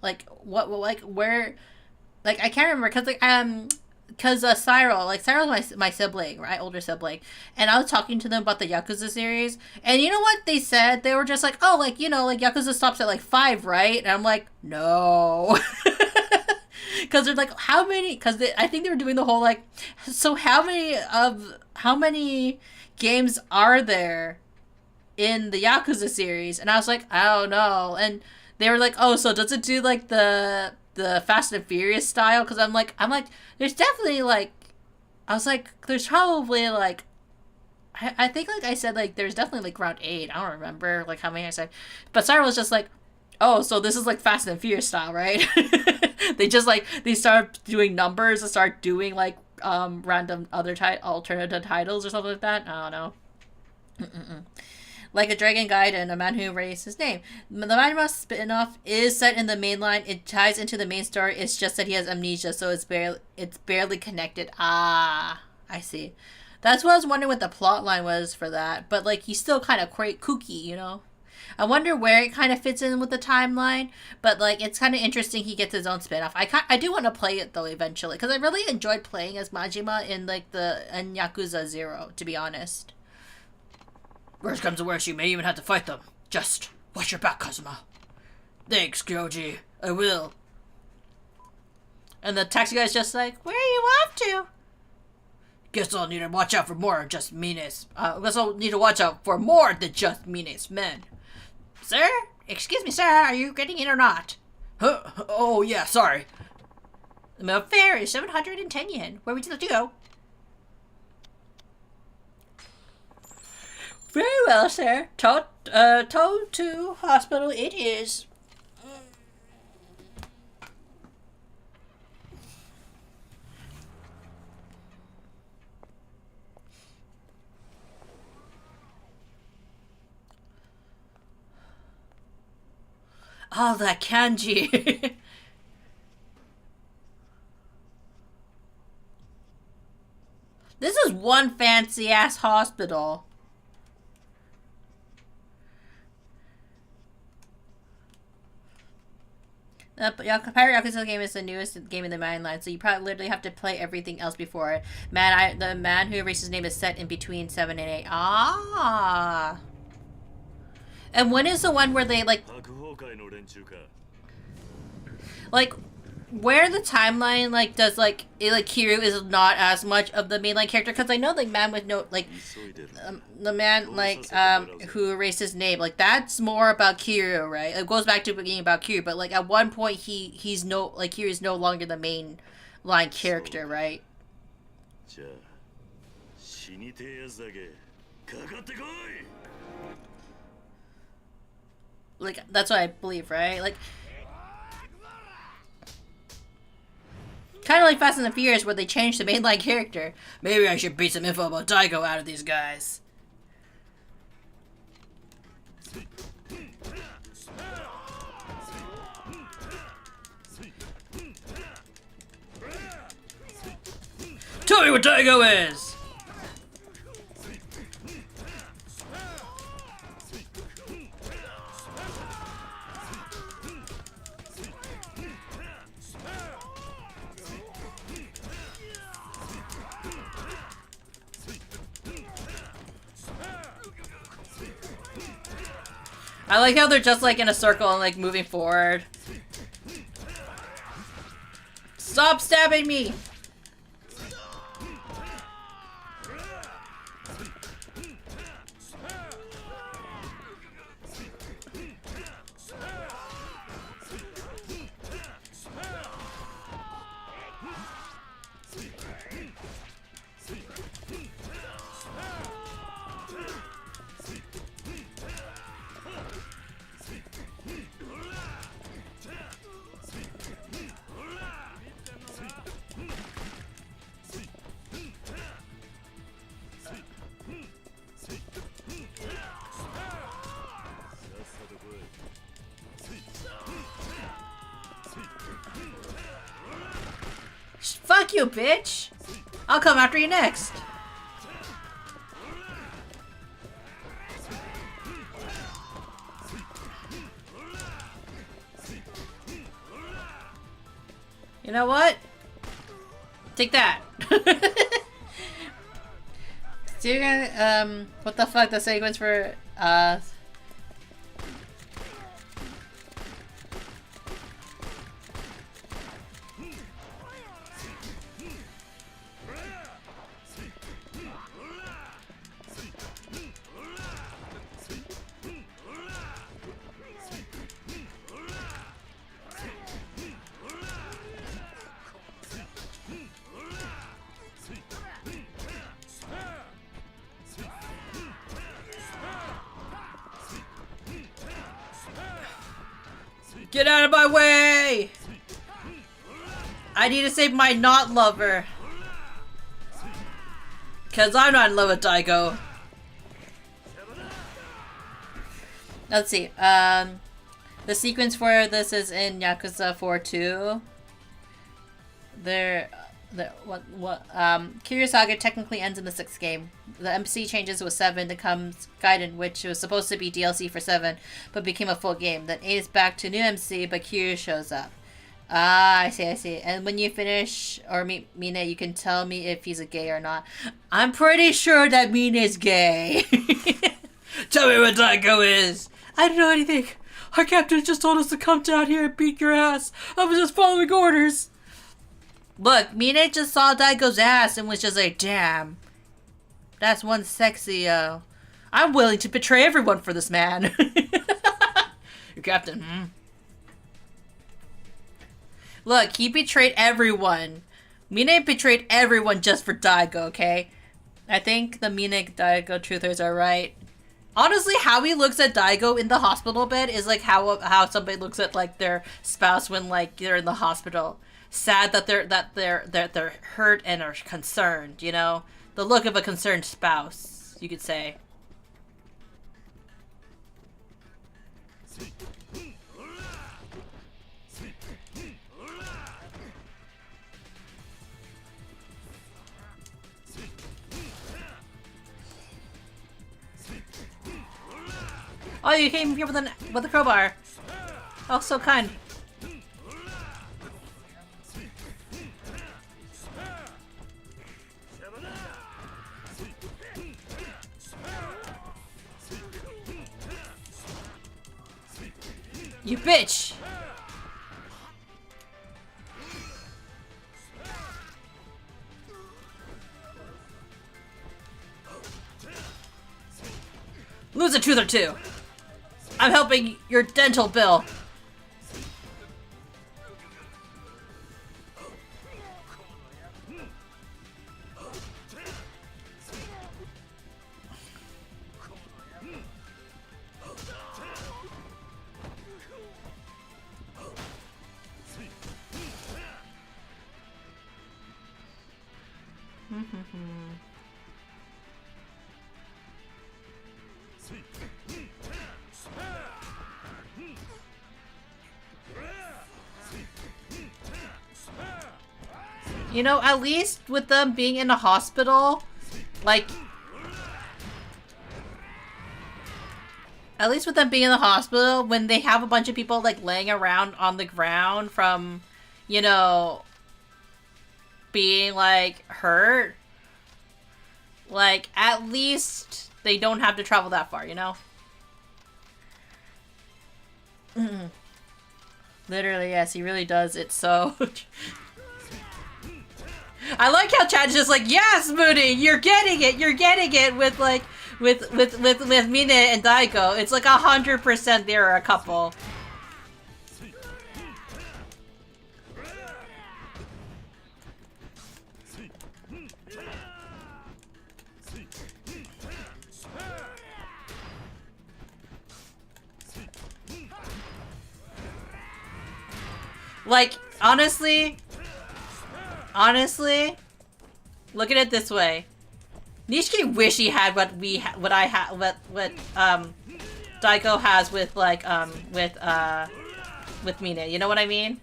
Like what, like where, like I can't remember because Cyril's my sibling, right, older sibling, and I was talking to them about the Yakuza series, and you know what they said? They were just like, oh, like, you know, like Yakuza stops at like 5, right? And I'm like, no. Because they're like, how many? Because I think they were doing the whole like, so how many games are there in the Yakuza series? And I was like, I don't know. And they were like, oh, so does it do like the Fast and Furious style? Because I'm like, there's definitely like, I was like, there's probably like, I think like I said like there's definitely like around 8. I don't remember like how many I said, but Sarah was just like, oh, so this is like Fast and Furious style, right? They just like, they start doing numbers and start doing like random other alternative titles or something like that. I don't know. Like a Dragon Guide and A Man Who Erased His Name. The Majima spin-off is set in the main line. It ties into the main story. It's just that he has amnesia, so it's barely connected. Ah, I see. That's what I was wondering what the plot line was for that. But like, he's still kind of kooky, you know? I wonder where it kind of fits in with the timeline, but like it's kind of interesting he gets his own spin-off. I do want to play it though eventually, because I really enjoyed playing as Majima in like in Yakuza 0, to be honest. Worst comes to worst, you may even have to fight them. Just watch your back, Kazuma. Thanks, Kyoji. I will. And the taxi guy's just like, where are you off to? Guess I'll need to watch out for more than just meanest. Guess I'll need to watch out for more than just meanest men. Sir? Excuse me, sir. Are you getting in or not? Huh? Oh, yeah, sorry. The fare is 710 yen. Where would you like to go? Very well, sir. Tow to hospital it is. Oh, that kanji. This is one fancy-ass hospital. The Pirate Yakuza game is the newest game in the main line, so you probably literally have to play everything else before it. The Man Who Erased His Name is set in between 7 and 8. Ah. And when is the one where they like where the timeline like does like Kiryu is not as much of the mainline character? Because I know like man with no like the man like who erased his name, like that's more about Kiryu, right? It goes back to being about Kiryu, but like at one point he's no like Kiryu is no longer the main line character, right? Like, that's what I believe, right? Like, kind of like Fast and the Furious where they changed the mainline character. Maybe I should beat some info about Daigo out of these guys. Tell me what Daigo is! I like how they're just like in a circle and like moving forward. Stop stabbing me! Fuck you, bitch! I'll come after you next. You know what? Take that. So you're gonna, what the fuck, the sequence for, get out of my way! I need to save my not lover. Cause I'm not in love with Daigo. Let's see. The sequence for this is in Yakuza 4-2. Kiryu technically ends in the 6th game. The MC changes with 7, then comes Gaiden, which was supposed to be DLC for 7, but became a full game. Then 8 is back to new MC, but Kiryu shows up. Ah, I see. And when you finish or meet Mine, you can tell me if he's a gay or not. I'm pretty sure that Mine is gay. Tell me what Daigo is. I don't know anything. Our captain just told us to come down here and beat your ass. I was just following orders. Look, Mine just saw Daigo's ass and was just like, damn. That's one sexy, I'm willing to betray everyone for this man. Your captain, Look, he betrayed everyone. Mine betrayed everyone just for Daigo, okay? I think the Mine Daigo truthers are right. Honestly, how he looks at Daigo in the hospital bed is like how somebody looks at like their spouse when like they're in the hospital. Sad that they're hurt and are concerned, you know? The look of a concerned spouse, you could say. Oh, you came here with a crowbar. Oh, so kind. You bitch! Lose a tooth or two. I'm helping your dental bill. You know, at least with them being in a hospital, like... At least with them being in the hospital, when they have a bunch of people, like, laying around on the ground from, you know, being, like, hurt, like, at least they don't have to travel that far, you know? Literally, yes, he really does. It's so... I like how Chad is just like, yes, Munii, you're getting it with like, with Mina and Daiko. It's like 100% they're a couple. Like, honestly, look at it this way. Nishiki wish he had what Daiko has with like with Mina. You know what I mean?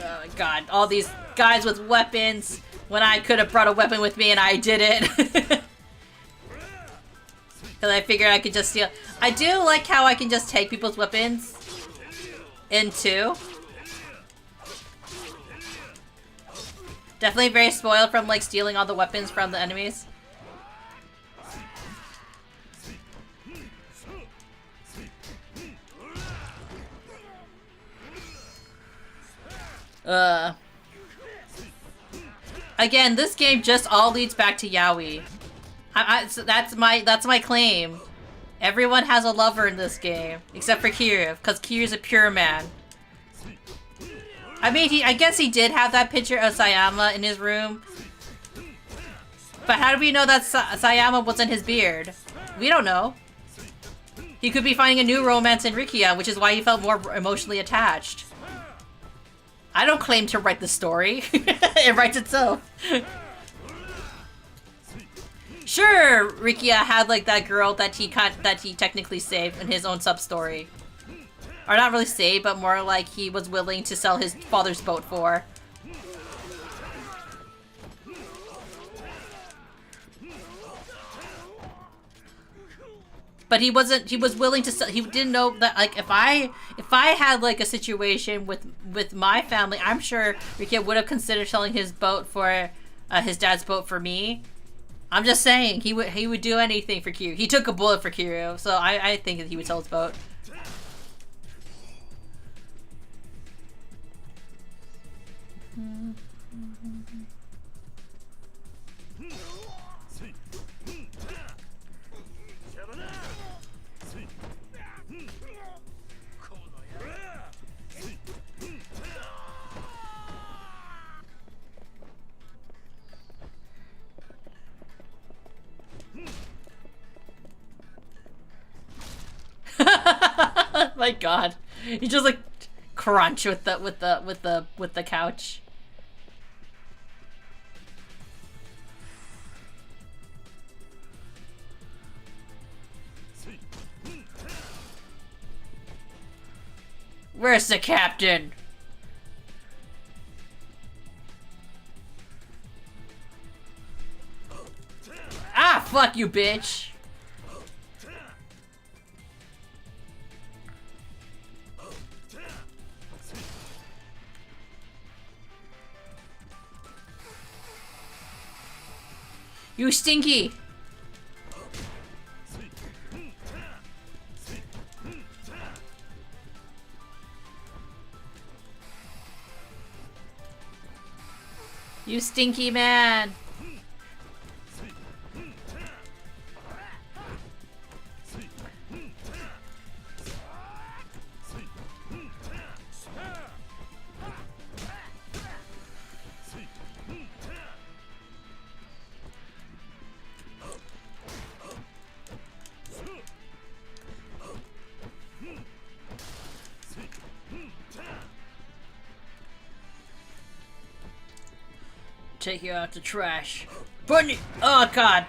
Oh my god, all these guys with weapons when I could have brought a weapon with me and I didn't. Because I figured I could just steal. I do like how I can just take people's weapons in two. Definitely very spoiled from like stealing all the weapons from the enemies. Again, this game just all leads back to yaoi. So that's my claim. Everyone has a lover in this game, except for Kiryu, because Kiryu's a pure man. I mean, I guess he did have that picture of Sayama in his room. But how do we know that Sayama wasn't his beard? We don't know. He could be finding a new romance in Rikia, which is why he felt more emotionally attached. I don't claim to write the story. It writes itself. Sure, Rikia had like that girl that he technically saved in his own sub-story. Or not really saved, but more like he was willing to sell his father's boat for. But he was willing to sell, he didn't know that, like, if I had, like, a situation with my family, I'm sure Rikia would have considered selling his boat for, his dad's boat for me. I'm just saying, he would do anything for Kiryu. He took a bullet for Kiryu, so I think that he would sell his boat. My god. You just like crunch with the couch. Where's the captain? Ah, fuck you, bitch. You stinky. You stinky man. Take you out to trash. Burn you! Oh god!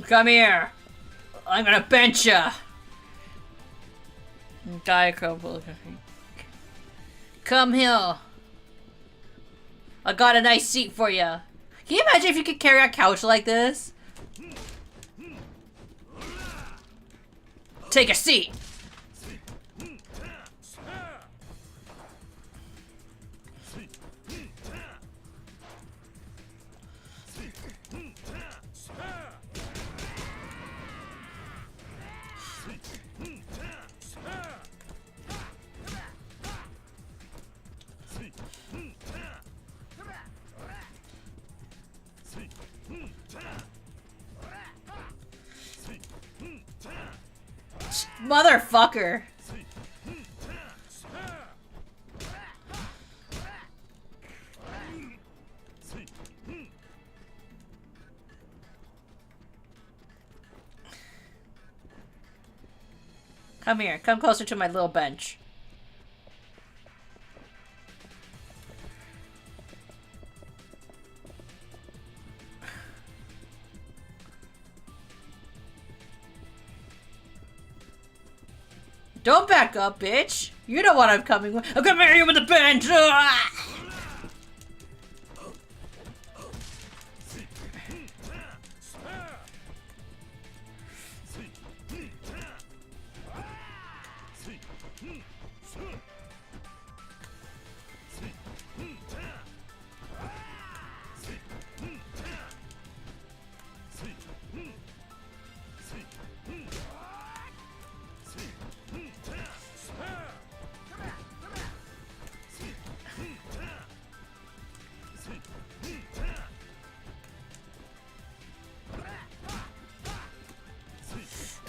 Come here! I'm gonna bench ya! Come here! I got a nice seat for ya. Can you imagine if you could carry a couch like this? Take a seat! Motherfucker! Come here, come closer to my little bench. Don't back up, bitch! You know what I'm coming with. I'm coming here with the bench! Ah!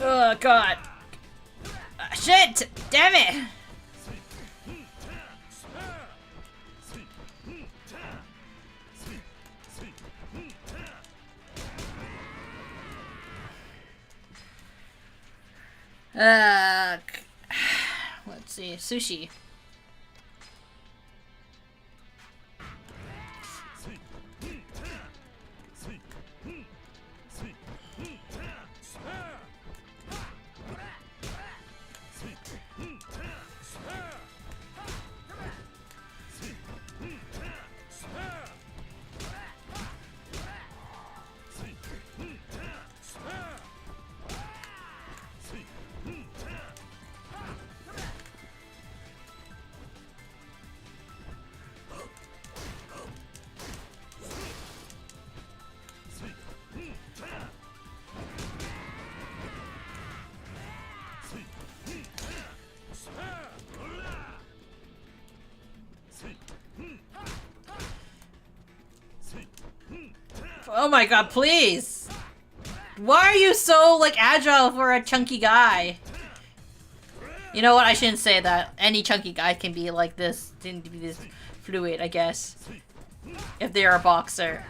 Oh god. Shit! Damn it! Let's see. Sushi. Oh my god, please! Why are you so, like, agile for a chunky guy? You know what? I shouldn't say that. Any chunky guy can be like this. Didn't be this fluid, I guess. If they're a boxer.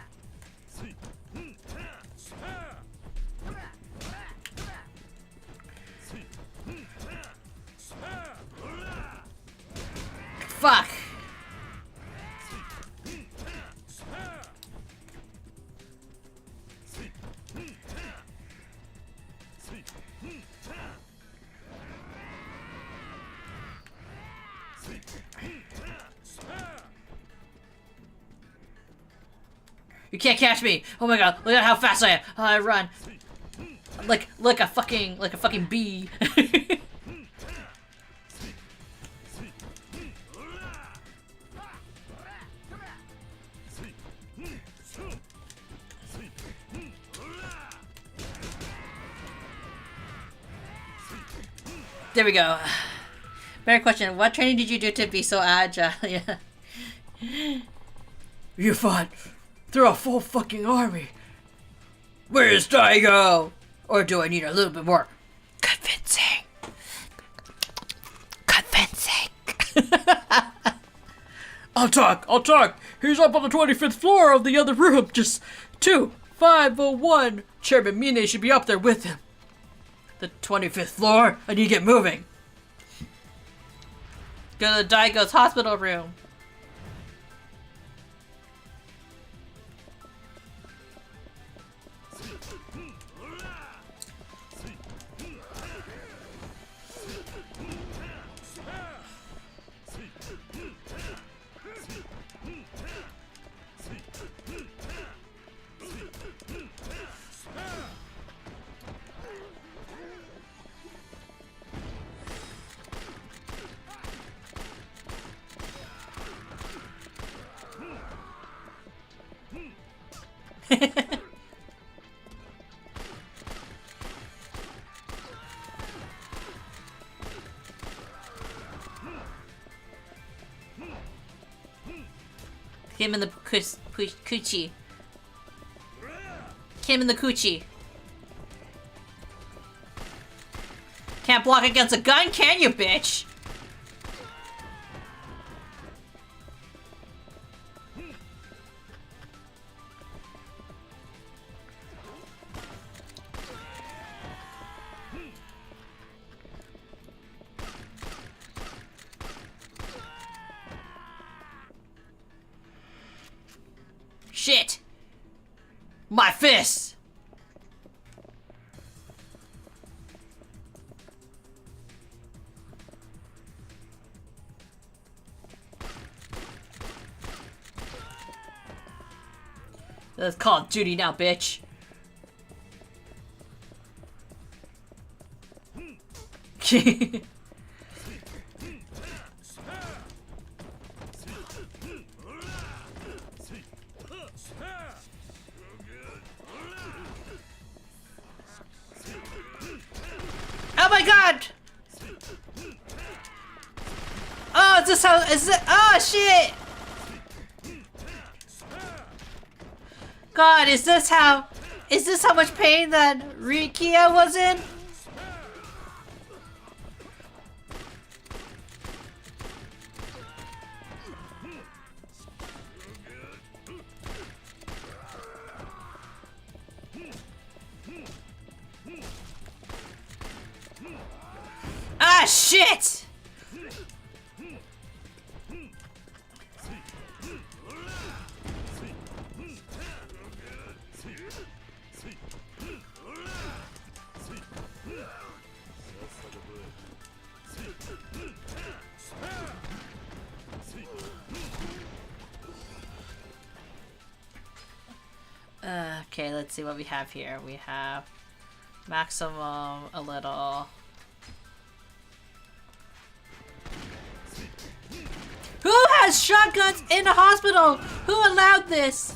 Fuck. You can't catch me! Oh my god, look at how fast I am! I run. Like a fucking bee. There we go. Better question, what training did you do to be so agile? Yeah. You fought through a full fucking army. Where's Daigo? Or do I need a little bit more convincing? I'll talk. He's up on the 25th floor of the other room. Just 2501. Chairman Munii should be up there with him. The 25th floor? I need to get moving. Go to Daigo's hospital room. Him in the coochie. Him in the coochie. Can't block against a gun, can you, bitch? Shit! My fist! That's Call of Duty now, bitch. Oh my god! Oh, is this how, is it? Oh shit! God, is this how much pain that Rikia was in? Ah, shit! Okay, let's see what we have here. We have maximum, a little. Who has shotguns in a hospital? Who allowed this?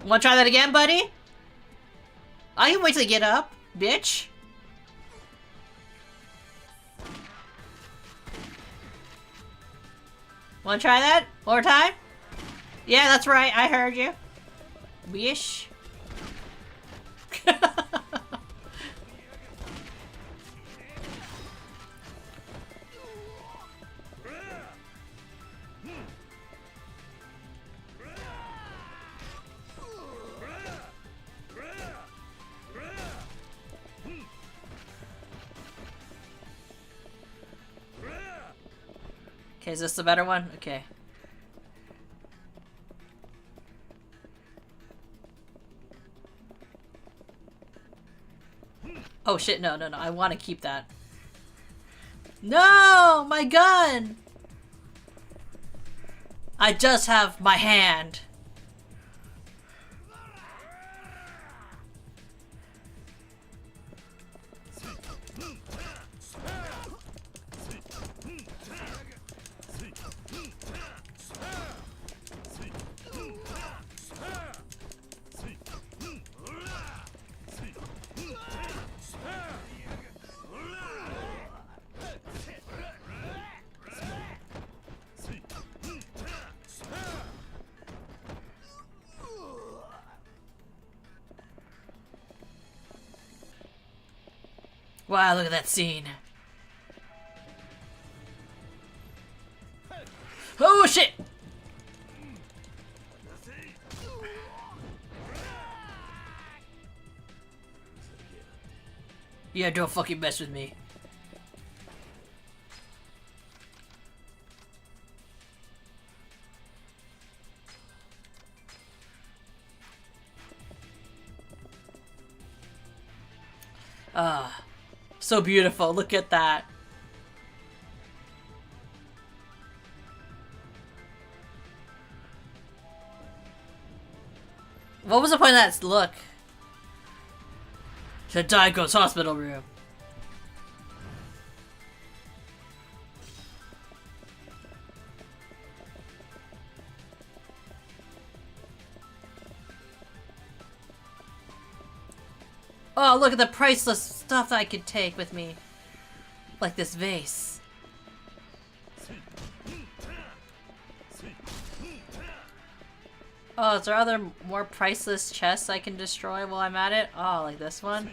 Wanna try that again, buddy? I can wait till you get up, bitch. Wanna try that? One more time? Yeah, that's right. I heard you. Wish. Okay, is this the better one? Okay. Oh shit, no, I want to keep that. No! My gun! I just have my hand. Wow, look at that scene. Oh shit! Yeah, don't fucking mess with me. Ah, so beautiful. Look at that. What was the point of that look? The Daigo's hospital room. Oh, look at the priceless stuff that I could take with me. Like this vase. Oh, is there other more priceless chests I can destroy while I'm at it? Oh, like this one?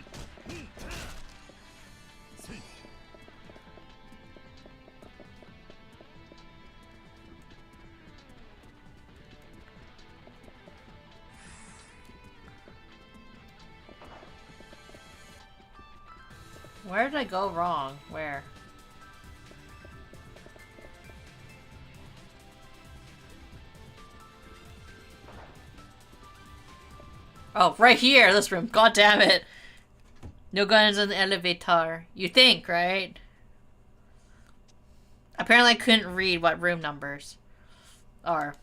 Where did I go wrong? Where? Oh, right here, this room. God damn it. No guns in the elevator. You think, right? Apparently I couldn't read what room numbers are.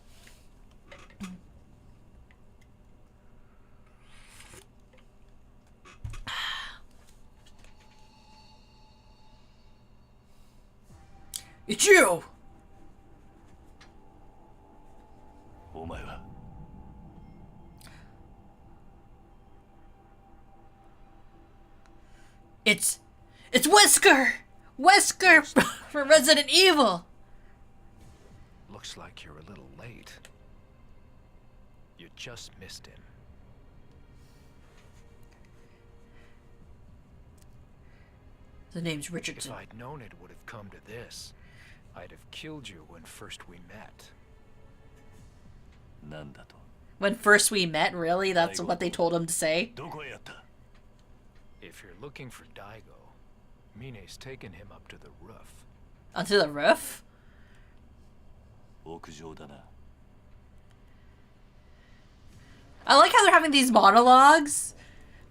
It's you! It's Wesker! Wesker from Resident Evil! Looks like you're a little late. You just missed him. The name's Richardson. If I'd known it would have come to this, I'd have killed you when first we met. When first we met, really? That's what they told him to say? If you're looking for Daigo, Mine's taken him up to the roof. Onto the roof? I like how they're having these monologues,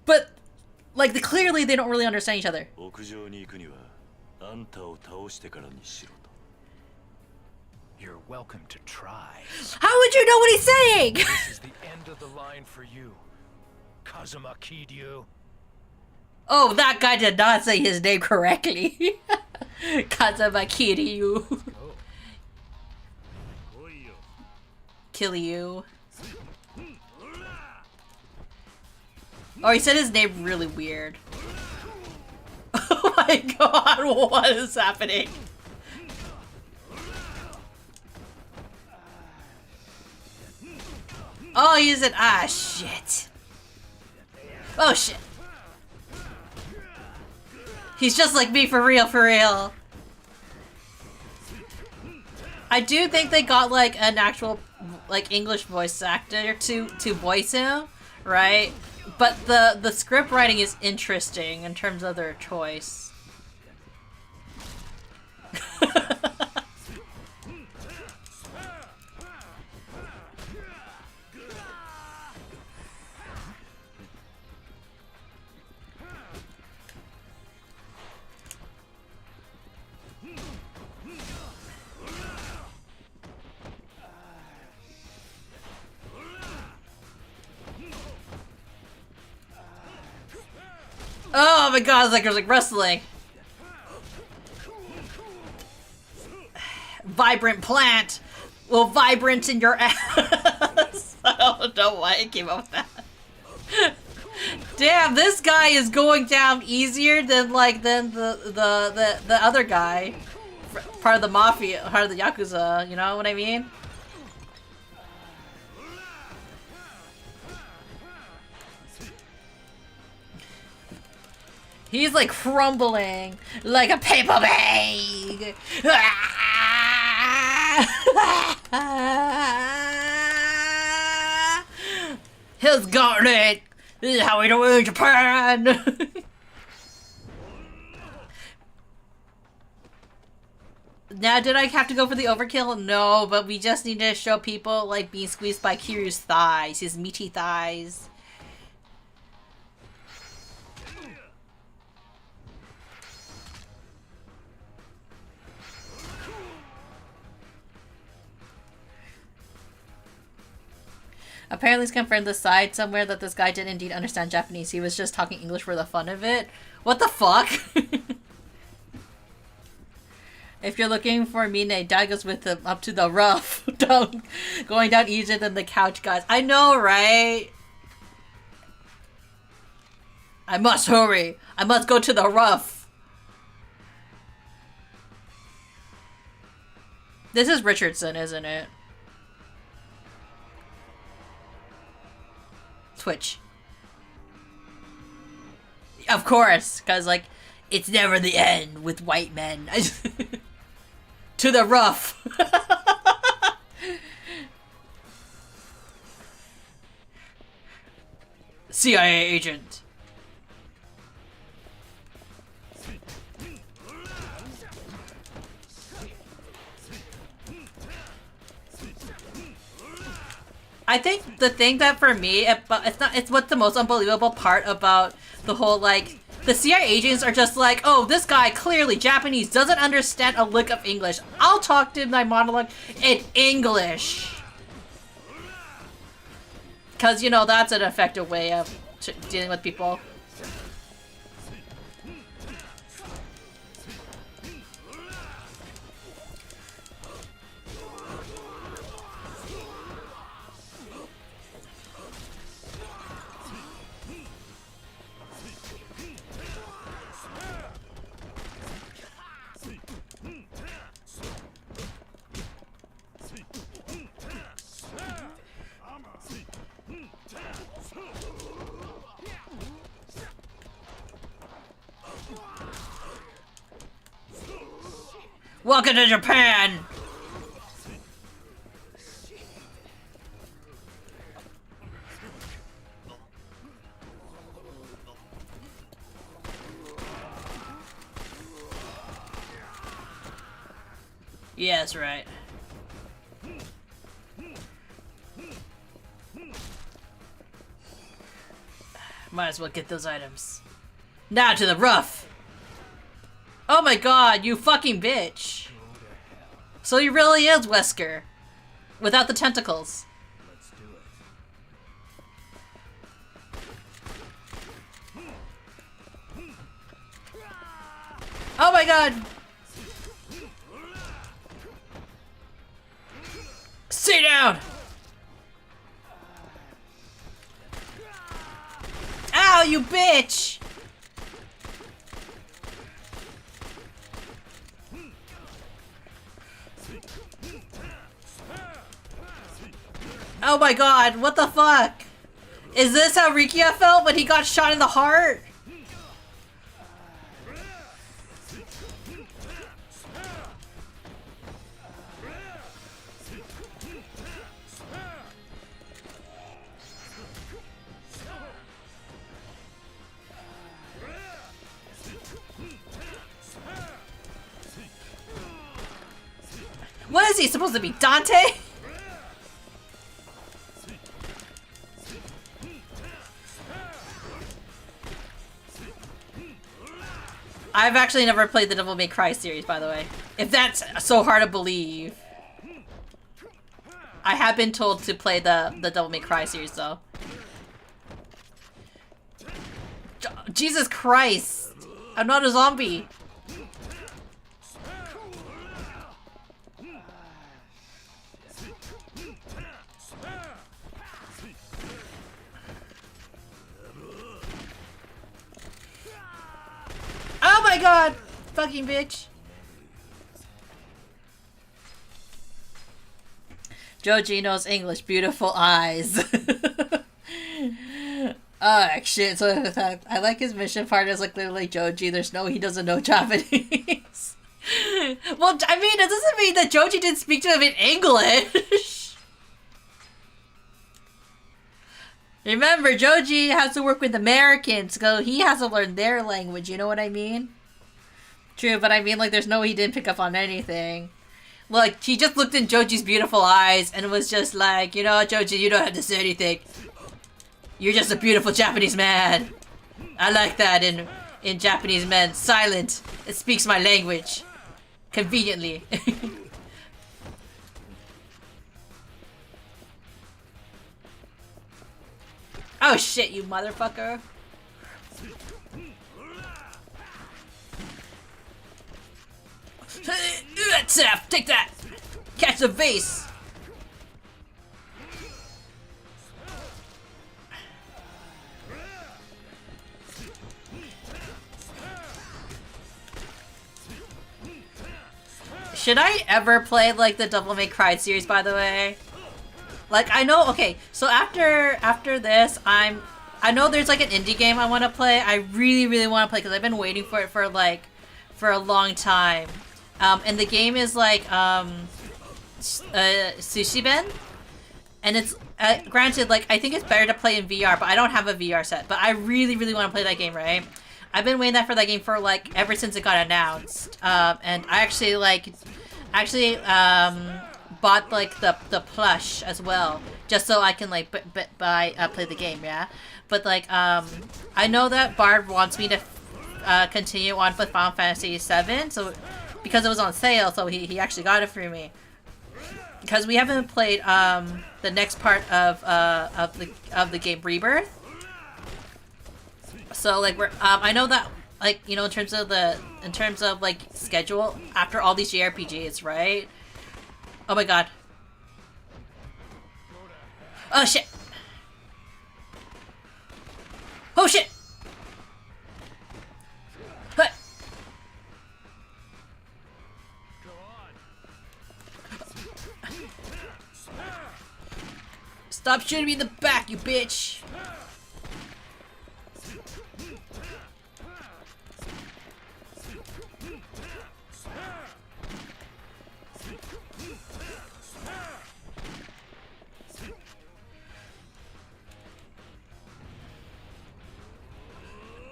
but like clearly they don't really understand each other. You're welcome to try. How would you know what he's saying? This is the end of the line for you, Kazuma Kiryu. Oh, that guy did not say his name correctly. Kazuma Kiryu. Kill you. Oh, he said his name really weird. Oh my god, what is happening? Oh, he's an shit. Oh shit. He's just like me for real, for real. I do think they got like an actual like English voice actor to voice him, right? But the script writing is interesting in terms of their choice. Oh my god, it's like there's like wrestling. Vibrant plant. Well, vibrant in your ass. I don't know why I came up with that. Damn, this guy is going down easier than like the other guy. Part of the mafia, part of the Yakuza, you know what I mean? He's like crumbling like a paper bag. His garnet. This is how we do it in Japan. Now, did I have to go for the overkill? No, but we just need to show people like being squeezed by Kiryu's thighs, his meaty thighs. Apparently it's confirmed the side somewhere that this guy did indeed understand Japanese. He was just talking English for the fun of it. What the fuck? If you're looking for Mine, Dad goes with him up to the rough. Going down easier than the couch guys. I know, right? I must hurry. I must go to the rough. This is Richardson, isn't it? Twitch. Of course, because, like, it's never the end with white men. To the rough. CIA agent. I think the thing that for me, it's what's the most unbelievable part about the whole, like, the CIA agents are just like, oh, this guy clearly Japanese doesn't understand a lick of English. I'll talk to my monologue in English. Because, you know, that's an effective way of dealing with people. Welcome to Japan! Yeah, that's right. Might as well get those items. Now to the rough! Oh my god, you fucking bitch! So he really is Wesker. Without the tentacles. Let's do it. Oh my god! Sit down! Ow! Ow, you bitch! Oh my god, what the fuck? Is this how Rikia felt when he got shot in the heart? What is he supposed to be, Dante? I've actually never played the Devil May Cry series, by the way. If that's so hard to believe. I have been told to play the Devil May Cry series, though. Jesus Christ! I'm not a zombie! Oh my god! Fucking bitch. Joji knows English. Beautiful eyes. Oh, shit. So I like his mission partners like literally Joji. There's no, he doesn't know Japanese. Well, I mean, it doesn't mean that Joji didn't speak to him in English. Remember, Joji has to work with Americans, so he has to learn their language, you know what I mean? True, but I mean, like, there's no way he didn't pick up on anything. Like, he just looked in Joji's beautiful eyes and was just like, you know, Joji, you don't have to say anything. You're just a beautiful Japanese man. I like that in Japanese men. Silent. It speaks my language. Conveniently. Oh shit, you motherfucker. Seth, take that! Catch the vase! Should I ever play, like, the Devil May Cry series, by the way? Like, I know, okay, so after this, I know there's, like, an indie game I want to play. I really, really want to play, because I've been waiting for it for a long time. And the game is, like, Sushiben? And it's, granted, like, I think it's better to play in VR, but I don't have a VR set. But I really, really want to play that game, right? I've been waiting for that game for, like, ever since it got announced. And I actually, like, bought, like, the plush as well, just so I can, like, play the game, yeah? But, like, I know that Bard wants me to continue on with Final Fantasy VII, so, because it was on sale, so he actually got it for me. Because we haven't played, the next part of the game Rebirth. So, like, I know that, like, you know, in terms of, like, schedule, after all these JRPGs, right? Oh my god. Oh shit! Oh shit! Huh. Stop shooting me in the back, you bitch!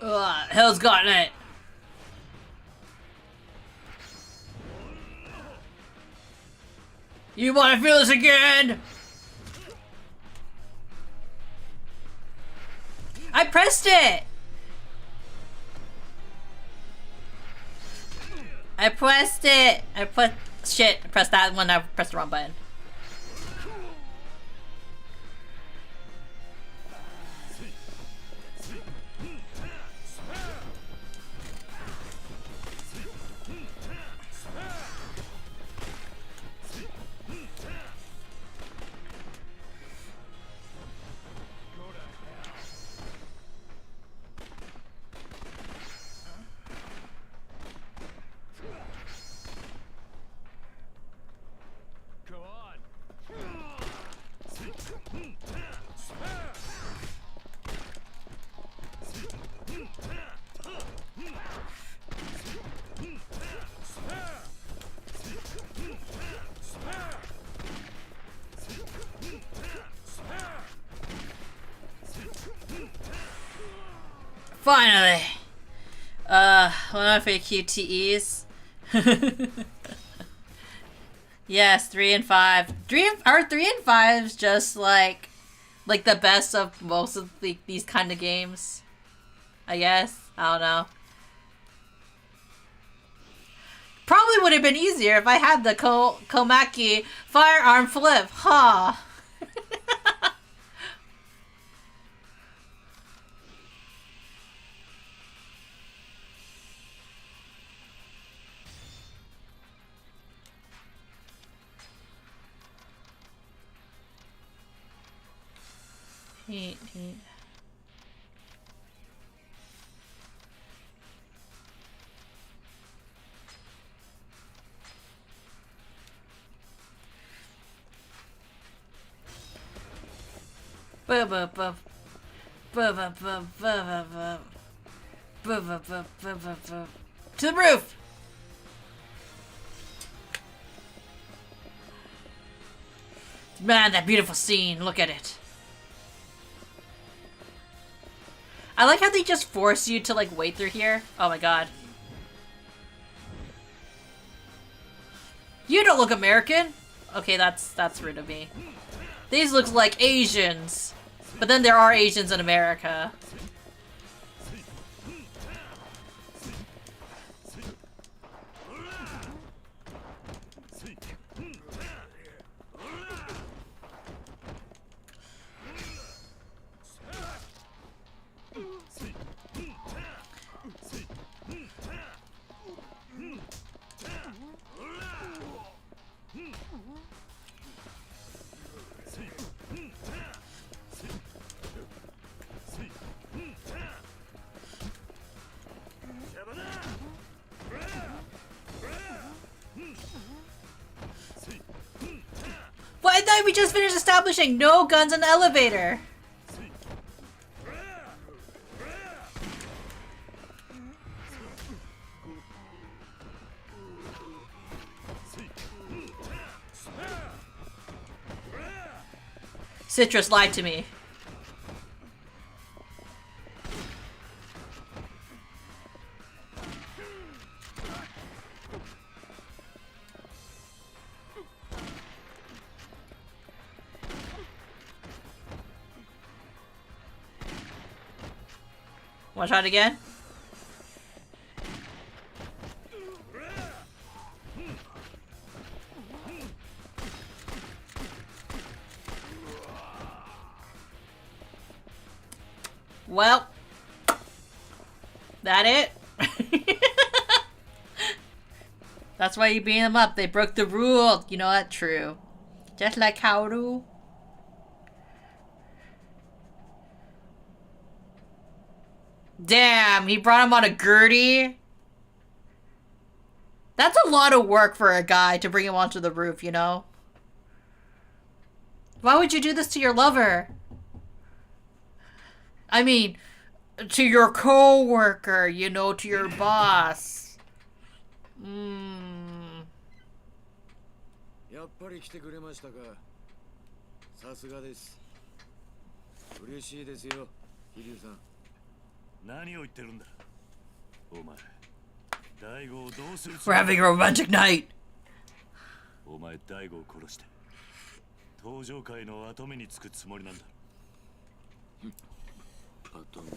Ugh, hell's gotten it. You wanna feel this again? I pressed it! I pressed it! Shit, I pressed that one, I pressed the wrong button. Finally! One of my QTEs. Yes, 3 and 5. 3 and 5 is just like the best of most of these kind of games. I guess. I don't know. Probably would have been easier if I had the Komaki firearm flip, huh? Heat. To the roof! Man, that beautiful scene. Look at it. I like how they just force you to like wait through here. Oh my god. You don't look American. Okay, that's rude of me. These look like Asians. But then there are Asians in America. What? I thought we just finished establishing no guns in the elevator. Citrus lied to me. Wanna try it again? Well, that it? That's why you beat them up. They broke the rule. You know that? True. Just like Haru. Damn, he brought him on a Gertie. That's a lot of work for a guy to bring him onto the roof, you know? Why would you do this to your lover? I mean, to your co-worker, you know, to your boss. やっぱり来てくれましたか。さすがです。嬉しいですよ、桐生さん。何を言ってるんだ。お前、大悟をどうする。We're having a romantic night. お前、大悟を殺して登場界の跡目につくつもりなんだ。跡目。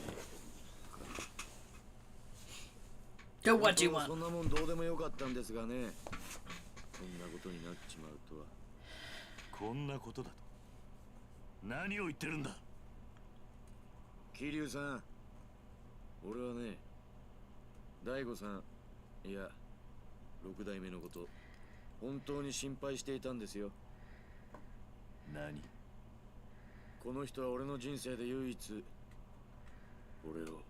Do what you want. そんなもんどうでもよかったんですがね。こんなことになっちまうとは。こんなことだと。何を言ってるんだ。桐生さん。俺はね、大悟さん、いや、六代目のこと、本当に心配していたんですよ。何？この人は俺の人生で唯一、俺を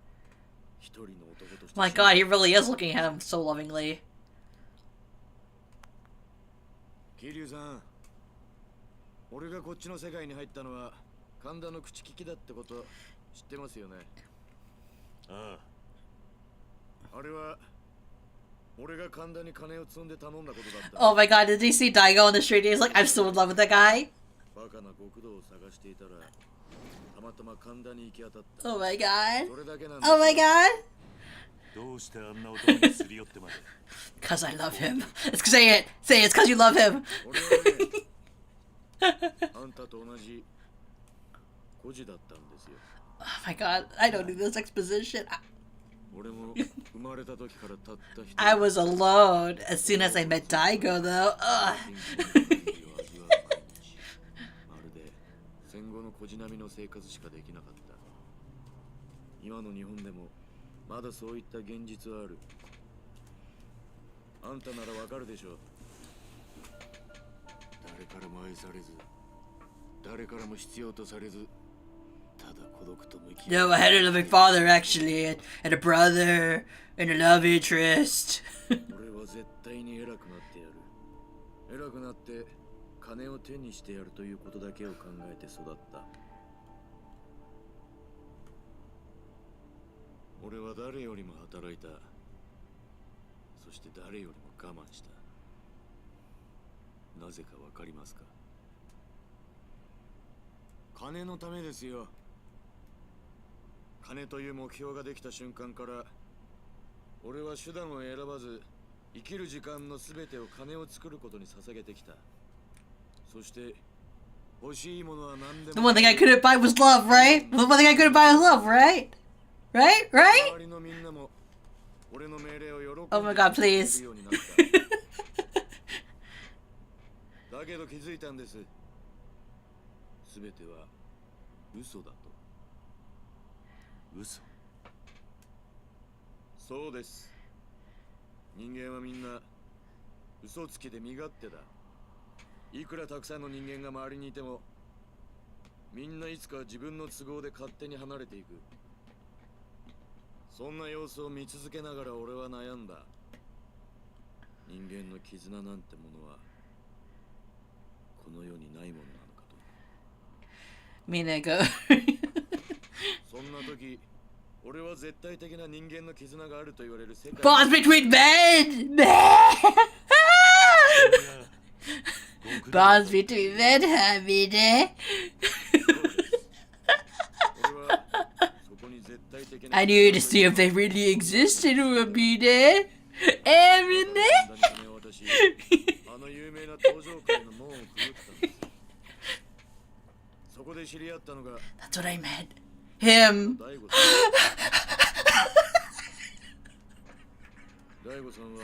一人の男として。My God, he really is looking at him so lovingly. 桐生さん、俺がこっちの世界に入ったのは神田の口利きだってこと知ってますよね。ああ。あれは俺が神田に金を積んで頼んだことだった。Oh my God, did you see Daigo on the street? He's like, I'm still in love with that guy. バカな極道を探していたらたまたま神田に行き当たった。 Oh my god. それだけなんです。 Oh my god. どうしてあんな男にすり寄ってまで。 Cause I love him. It's say it. Say it. It's cause you love him. 俺はね、あんたと同じ孤児だったんですよ。 Oh my god. I don't need this exposition. 俺も生まれた時からたった一人。 I was alone as soon as I met Daigo, though. Ugh. まるで戦後の孤児並みの生活しかできなかった。今の日本でもまだそういった現実はある。あんたならわかるでしょ。誰からも愛されず、誰からも必要とされず、ただ孤独と向き合う。 No, I had a loving father, actually, and a brother, and a love interest. 俺は絶対に偉くなってやる。偉くなって金を手にしてやるということだけを考えて育った。俺は誰よりも働いた。そして誰よりも我慢した。なぜかわかりますか？金のためですよ。金という目標ができた瞬間から、俺は手段を選ばず、生きる時間のすべてを金を作ることに捧げてきた。そして、欲しいものは何でも。 The one thing I couldn't buy was love, right? The one thing I couldn't buy was love, right? Right? Right? 周りのみんなも俺の命令を喜んで Oh my god, please. ようになった。だけど気づいたんです。すべては嘘だと。嘘。そうです。人間はみんな嘘つきで身勝手だ。いくらたくさんの人間が周りにいても、みんないつか自分の都合で勝手に離れていく。そんな様子を見続けながら俺は悩んだ。人間の絆なんてものはこの世にないものなのかと。Minago. そんな時、俺は絶対的な人間の絆があると言われる世界。 Bonds between men! Bonds between men, Hamine. I need to see if they really existed, Hamine. Hamine? あの有名な登場界の門をくぐったんです。そこで知り合ったのが That's what I meant. Him. 大悟さんは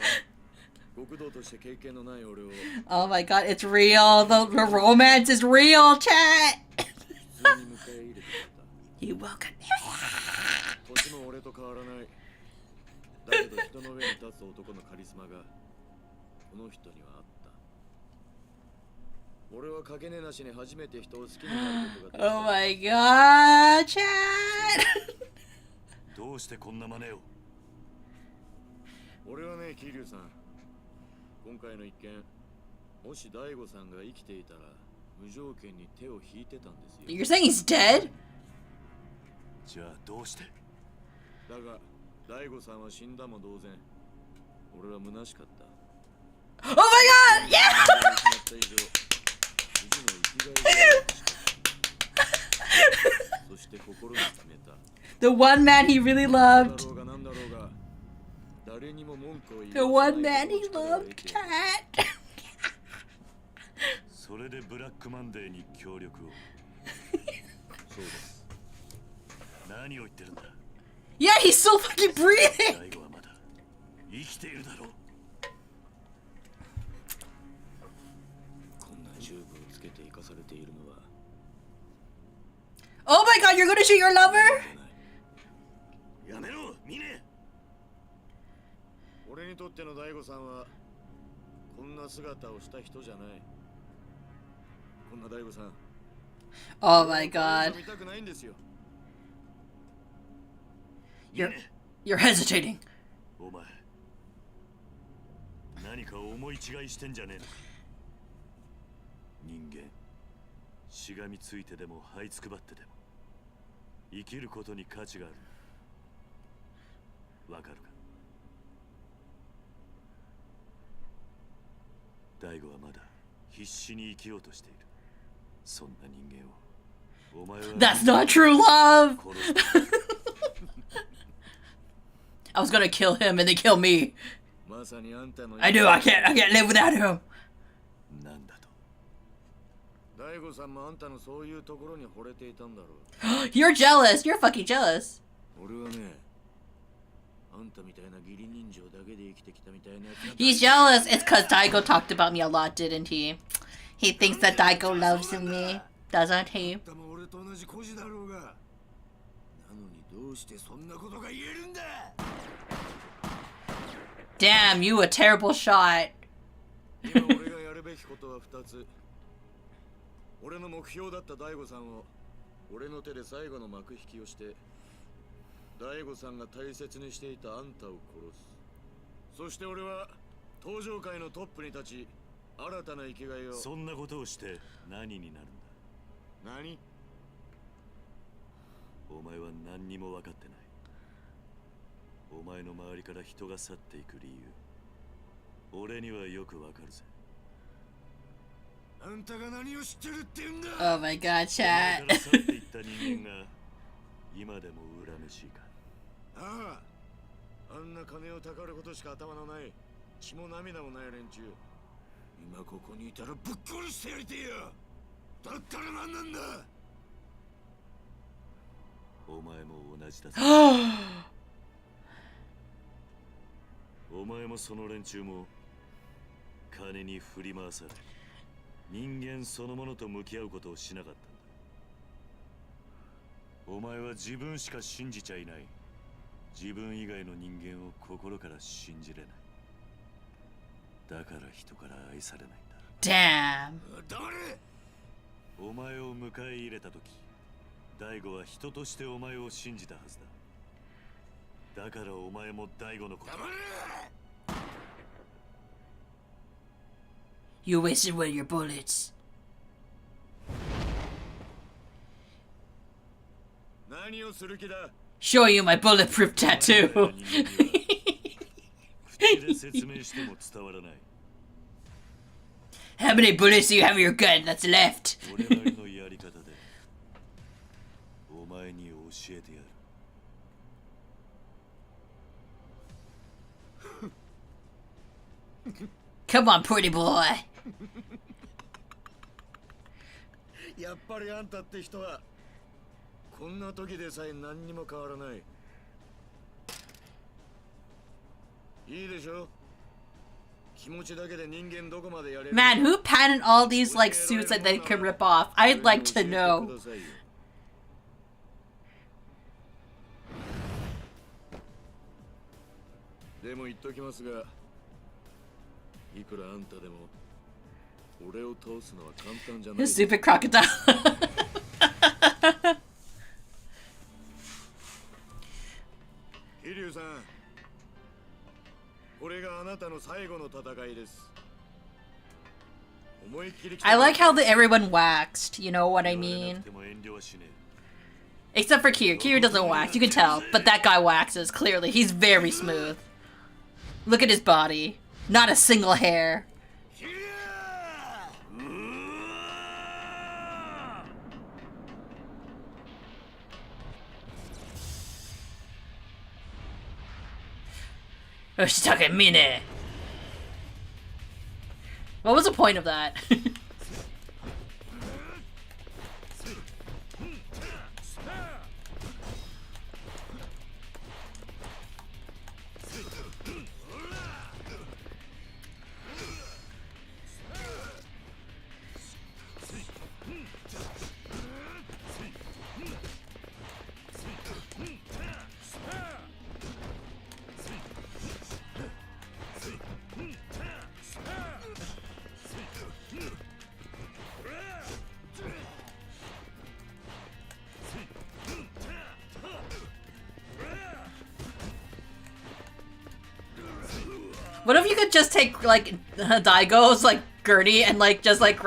極道として経験のない俺を Oh my god, it's real. The romance is real, chat. 普通に迎え入れてくれた。 You welcome me. 年も俺と変わらない。だけど人の上に立つ男のカリスマがこの人にはあった。俺は陰根なしに初めて人を好きになることができた。 Oh my god, chat. どうしてこんな真似を。俺はね、桐生さん、今回の一件、もし大悟さんが生きていたら無条件に手を引いてたんですよ。 You're saying he's dead? じゃあどうして。だが大悟さんは死んだも同然。俺は虚しかった。 Oh my god! Yeah! そして心に決めた。 The one man he really loved. 誰にも文句を言う。 The one man he loved, chat. それでブラックマンデーに協力を。そうです。何を言ってるんだ。 Yeah, he's still fucking breathing. 大悟はまだ生きているだろう。こんなチューブをつけて生かされているのは。 Oh my god, you're gonna shoot your lover? やめろ、ミネ。俺にとっての大悟さんはこんな姿をした人じゃない。こんな大悟さん。 Oh my god. 見たくないんですよ。 You're hesitating. お前、何か思い違いしてんじゃねえのか。人間、しがみついてでも這いつくばってでも生きることに価値がある。わかるか。大悟はまだ必死に生きようとしている。そんな人間を That's not true love! I was gonna kill him and they kill me. I do, I can't live without him. You're jealous, you're fucking jealous. He's jealous. It's cause Daigo talked about me a lot, didn't he? He thinks that Daigo loves me, doesn't he? Damn, you a terrible shot. 俺の目標だった大悟さんを俺の手で最後の幕引きをして大悟さんが大切にしていたあんたを殺す。そして俺は登場界のトップに立ち新たな生きがいを。そんなことをして何になるんだ。何？お前は何にも分かってない。お前の周りから人が去っていく理由、俺にはよくわかるぜ。あんたが何を知ってるって言うんだ。 Oh my god, chat. 去っていった人間が今でも恨めしいか。ああ、あんな金をたかることしか頭のない血も涙もない連中、今ここにいたらぶっ殺してやりてえよ。だったら何なんだ。お前も同じだぞ。お前もその連中も金に振り回され人間そのものと向き合うことをしなかったんだ。お前は自分しか信じちゃいない。自分以外の人間を心から信じれない。だから人から愛されないんだ。 Damn. 黙れ。お前を迎え入れた時、大悟は人としてお前を信じたはずだ。だからお前も大悟のこと。黙れ。 You wasted one of your bullets. 何をする気だ。 Show you my bulletproof tattoo. 口で説明しても伝わらない。 How many bullets do you have in your gun that's left? 俺なりのやり方でお前に教えてやる。 Come on, pretty boy. やっぱりあんたって人はこんな時でさえ何にも変わらない。いいでしょ。気持ちだけで人間どこまでやれる。 Man, who patented all these like suits that they can rip off? I'd like to know. でも言っときますが、いくらあんたでも俺を倒すのは簡単じゃない。 Stupid crocodile. 桐生さん、これがあなたの最後の戦いです。 I like how everyone waxed, you know what I mean? Except for Kiryu. Kiryu doesn't wax, you can tell. But that guy waxes, clearly. He's very smooth. Look at his body. Not a single hair. Oh, she's talking Munii. What was the point of that? What if you could just take like Daigo's like gurney and like just like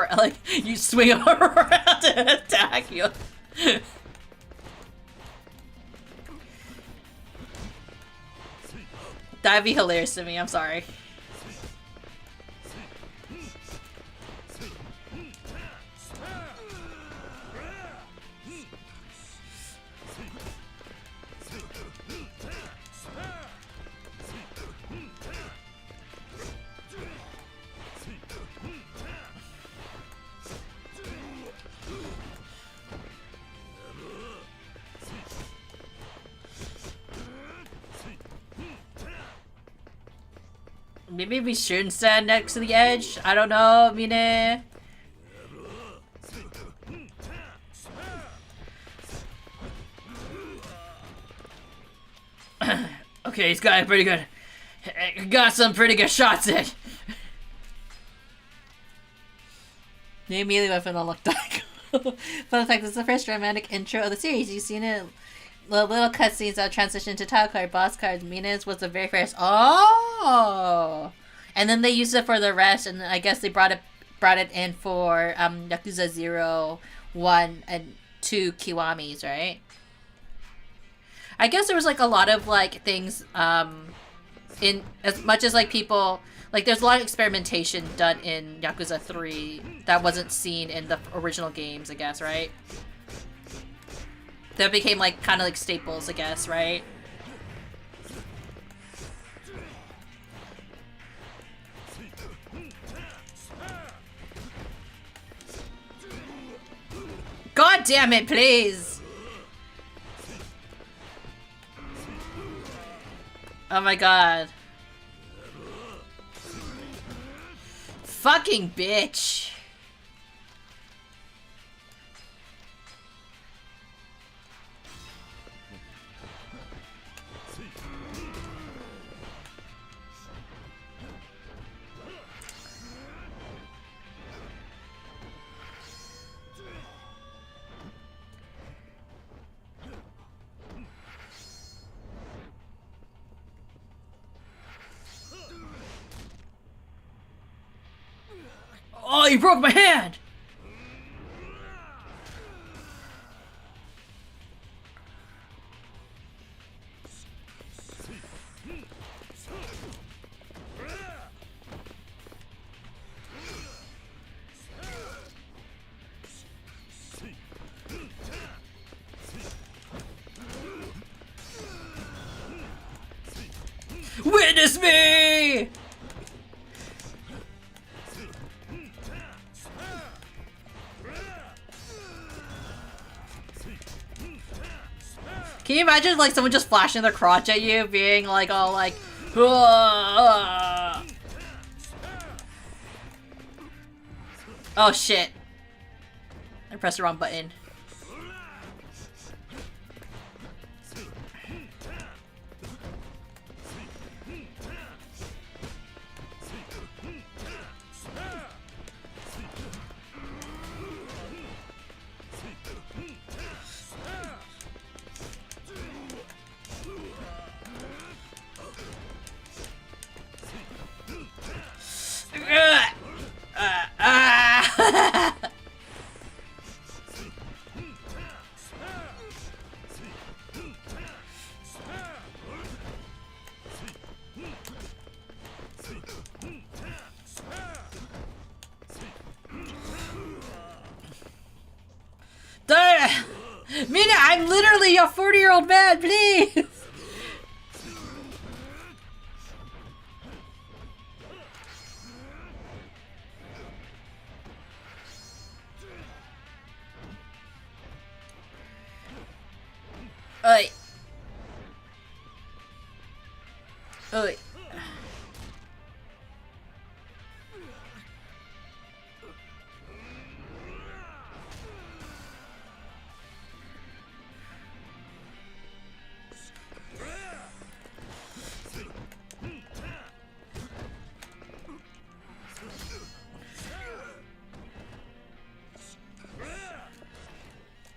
you swing him around to attack you? That'd be hilarious to me, I'm sorry. Maybe we shouldn't stand next to the edge. I don't know, Mine. Okay, he's got it pretty good. Got some pretty good shots in. They immediately went from the look back. Fun fact, this is the first dramatic intro of the series. You've seen it. The little cutscenes that transition to title card, boss cards. Mina's was the very first. Oh! And then they used it for the rest, and I guess they brought it in for Yakuza 0, 1, and 2 Kiwamis, right? I guess there was like a lot of like things in as much as like people like there's a lot of experimentation done in Yakuza 3 that wasn't seen in the original games, I guess, right? That became like kind of like staples, I guess, right? God damn it, please! Oh my god. Fucking bitch. Oh, you broke my hand! Witness me! Can you imagine like someone just flashing their crotch at you, being like all like, oh shit! I pressed the wrong button. Mina, I'm literally a 40-year-old man, please! Oi. Oi.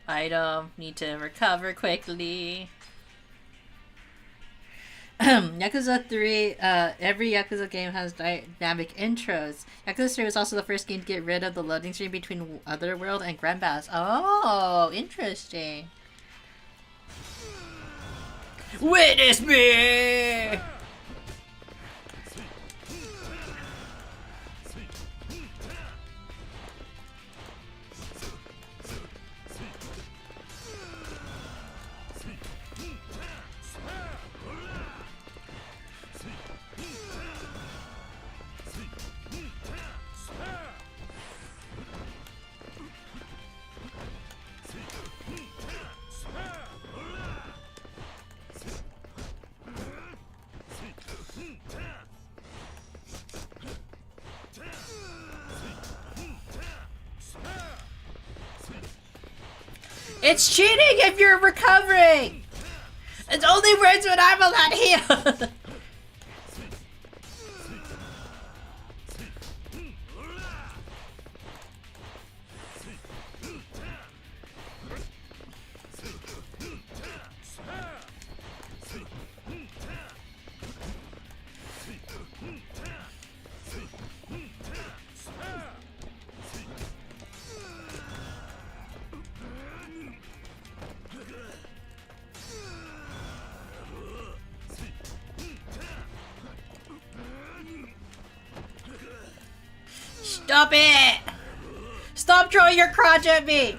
Item, need to recover quickly. Yakuza 3, every Yakuza game has dynamic intros. Yakuza 3 was also the first game to get rid of the loading screen between Otherworld and Grand Battles. Oh, interesting. Witness me! It's cheating if you're recovering! It only works when I'm allowed heal! Stop it! Stop throwing your crotch at me!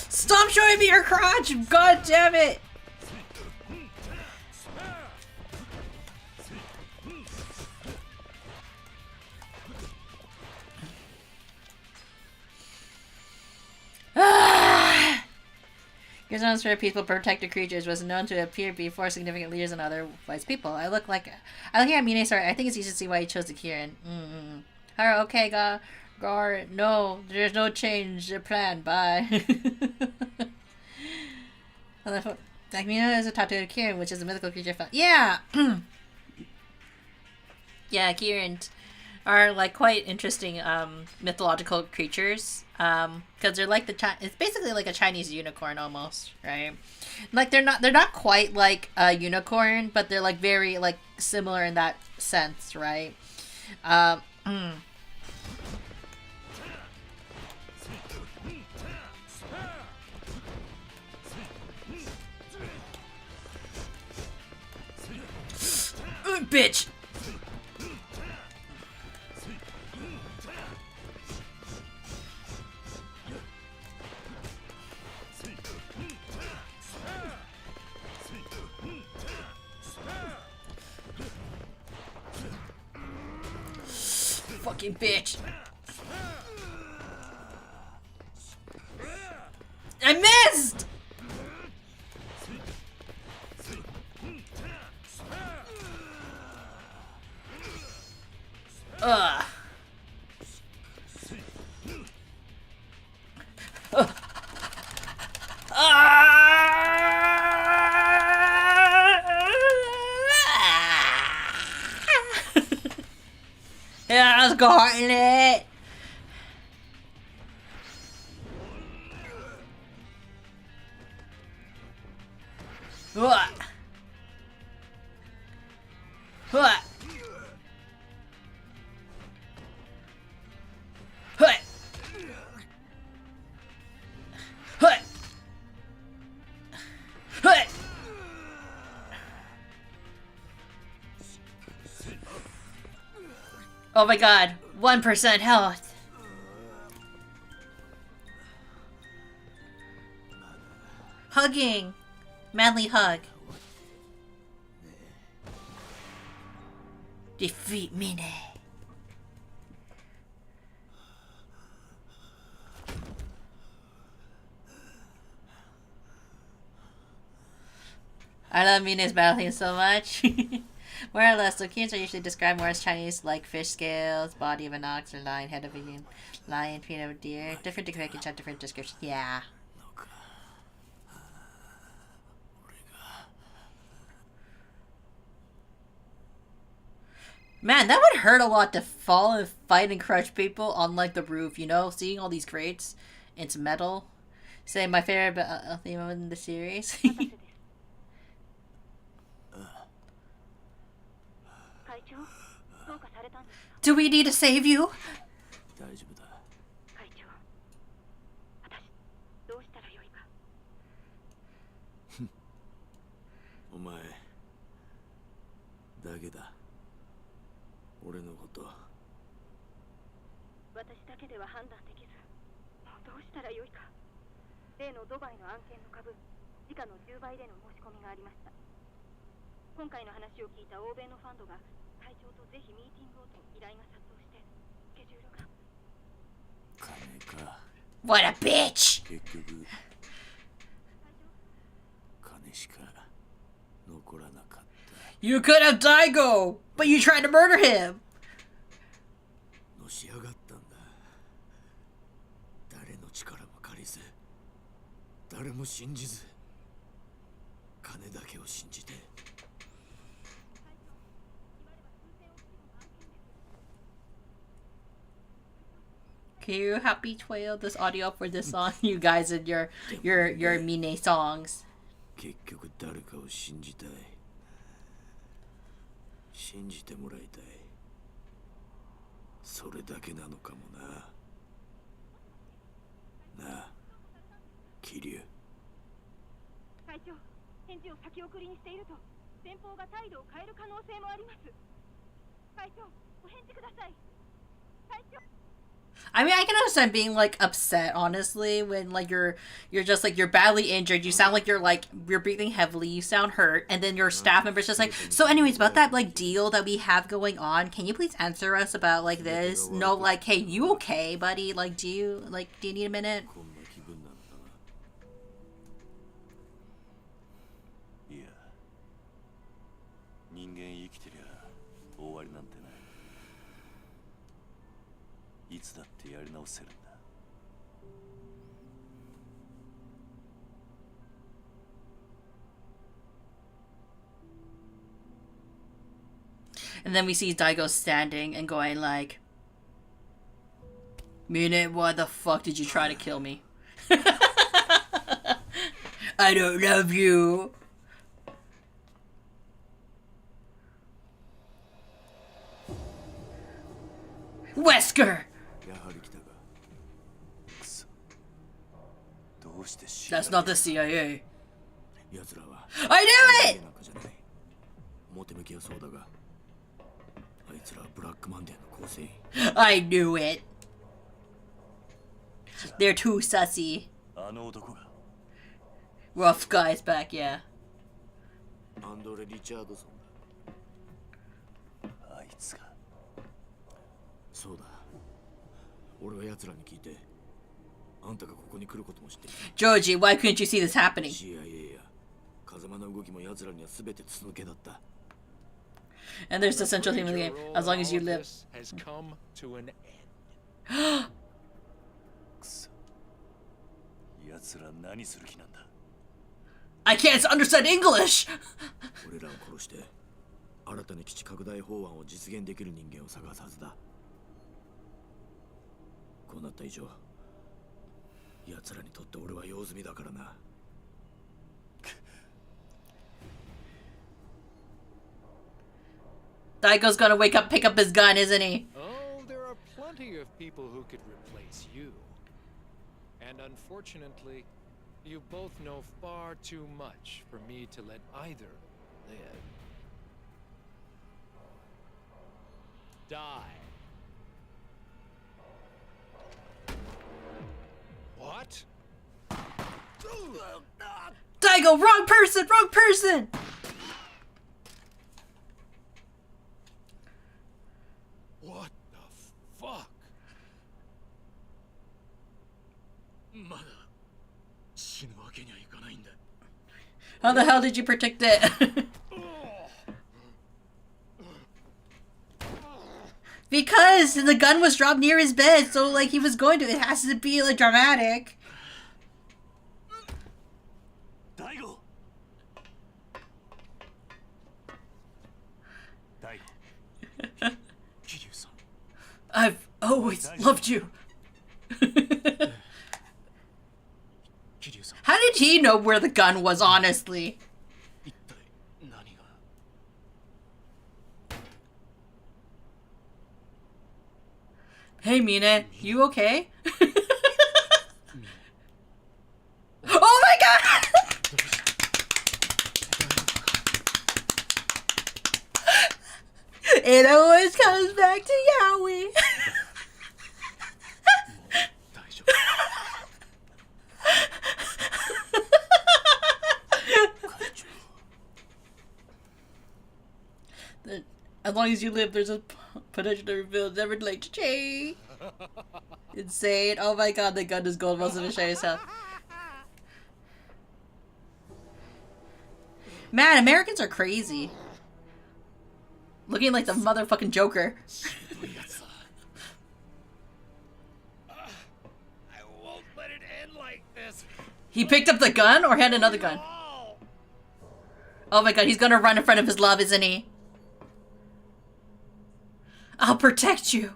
Stop showing me your crotch! God damn it! Yours for peaceful protected creatures was known to appear before significant leaders and otherwise people. I look at Munii. Sorry, I think it's easy to see why he chose the Kieran. Alright, okay, Gar, no, there's no change the plan. Bye. Dakmina is a tattooed Kieran, which is a mythical creature. Yeah. Yeah, Kierans are like quite interesting mythological creatures. Because they're like it's basically like a Chinese unicorn almost, right? Like they're not quite like a unicorn, but they're like very like similar in that sense, right? Bitch. Fucking bitch. I missed! Ugh. Yeah, I was gotten it. What? What? What? What? What? Oh my god, 1% health. Hugging. Manly hug. Defeat Munii. I love Munii's battle theme so much. More or less, Lokians are usually described more as Chinese, like fish scales, body of an ox or lion, head of a lion, feet of a deer. Different depictions have different descriptions. Yeah. Man, that would hurt a lot to fall and fight and crush people on like the roof, you know? Seeing all these crates, it's metal. Say my favorite theme in the series. Do we need to save you? 大丈夫だ。会長、私どうしたらよいか。お前だけだ。俺のこと。私だけでは判断できず、もうどうしたらよいか。例のドバイの案件の株、時価の10倍での申し込みがありました。今回の話を聞いた欧米のファンドが会長とぜひミーティングをと依頼が殺到して、スケジュールが。金か。What a bitch! 結局金しか残らなかった。You could have Daigo, but you tried to murder him. のし上がったんだ。誰の力も借りず、誰も信じず、金だけを信じて。Can you help me twirl this audio for this song, you guys, and your Munii songs? 結局誰かを信じたい。信じてもらいたい。それだけなのかもな。なあ、桐生。会長、返事を先送りにしていると、先方が態度を変える可能性もあります。会長、お返事ください。会長。I mean, I can understand being like upset, honestly, when like you're just like you're badly injured, you sound like you're breathing heavily, you sound hurt, and then your staff member's just like, so anyways, about that like deal that we have going on, can you please answer us about like this? No, like, hey, you okay, buddy? Like, do you need a minute? いや、人間生きてりゃ終わりなんてない。いつだってやり直せるんだ。And then we see Daigo standing and going like, Munii, why the fuck did you try to kill me? I don't love you. Wesker! やはり来たか。くそ。どうして知 That's not the CIA. 奴らは I knew it! なんかじゃない。表向きはそうだが、あいつらはブラックマンデーの構成員。I knew it. They're too sussy. あの男が。Rough guys back, yeah. アンドレ・リチャードソンだ。あいつが。そうだ。俺は奴らに聞いて、あんたがここに来ることも知っている。Georgie, why couldn't you see this happening? CIA や風間の動きも奴らには全て筒抜けだった。And there's the central theme of the game. As long as you live. くそ。奴ら何する気なんだ。I can't understand English! 俺らを殺して、新たな基地拡大法案を実現できる人間を探すはずだ。こうなった以上、奴らにとって俺は用済みだからな。Daigo's gonna wake up, pick up his gun, isn't he? Oh, there are plenty of people who could replace you. And unfortunately, you both know far too much for me to let either live. Die. What? Daigo, wrong person, wrong person! What the fuck? How the hell did you predict it? Because the gun was dropped near his bed, so like he was going to. It has to be like dramatic. Daigo. Kiryu-san. I've always loved you. did he know where the gun was, honestly? Hey, Mina, you okay? Oh my god! It always comes back to Yowie. As long as you live, there's a potential to reveal never late to change. Insane. Oh my god, the gun is gold. Most of it show yourself. Man, Americans are crazy. Looking like the motherfucking Joker. I won't let it end like this. He picked up the gun or had another gun? Oh my god, he's gonna run in front of his love, isn't he? I'll protect you.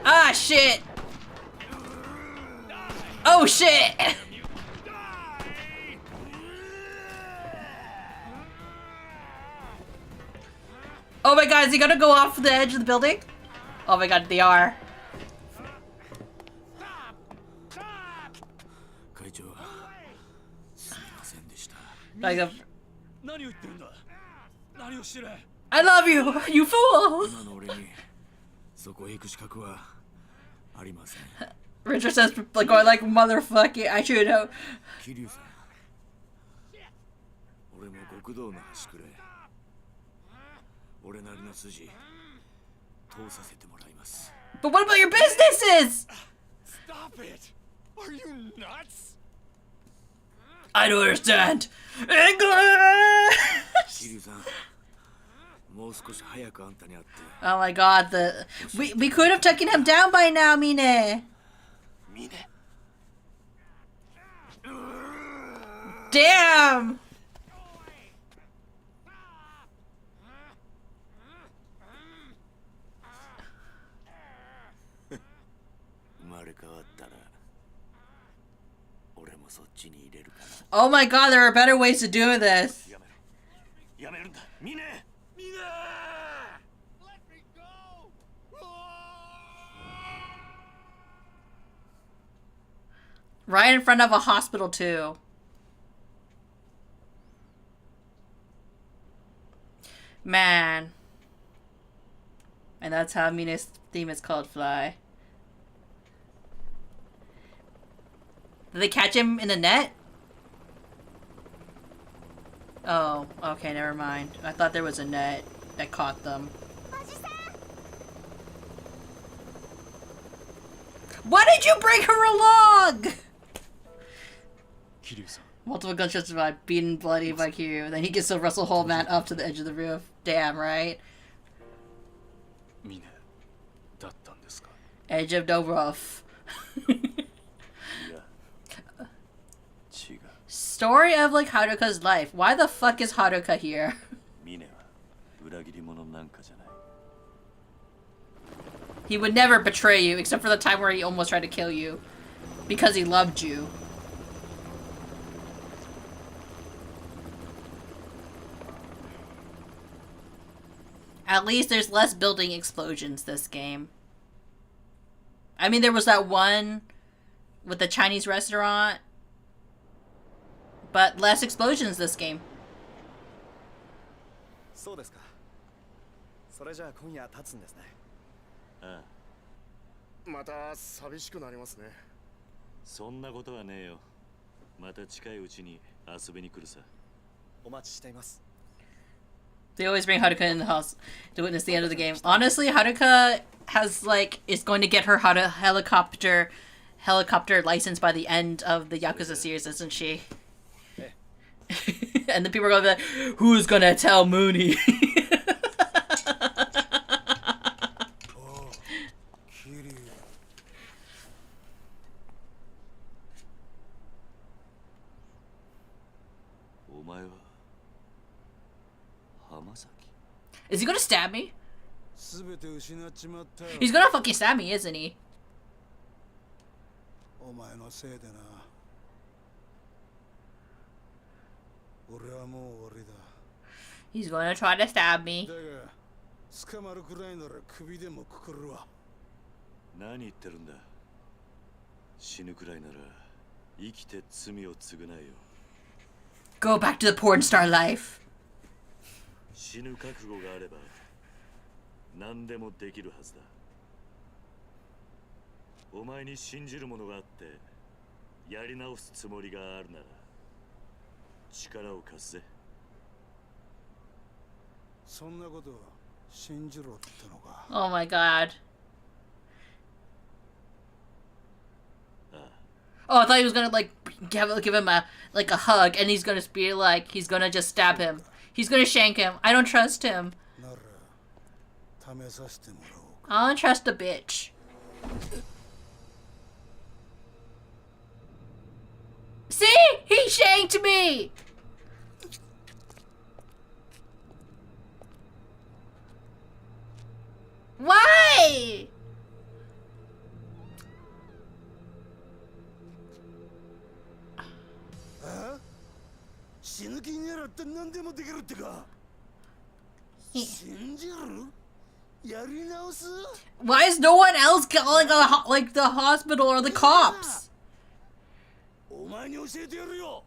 Ah, shit. Oh, shit. Oh my god, is he gonna go off the edge of the building? Oh my god, they are. Like a... I love you, you fool! Richard says, like, going like, motherfucking, I should know. But what about your businesses? Stop it! Are you nuts? I don't understand. English! Oh my god, we could have taken him down by now, Mine. Damn! Oh my god, there are better ways to do this. Right in front of a hospital, too. Man. And that's how Mina's theme is called, Fly. Did they catch him in the net? Oh, okay, never mind. I thought there was a net that caught them. Why did you bring her along? Multiple gunshots survived, beaten bloody by Kiryu. Then he gets to Russell whole man up to the edge of the roof. Damn, right? Edge of the roof. Story of like Haruka's life. Why the fuck is Haruka here? He would never betray you, except for the time where he almost tried to kill you. Because he loved you. At least there's less building explosions this game. I mean, there was that one with the Chinese restaurant. But less explosions this game. They always bring Haruka in the house to witness the end of the game. Honestly, Haruka has is going to get her helicopter license by the end of the Yakuza series, isn't she? And the people are going to be like, who's going to tell Munii? Is he going to stab me? He's going to fucking stab me, isn't he? お前のせいでな。俺はもう終わりだ。 He's gonna try to stab me. だが捕まるくらいなら首でもくくるわ。何言ってるんだ。死ぬくらいなら生きて罪を償えよ。 Go back to the porn star life. 死ぬ覚悟があれば何でもできるはずだ。お前に信じるものがあってやり直すつもりがあるなら力を貸すぜ。そんなこと信じろってのか。 Oh my god. Oh, I thought he was gonna like give him a like a hug, and he's gonna be like he's gonna just stab him. He's gonna shank him. I don't trust him. なら試させてもらおう。 I don't trust a bitch. See? He shanked me! Why? あ？死ぬ気にならって何でもできるってか。信じる？やり直す？ Why is no one else calling like the hospital or the cops? お前に教えてやるよ。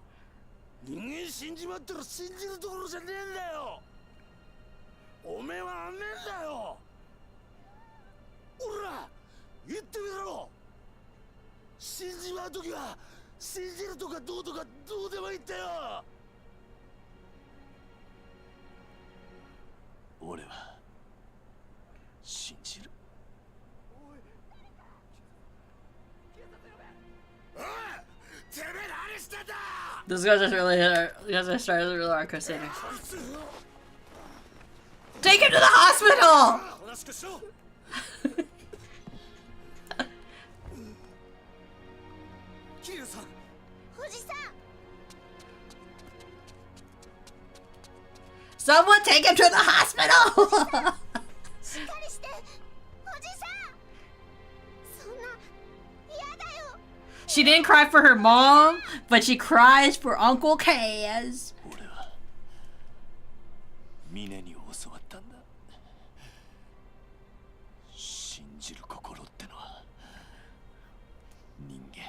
人間死んじまったら信じるところじゃねえんだよ。おめえはあんねえんだよ。おら、言ってみろ。死んじまうときは信じるとかどうとかどうでもいいんだよ。俺は信じる。 Those guys are really starting really hard crusaders. Take him to the hospital! Someone take him to the hospital! She didn't cry for her mom, but she cries for Uncle Kaz. 俺は峰に教わったんだ。信じる心ってのは人間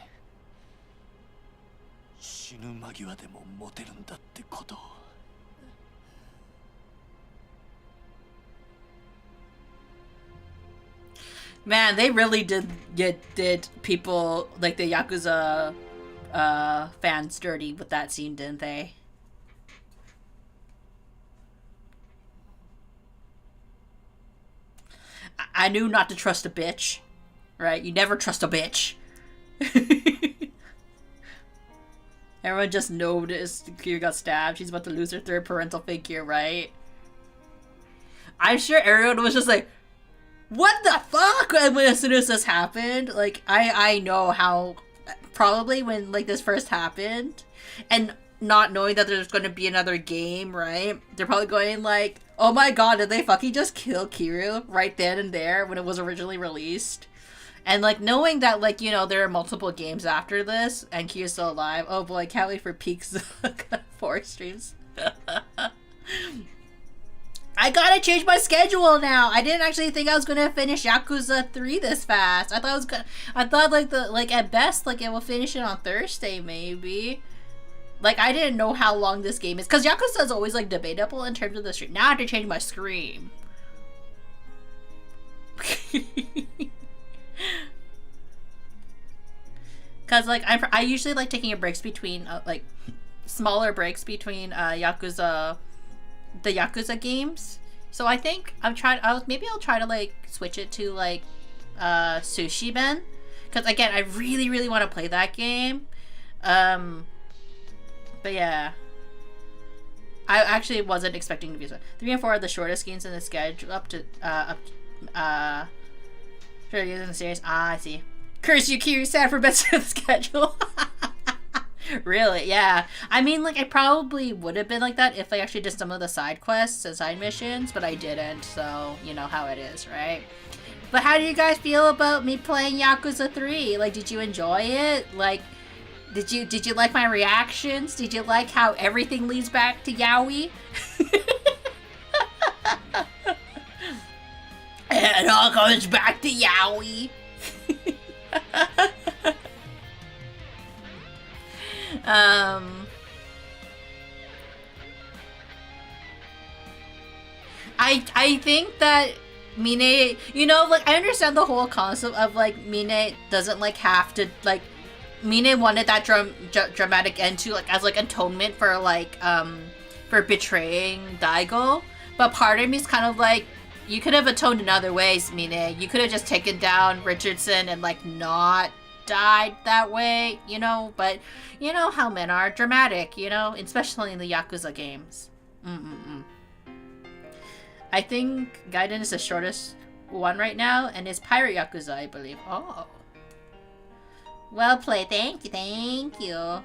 死ぬ間際でも持てるんだってことを。 Man, they really did people like the Yakuza fans dirty with that scene, didn't they? I knew not to trust a bitch, right? You never trust a bitch. Everyone just noticed Kira got stabbed. She's about to lose her third parental figure, right? I'm sure everyone was just like, what the fuck? And when, as soon as this happened, like, I know how, probably when, like, this first happened, and not knowing that there's going to be another game, right? They're probably going like, oh my god, did they fucking just kill Kiryu right then and there when it was originally released? And, like, knowing that, like, you know, there are multiple games after this, and Kiryu's still alive, oh boy, can't wait for Peaks 4 streams. I gotta change my schedule now. I didn't actually think I was gonna finish Yakuza 3 this fast. I thought like at best like it will finish it on Thursday maybe. Like I didn't know how long this game is because Yakuza is always like debatable in terms of the stream. Now I have to change my screen. Cause like I usually like taking a breaks between like smaller breaks between the Yakuza games. So I think maybe I'll try to like switch it to like Sushi Ben, because again I really want to play that game. But yeah, I actually wasn't expecting to be so. 3 and 4 are the shortest games in the schedule for in the series. Ah, I see. Curse you, Kiryu, sad for best of the schedule. Really? Yeah. I mean, like, I probably would have been like that if I actually did some of the side quests and side missions, but I didn't, so you know how it is, right? But how do you guys feel about me playing Yakuza 3? Like, did you enjoy it? Like, did you like my reactions? Did you like how everything leads back to Yaoi? It all goes back to Yaoi. I think that Mine, you know, like, I understand the whole concept of, like, Mine doesn't, like, have to, like, Mine wanted that dramatic end to, like, as, like, atonement for, like, for betraying Daigo, but part of me is kind of like, you could have atoned in other ways, Mine. You could have just taken down Richardson and, like, not died that way, you know, but you know how men are dramatic, you know, especially in the Yakuza games. I think Gaiden is the shortest one right now, and it's Pirate Yakuza, I believe. Oh. Well played. Thank you.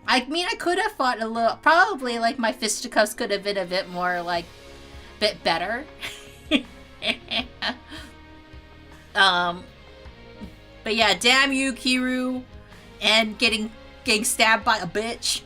I mean, I could have fought a little, probably, like, my fisticuffs could have been a bit more, like, bit better. But yeah, damn you, Kiru, and getting stabbed by a bitch.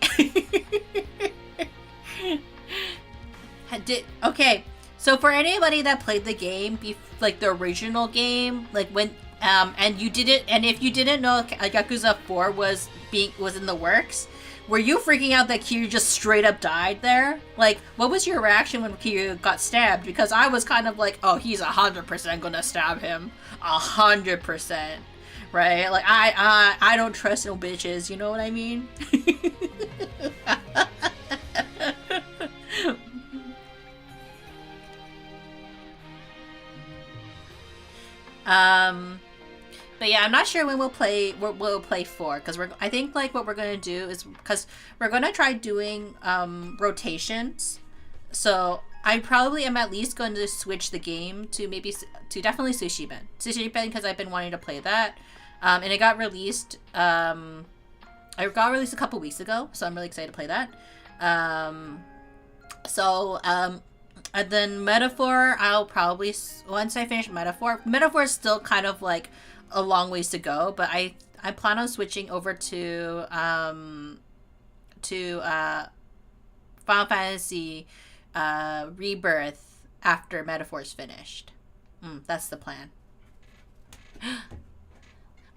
Okay, so for anybody that played the game, like the original game, like when and you didn't, and if you didn't know Yakuza 4 was in the works, were you freaking out that Kiryu just straight up died there? Like, what was your reaction when Kiryu got stabbed? Because I was kind of like, oh, he's 100% gonna stab him. 100%. Right? Like, I don't trust no bitches, you know what I mean? But yeah, I'm not sure when we'll play 4, because I think, like, what we're gonna do is, because we're gonna try doing rotations, so I probably am at least going to switch the game to definitely Sushiben, because I've been wanting to play that, and it got released a couple weeks ago, so I'm really excited to play that. And then Metaphor, I'll probably, once I finish Metaphor is still kind of like a long ways to go, but I plan on switching over to Final Fantasy Rebirth after Metaphor's finished. That's the plan.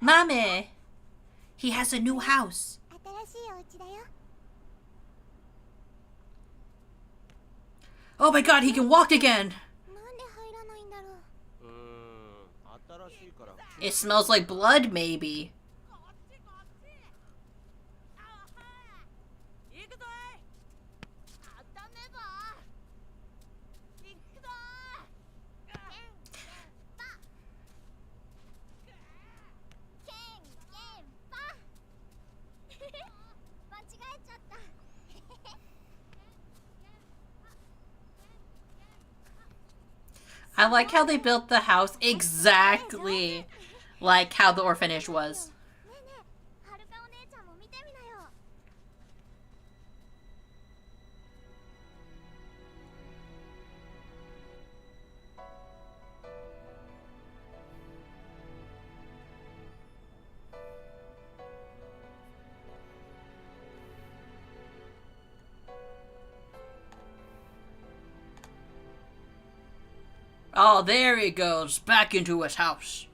Mame! He has a new house. Oh my god, he can walk again! It smells like blood, maybe. I like how they built the house exactly like how the orphanage was. Oh, there he goes, back into his house.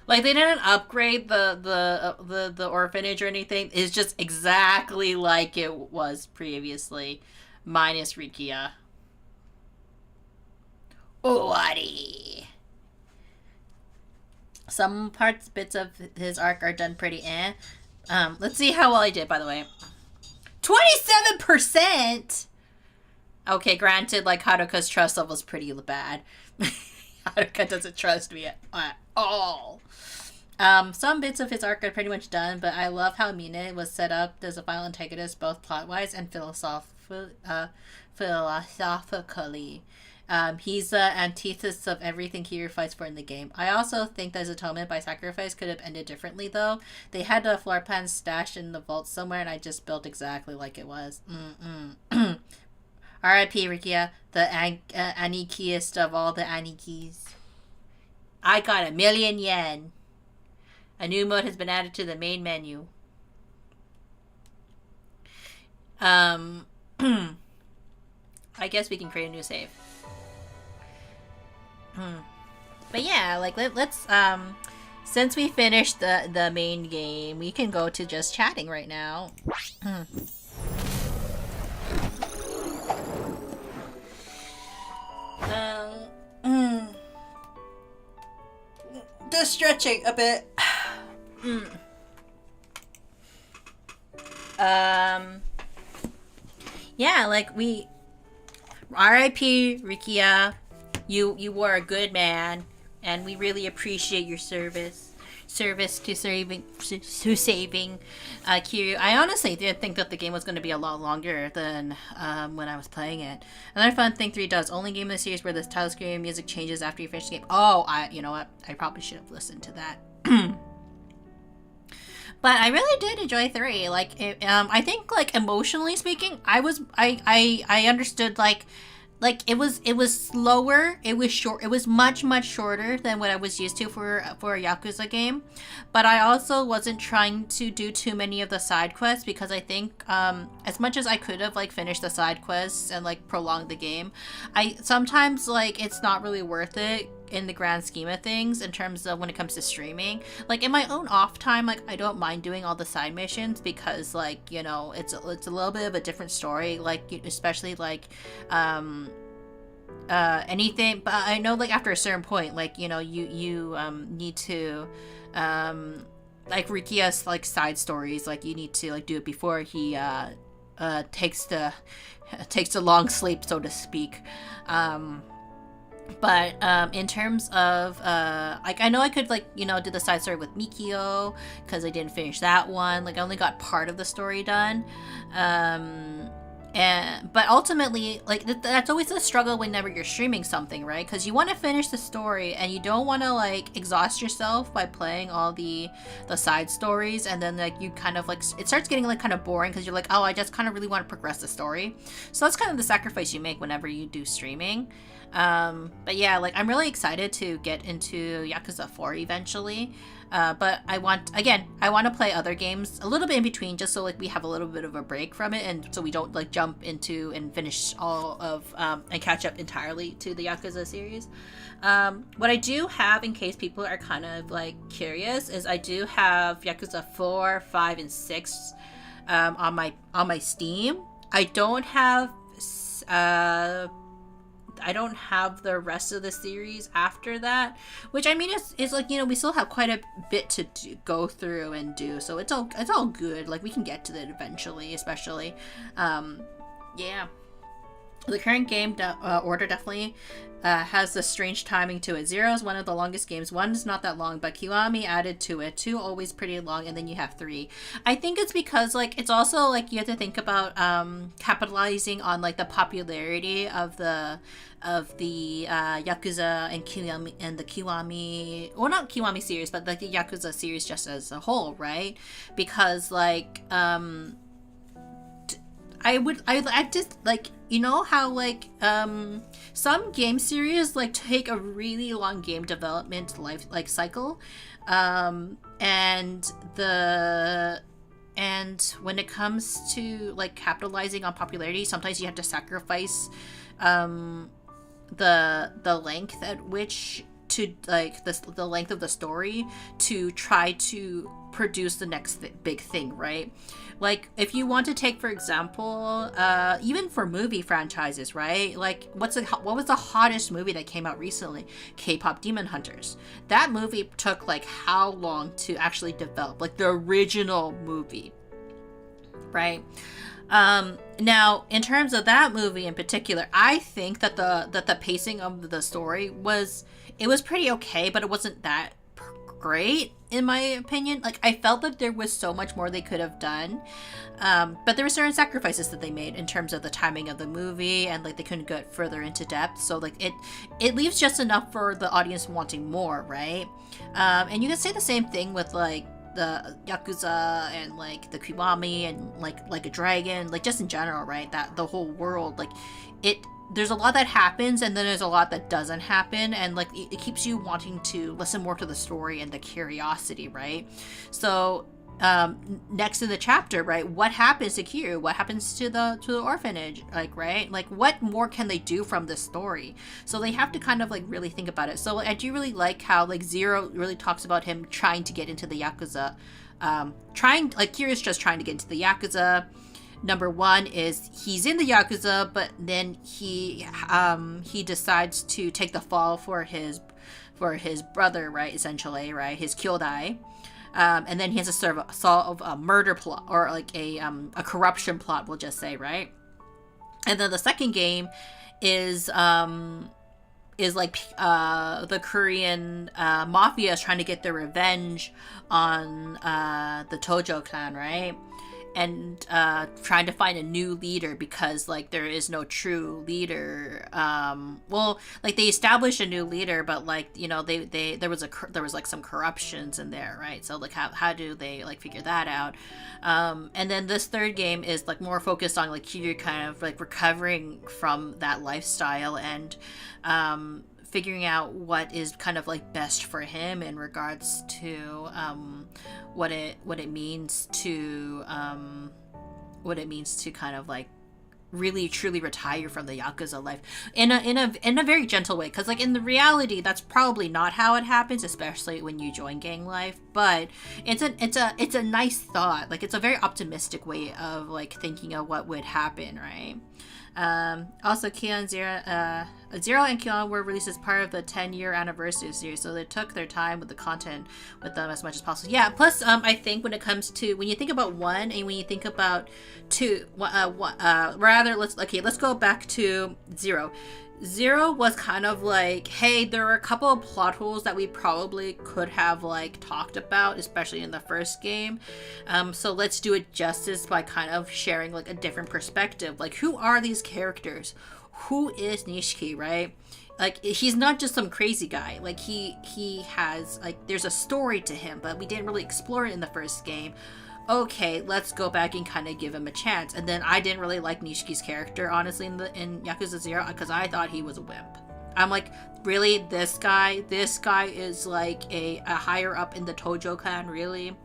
Like, they didn't upgrade the orphanage or anything. It's just exactly like it was previously, minus Rikia. Owari. Some bits of his arc are done pretty eh. Let's see how well I did, by the way. 27%! Okay, granted, like, Haruka's trust level is pretty bad. Haruka doesn't trust me at all. Some bits of his arc are pretty much done, but I love how Mine was set up as a final antagonist, both plot-wise and philosophically. He's the antithesis of everything Kiryu fights for in the game. I also think that his atonement by sacrifice could have ended differently, though. They had the floor plan stashed in the vault somewhere, and I just built exactly like it was. R.I.P. Rikia, the Anikiest of all the Anikis. I got 1,000,000 yen. A new mode has been added to the main menu. I guess we can create a new save. But yeah, like let's since we finished the main game, we can go to just chatting right now. Just stretching a bit. Yeah, like we R.I.P. Rikia, you were a good man, and we really appreciate your service to saving Kiryu. I honestly did think that the game was going to be a lot longer than when I was playing it. Another fun thing 3 does, only game in the series where the title screen music changes after you finish the game. Oh, you know what? I probably should have listened to that. But I really did enjoy 3. Like, I think, like, emotionally speaking, I understood, like it was slower, it was short, it was much shorter than what I was used to for a Yakuza game. But I also wasn't trying to do too many of the side quests, because I think as much as I could have like finished the side quests and like prolonged the game, I sometimes like it's not really worth it in the grand scheme of things in terms of when it comes to streaming. Like in my own off time, like I don't mind doing all the side missions, because like, you know, it's a little bit of a different story, like especially like anything. But I know like after a certain point, like, you know, you need to like Rikia's like side stories, like you need to like do it before he takes the long sleep, so to speak. But in terms of like I know I could like, you know, do the side story with Mikio, because I didn't finish that one. Like I only got part of the story done. But ultimately, like that's always the struggle whenever you're streaming something, right? Because you want to finish the story and you don't want to like exhaust yourself by playing all the side stories, and then like you kind of like it starts getting like kind of boring, because you're like, oh, I just kind of really want to progress the story. So that's kind of the sacrifice you make whenever you do streaming. But yeah, like I'm really excited to get into Yakuza 4 eventually. But I want to play other games a little bit in between, just so like we have a little bit of a break from it, and so we don't like jump into and finish all of and catch up entirely to the Yakuza series. What I do have, in case people are kind of like curious, is I do have Yakuza 4, 5, and 6 on my Steam. I don't have the rest of the series after that, which I mean is like, you know, we still have quite a bit to go through and do, so it's all good. Like we can get to that eventually, especially yeah. The current game order definitely has a strange timing to it. 0 is one of the longest games. 1 is not that long, but Kiwami added to it. 2 always pretty long, and then you have 3. I think it's because like it's also like you have to think about capitalizing on like the popularity of the Yakuza and Kiwami, and the Kiwami, well, not Kiwami series, but like the Yakuza series just as a whole, right? Because like I just like, you know how like some game series like take a really long game development life like cycle, and when it comes to like capitalizing on popularity, sometimes you have to sacrifice the length at which to like the length of the story to try to produce the next big thing, right? Like if you want to take, for example, even for movie franchises, right? Like what was the hottest movie that came out recently? K-pop Demon Hunters. That movie took like how long to actually develop, like the original movie, right? Now in terms of that movie in particular, I think that the pacing of the story was pretty okay, but it wasn't that great, in my opinion. Like, I felt that there was so much more they could have done, but there were certain sacrifices that they made in terms of the timing of the movie, and like they couldn't get further into depth, so like it leaves just enough for the audience wanting more, right? And you can say the same thing with like the Yakuza and like the Kiwami and like a dragon, like just in general, right? That the whole world, like there's a lot that happens, and then there's a lot that doesn't happen, and like it keeps you wanting to listen more to the story and the curiosity, right? So next in the chapter, right, what happens to Kiryu? What happens to the orphanage? Like, right, like what more can they do from this story? So they have to kind of like really think about it. So I do really like how like Zero really talks about him trying to get into the Yakuza, Kiryu's just trying to get into the Yakuza. Number one is he's in the Yakuza, but then he decides to take the fall for his brother, right, essentially, right, his kyodai. And then he has to solve a murder plot, or like a corruption plot, we'll just say, right? And then the second game is like the Korean mafia is trying to get their revenge on the Tojo clan, right? And trying to find a new leader, because like there is no true leader. Well, like they established a new leader, but like, you know, there was like some corruptions in there, right? So like how do they like figure that out? And then this third game is like more focused on like Kiryu kind of like recovering from that lifestyle, and figuring out what is kind of like best for him in regards to what it means to kind of like really truly retire from the Yakuza life in a very gentle way, because like in the reality that's probably not how it happens, especially when you join gang life. But it's a nice thought. Like it's a very optimistic way of like thinking of what would happen, right? Also, Zero and Kion were released as part of the 10-year anniversary series, so they took their time with the content with them as much as possible. Yeah, plus, I think when it comes to, when you think about 1 and when you think about 2, let's go back to 0. 0 was kind of like, hey, there are a couple of plot holes that we probably could have like talked about, especially in the first game. So let's do it justice by kind of sharing like a different perspective. Like, who are these characters? Who is Nishiki, right? Like, he's not just some crazy guy. Like, he has, like, there's a story to him, but we didn't really explore it in the first game. Okay, let's go back and kind of give him a chance. And then I didn't really like Nishiki's character, honestly, in Yakuza 0, because I thought he was a wimp. I'm like, really? This guy is like a higher up in the Tojo clan, really?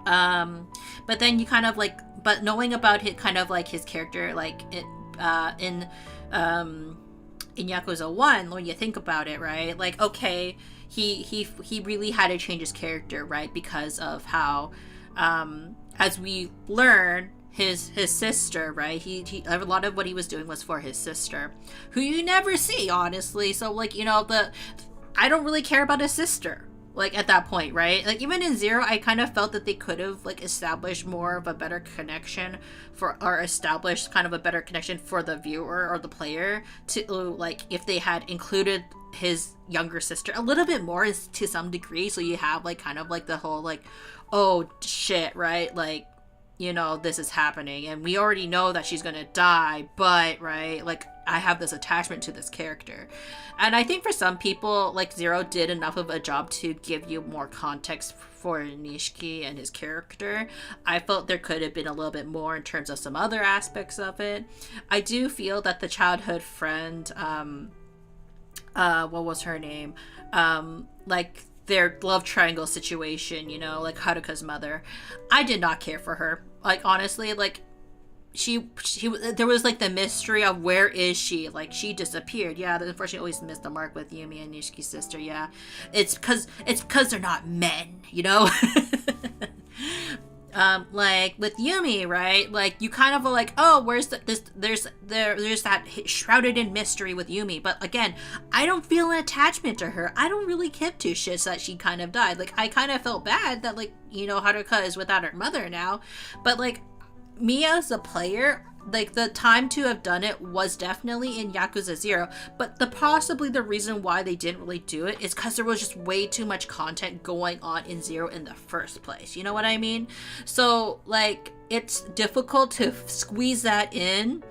But then you kind of like, but knowing about his kind of like his character, like in Yakuza 1, when you think about it, right? Like, okay, he really had to change his character, right? Because of how, as we learn, his sister, right? He a lot of what he was doing was for his sister, who you never see, honestly. So like, you know, I don't really care about his sister, like at that point, right? Like even in 0, I kind of felt that they could have like established more of a better connection for the viewer or the player, to like if they had included his younger sister a little bit more to some degree, so you have like kind of like the whole like, oh shit, right? Like, you know, this is happening and we already know that she's gonna die, but right, like I have this attachment to this character. And I think for some people, like 0 did enough of a job to give you more context for Nishiki and his character. I felt there could have been a little bit more in terms of some other aspects of it. I do feel that the childhood friend, what was her name? Like their love triangle situation, you know, like Haruka's mother. I did not care for her. Like honestly, like she there was like the mystery of where is she? Like she disappeared. Yeah, unfortunately always missed the mark with Yumi and Nishiki's sister. Yeah. It's because they're not men, you know? Like with Yumi, right? Like you kind of are like, oh, where's there's that shrouded in mystery with Yumi. But again, I don't feel an attachment to her. I don't really give two shits that she kind of died. Like I kind of felt bad that, like, you know, Haruka is without her mother now. But like me as a player, like the time to have done it was definitely in Yakuza 0, but possibly the reason why they didn't really do it is because there was just way too much content going on in 0 in the first place. You know what I mean? So like it's difficult to squeeze that in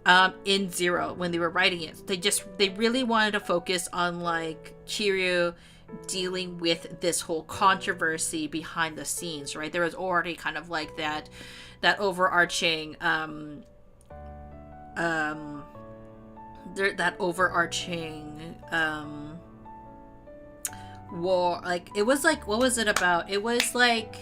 0 when they were writing it. They really wanted to focus on like Kiryu dealing with this whole controversy behind the scenes, right? There was already kind of like that overarching war. Like it was like, what was it about? It was like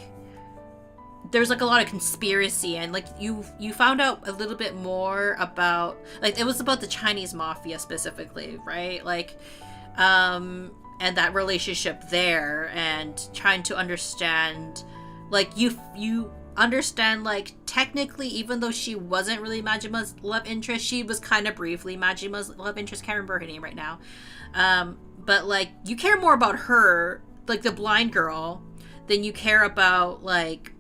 there's like a lot of conspiracy, and like you found out a little bit more about, like, it was about the Chinese mafia specifically, right? Like and that relationship there, and trying to understand, like you understand, like, technically, even though she wasn't really Majima's love interest, she was kind of briefly Majima's love interest. Can't remember her name right now. But like you care more about her, like the blind girl, than you care about like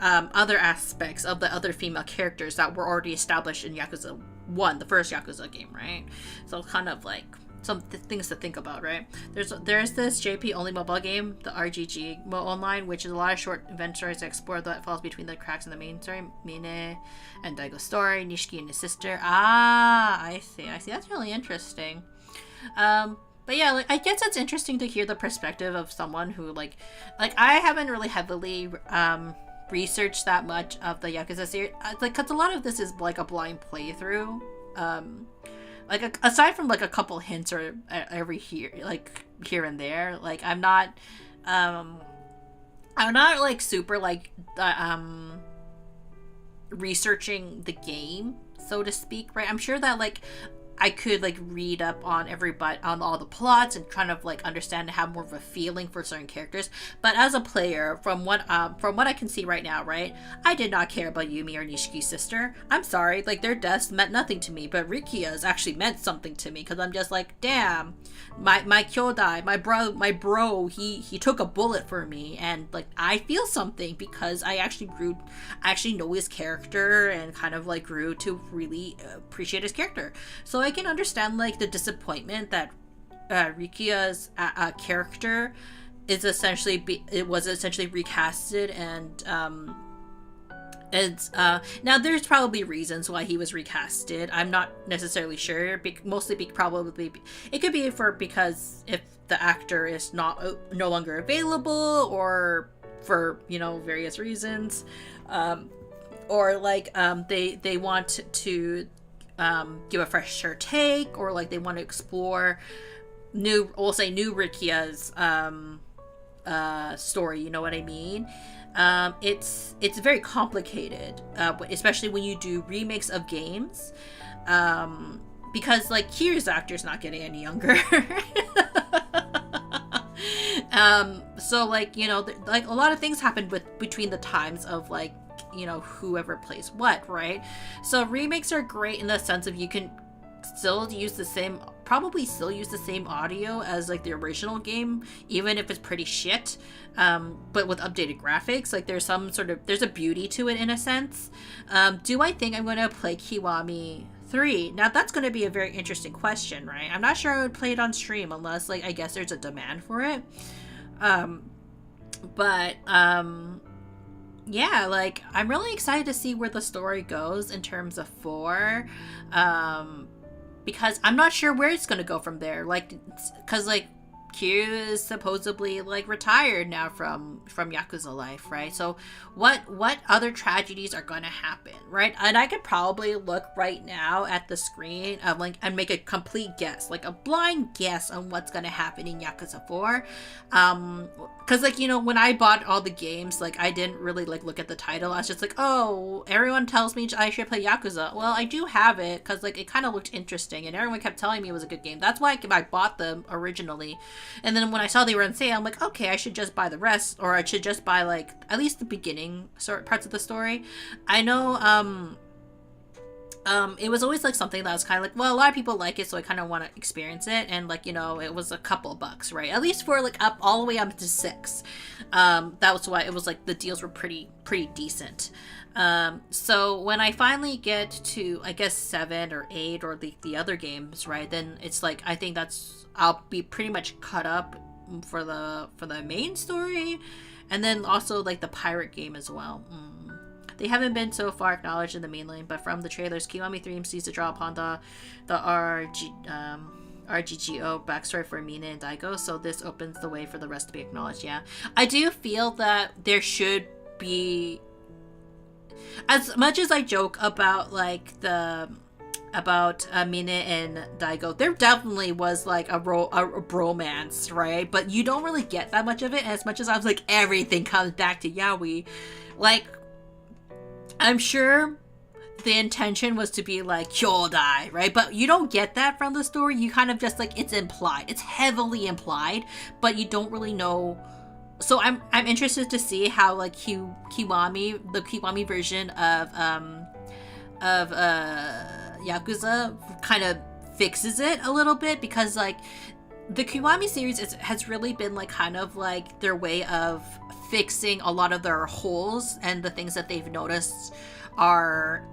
other aspects of the other female characters that were already established in Yakuza 1, the first Yakuza game, right? So kind of like some things to think about, right? There's this JP only mobile game, the RGG Online, which is a lot of short adventures that explore that falls between the cracks in the main story, Mine and Daigo's story, Nishiki and his sister. I see. That's really interesting. But yeah, like, I guess it's interesting to hear the perspective of someone who like I haven't really heavily researched that much of the Yakuza series, like, because a lot of this is like a blind playthrough. Like aside from like a couple hints or every here and there, like I'm not like super like researching the game, so to speak, right? I'm sure that like I could like read up on on all the plots and kind of like understand and have more of a feeling for certain characters. But as a player, from what I can see right now, right, I did not care about Yumi or Nishiki's sister. I'm sorry, like their deaths meant nothing to me, but Rikia's actually meant something to me, because I'm just like, damn, my kyodai, my bro, he took a bullet for me, and like I feel something because I actually know his character and kind of like grew to really appreciate his character. So I can understand like the disappointment that Rikia's character is essentially recasted, and now there's probably reasons why he was recasted. I'm not necessarily sure. It could be because if the actor is no longer available, or for various reasons, or like they want to give a fresher take, or like they want to explore new Rikia's story. You know what I mean? It's very complicated, especially when you do remakes of games, because like Kiryu's actor's not getting any younger. So like like a lot of things happen between the times of like whoever plays what, right? So remakes are great in the sense of you can still use the same audio as like the original game, even if it's pretty shit, but with updated graphics. Like there's a beauty to it in a sense. Do I think I'm going to play Kiwami 3? Now that's going to be a very interesting question, right? I'm not sure I would play it on stream unless like I guess there's a demand for it. Yeah, like I'm really excited to see where the story goes in terms of 4, because I'm not sure where it's gonna go from there. Like, because like Kiryu is supposedly like retired now from Yakuza life, right? So what other tragedies are gonna happen, right? And I could probably look right now at the screen of like and make a complete guess, like a blind guess on what's gonna happen in Yakuza 4. Because like when I bought all the games, like I didn't really like look at the title. I was just like, oh, everyone tells me I should play Yakuza. Well, I do have it because like it kind of looked interesting, and everyone kept telling me it was a good game. That's why I bought them originally. And then when I saw they were on sale, I'm like, okay, I should just buy the rest, or I should just buy like at least the beginning parts of the story. I know it was always like something that was kind of like, well, a lot of people like it, so I kind of want to experience it. And like, you know, it was a couple bucks, right? At least for like up all the way up to 6. That was why it was like the deals were pretty decent. So when I finally get to, I guess, 7 or 8 or the other games, right, then it's like, I think I'll be pretty much caught up for the main story, and then also like the pirate game as well. They haven't been so far acknowledged in the mainland, but from the trailers, Kiwami 3 seems to draw upon the RGGO backstory for Mina and Daigo, so this opens the way for the rest to be acknowledged. Yeah, I do feel that there should be, as much as I joke about like Mina and Daigo, there definitely was like a bromance, right? But you don't really get that much of it. As much as I was like, everything comes back to Yaoi, like, I'm sure the intention was to be like Hyodai, right? But you don't get that from the story. You kind of just like, it's implied. It's heavily implied, but you don't really know. So I'm interested to see how like Kiwami, the Kiwami version of Yakuza kind of fixes it a little bit, because like the Kiwami series has really been like kind of like their way of fixing a lot of their holes and the things that they've noticed are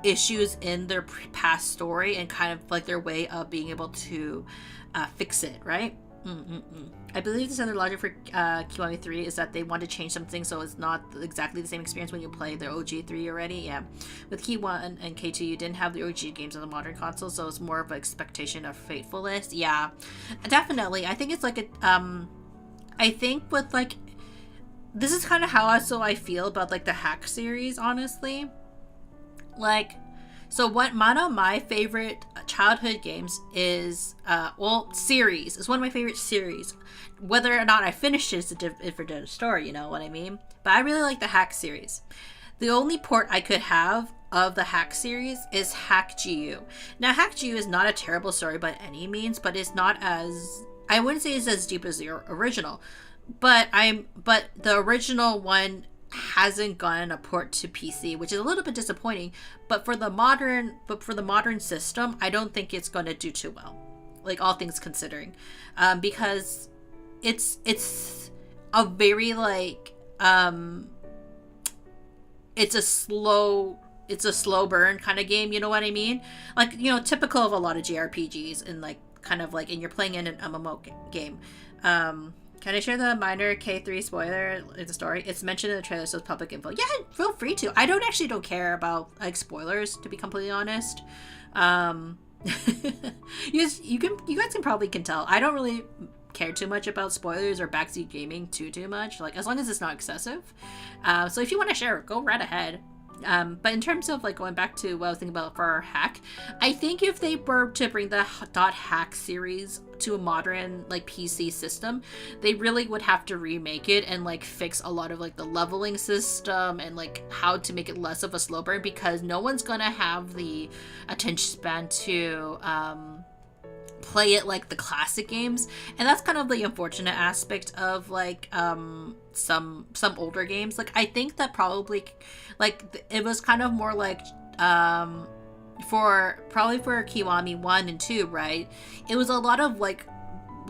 issues in their past story, and kind of like their way of being able to fix it, right? I believe this other logic for Kiwami 3 is that they want to change something so it's not exactly the same experience when you play the OG 3 already. Yeah, with K1 and K2 you didn't have the OG games on the modern console, so it's more of an expectation of faithfulness. Yeah, definitely. I think it's like I think with like, this is kind of how I feel about like the Hack series, honestly. Like, so one of my favorite childhood games is, series. It's one of my favorite series. Whether or not I finished it is a different story, you know what I mean? But I really like the Hack series. The only port I could have of the Hack series is Hack GU. Now, Hack GU is not a terrible story by any means, but it's not as, I wouldn't say it's as deep as the original. But the original one hasn't gotten a port to PC, which is a little bit disappointing. But for the modern system, I don't think it's going to do too well, like all things considering, because it's a very like it's a slow burn kind of game. You know what I mean? Like, you know, typical of a lot of JRPGs, and like kind of like, and you're playing in an MMO game. Can I share the minor K3 spoiler in the story? It's mentioned in the trailer, so it's public info. Yeah, feel free to. I don't care about like spoilers, to be completely honest. You guys can probably tell. I don't really care too much about spoilers or backseat gaming too much. Like, as long as it's not excessive. So if you want to share, go right ahead. But in terms of like going back to what I was thinking about for our Hack, I think if they were to bring the .hack series to a modern like PC system, they really would have to remake it and like fix a lot of like the leveling system and like how to make it less of a slow burn, because no one's gonna have the attention span to play it like the classic games. And that's kind of the unfortunate aspect of like some older games. Like, I think that probably like it was kind of more like for Kiwami 1 and 2, right? It was a lot of like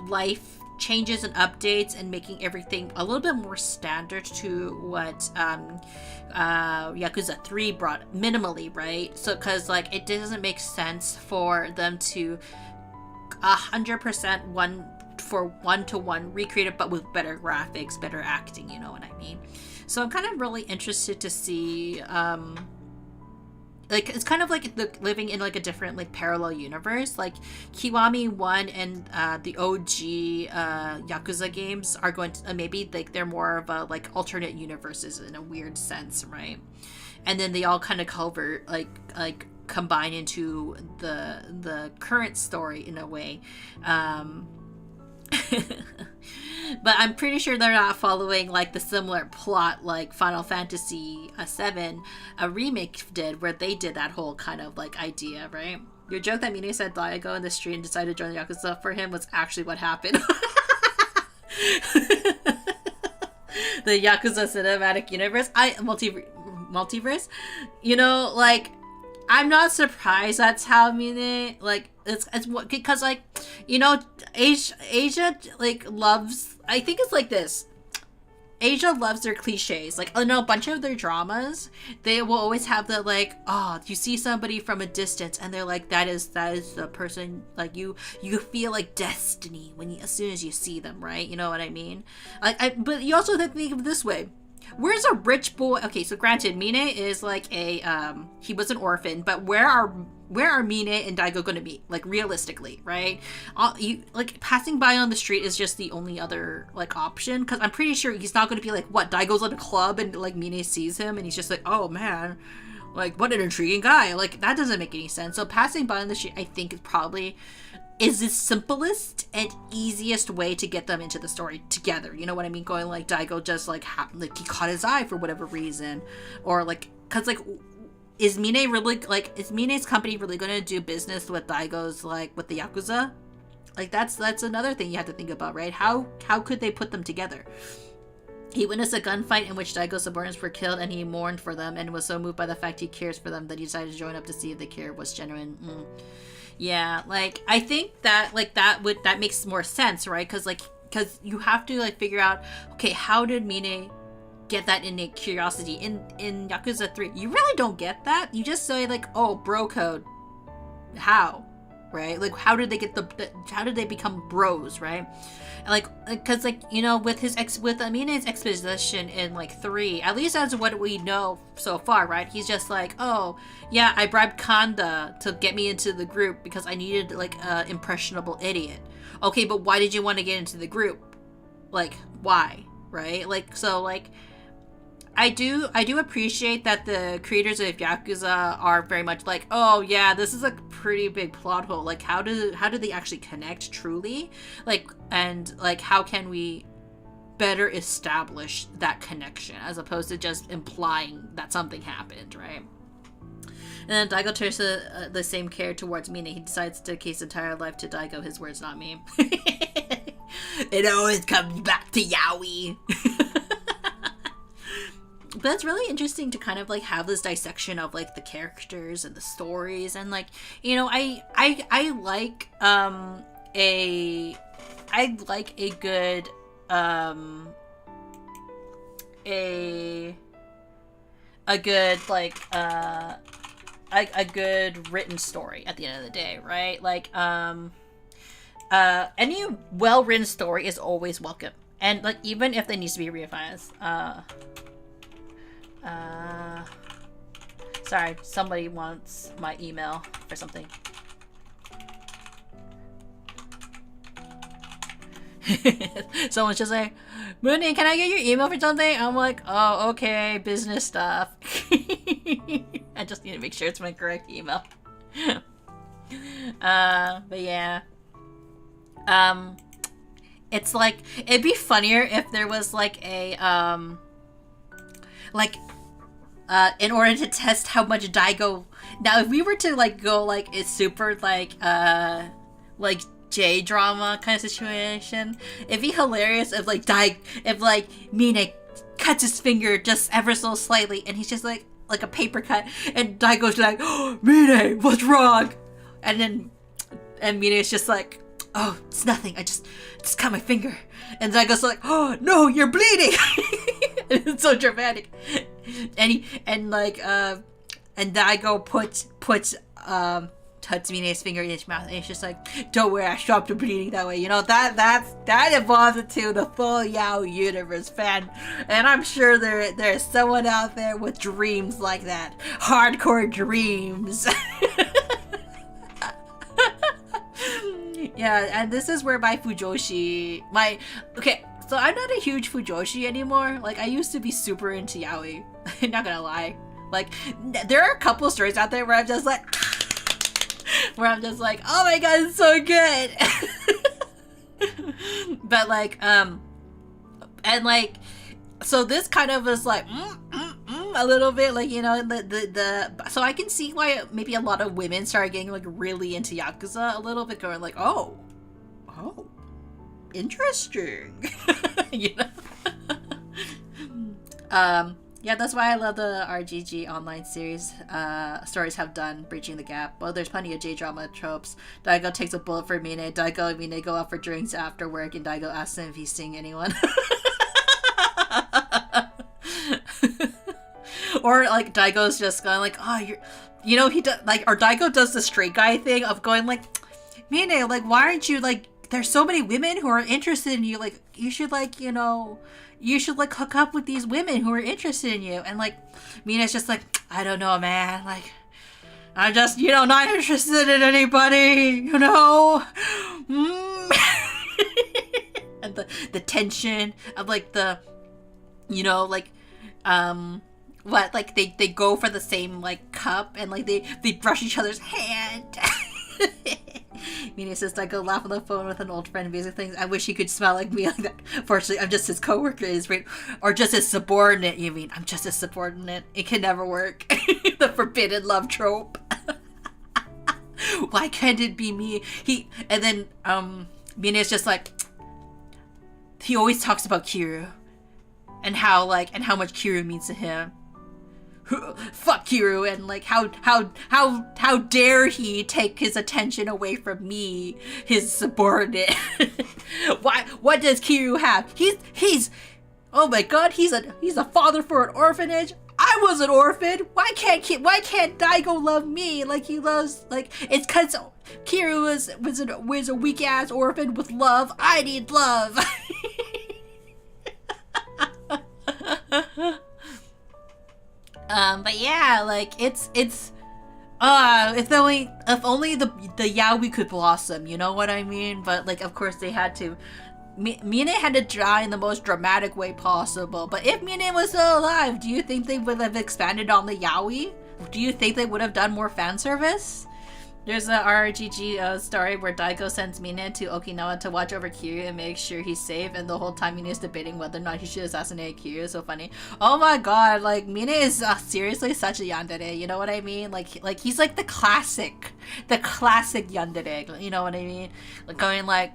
life changes and updates and making everything a little bit more standard to what Yakuza 3 brought minimally, right? So because like it doesn't make sense for them to 100% one-to-one recreate it, but with better graphics, better acting, you know what I mean? So I'm kind of really interested to see like, it's kind of like living in like a different like parallel universe. Like Kiwami 1 and the OG Yakuza games are going to maybe like they're more of a like alternate universes in a weird sense, right? And then they all kind of like combine into the current story in a way. But I'm pretty sure they're not following like the similar plot like Final Fantasy VII a remake did, where they did that whole kind of like idea, right? Your joke that Munii said Daigo in the street and decided to join the Yakuza for him was actually what happened. The Yakuza cinematic universe, multiverse, you know, like I'm not surprised that's how Munii, like, it's what, because, like, you know, Asia like, loves, I think it's like this. Asia loves their cliches. Like, a bunch of their dramas, they will always have the, like, oh, you see somebody from a distance and they're like, that is the person, like, you feel like destiny as soon as you see them, right? You know what I mean? Like, but you also have to think of it this way. Where's a rich boy? Okay, so granted, Munii is like he was an orphan, but where are Munii and Daigo going to be? Like, realistically, right? Like, passing by on the street is just the only other, like, option, because I'm pretty sure he's not going to be like, what, Daigo's at a club and, like, Munii sees him and he's just like, oh man, like, what an intriguing guy. Like, that doesn't make any sense. So passing by on the street, I think, is the simplest and easiest way to get them into the story together. You know what I mean? Going like, Daigo just like he caught his eye for whatever reason, or like, cause like, is Minae's company really gonna do business with Daigo's, like, with the Yakuza? Like, that's another thing you have to think about, right? How could they put them together? He witnessed a gunfight in which Daigo's subordinates were killed, and he mourned for them and was so moved by the fact he cares for them that he decided to join up to see if the care was genuine. Yeah, like, I think that, like, that makes more sense, right? Because you have to, like, figure out, okay, how did Munii get that innate curiosity? In Yakuza 3, you really don't get that. You just say, like, oh, bro code. How? Right? Like, how did they get how did they become bros, right? Like, because, like, you know, with Minae's exposition in, like, 3, at least that's what we know so far, right? He's just like, oh, yeah, I bribed Kanda to get me into the group because I needed, like, an impressionable idiot. Okay, but why did you want to get into the group? Like, why? Right? Like, so, like, I do appreciate that the creators of Yakuza are very much like, oh yeah, this is a pretty big plot hole. Like, how do they actually connect truly? Like, and like, how can we better establish that connection as opposed to just implying that something happened, right? And then Daigo turns to the same care towards Munii. He decides to dedicate his entire life to Daigo. His words, not me. It always comes back to Yaoi. But it's really interesting to kind of, like, have this dissection of, like, the characters and the stories, and, like, you know, I like a good a good written story at the end of the day, right? Like, any well-written story is always welcome, and, like, even if they need to be revised. Sorry, somebody wants my email for something. Someone's just like, Munii, can I get your email for something? I'm like, oh, okay, business stuff. I just need to make sure it's my correct email. But yeah. It's like, it'd be funnier if there was like a, in order to test how much Daigo, now if we were to like go like it's super like J-drama kind of situation, it'd be hilarious if like Munii cuts his finger just ever so slightly and he's just like a paper cut, and Daigo's like, oh, Munii, what's wrong? And Munii is just like, oh, it's nothing, I just cut my finger. And Daigo's like, oh no, you're bleeding. It's so dramatic. And Daigo puts Munei's finger in his mouth, and he's just like, don't worry, I stopped the bleeding that way. You know, that evolves into the full Yao universe fan, and I'm sure there's someone out there with dreams like that, hardcore dreams. Yeah, and this is where my Fujoshi, so I'm not a huge Fujoshi anymore. Like, I used to be super into yaoi. I'm not gonna lie. Like, there are a couple stories out there where I'm just like, oh my god, it's so good. But like, and like, so this kind of was like, a little bit, like, you know, so I can see why maybe a lot of women started getting like really into Yakuza a little bit, going like, oh, interesting. You know. Yeah, that's why I love the RGG online series. Stories have done breaching the gap. Well, there's plenty of J-drama tropes. Daigo takes a bullet for Mine. Daigo and Mine go out for drinks after work, and Daigo asks him if he's seeing anyone. Or like Daigo's just going like, oh, he does like, or Daigo does the straight guy thing of going like, Mine, like, why aren't you like? There's so many women who are interested in you. Like, you should like, you should like hook up with these women who are interested in you. And like, Mina's just like, I don't know, man. Like, I'm just, not interested in anybody. And the tension of like the, what, like they go for the same like cup and like they brush each other's hand. Mina says, I go laugh on the phone with an old friend, basically things. I wish he could smell like me like that. Fortunately, I'm just his coworker, or just his subordinate. You mean I'm just his subordinate? It can never work. The forbidden love trope. Why can't it be me? And then Mina's just like, he always talks about Kiryu and how much Kiryu means to him. Fuck Kiryu, and like how dare he take his attention away from me, his subordinate. What does Kiryu have? He's oh my god, he's a father for an orphanage. I was an orphan. Why can't Daigo love me like he loves, like, it's cause Kiryu was a weak ass orphan with love. I need love. But yeah, like if only the yaoi could blossom, you know what I mean? But like, of course they had to. Mine had to die in the most dramatic way possible. But if Mine was still alive, do you think they would have expanded on the yaoi? Do you think they would have done more fan service? There's a RGG story where Daigo sends Mine to Okinawa to watch over Kiryu and make sure he's safe, and the whole time Mine is debating whether or not he should assassinate Kiryu. So funny. Oh my god, like Mine is seriously such a yandere, you know what I mean? Like he's like the classic yandere, you know what I mean? Like going like,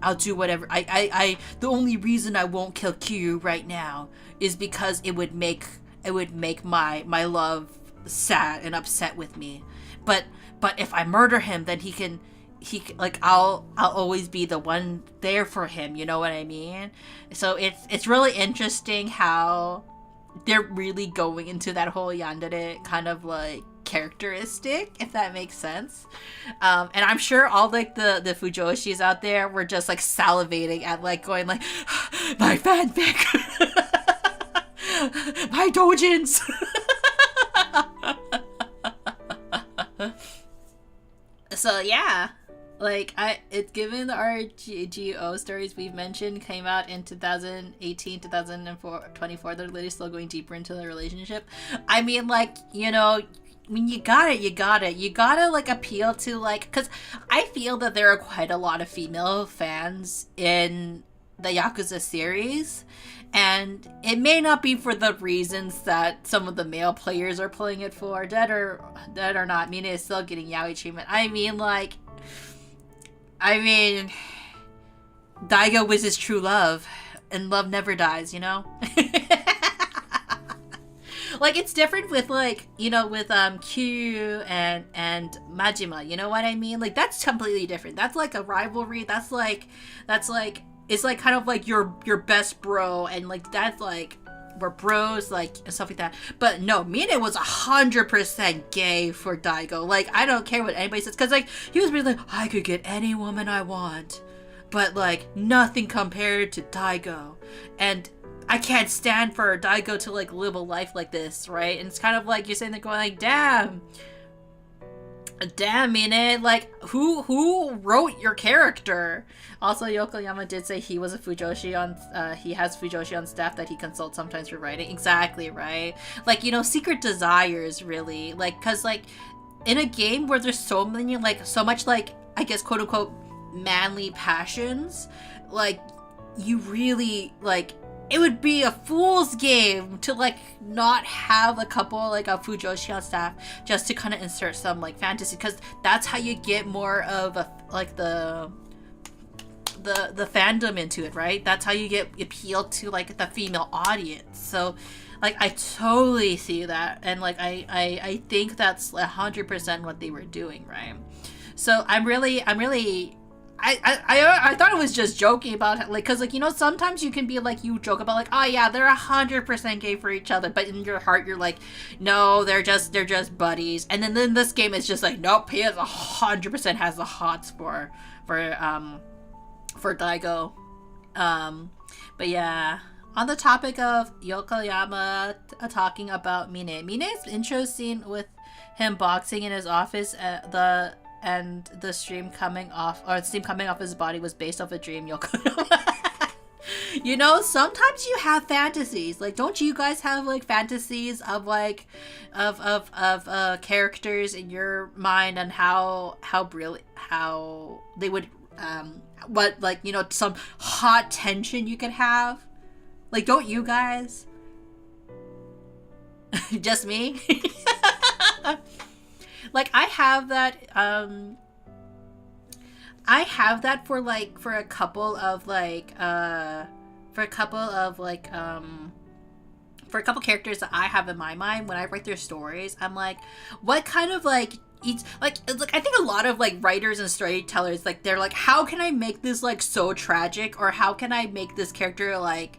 I'll do whatever. I the only reason I won't kill Kiryu right now is because it would make my love sad and upset with me. But if I murder him, then he like I'll always be the one there for him, you know what I mean? So it's really interesting how they're really going into that whole yandere kind of like characteristic, if that makes sense. And I'm sure all like the fujoshis out there were just like salivating at like going like, my fanfic. My dojins. So yeah, like it's given the RGO stories we've mentioned came out in 2018, 2024. They're literally still going deeper into the relationship. I mean, like, you gotta like appeal to like, because I feel that there are quite a lot of female fans in the Yakuza series, and it may not be for the reasons that some of the male players are playing it for. Dead or not, Mina is still getting yaoi treatment. I mean, Daigo was his true love, and love never dies, you know? Like, it's different with, like, with Kiryu and Majima, you know what I mean? Like, that's completely different. That's like a rivalry. That's like it's like kind of like your best bro, and like that's like we're bros, like, and stuff like that. But no, Mine was 100% gay for Daigo. Like, I don't care what anybody says, because like he was really like, I could get any woman I want, but like nothing compared to Daigo, and I can't stand for Daigo to like live a life like this, right? And it's kind of like you're sitting there going like, damn, Mine, like who wrote your character? Also, Yokoyama did say he was a fujoshi on he has fujoshi on staff that he consults sometimes for writing. Exactly, right? Like, secret desires, really, like, because like in a game where there's so many, like, so much, like, I guess quote unquote manly passions, like, you really, like, it would be a fool's game to like not have a couple like a fujoshi on staff just to kind of insert some like fantasy, because that's how you get more of a like the fandom into it, right? That's how you get appealed to like the female audience. So Like, I totally see that, and like I think that's 100% what they were doing, right? So I thought it was just joking about it, like, because, like, you know, sometimes you can be like, you joke about like, oh yeah, they're 100% gay for each other, but in your heart you're like, no, they're just buddies. And then in this game it's just like, nope, he has 100% has the hots for Daigo. But yeah, on the topic of Yokoyama talking about Mine's intro scene with him boxing in his office, the steam coming off his body was based off a dream Yokoyama. You know, sometimes you have fantasies. Like, don't you guys have like fantasies of like of characters in your mind, and how they would what, like, you know, some hot tension you could have? Like, don't you guys? Just me? Like, I have that for a couple characters that I have in my mind when I write their stories. I'm like, what kind of like it's like I think a lot of like writers and storytellers, like, they're like, how can I make this like so tragic, or how can I make this character like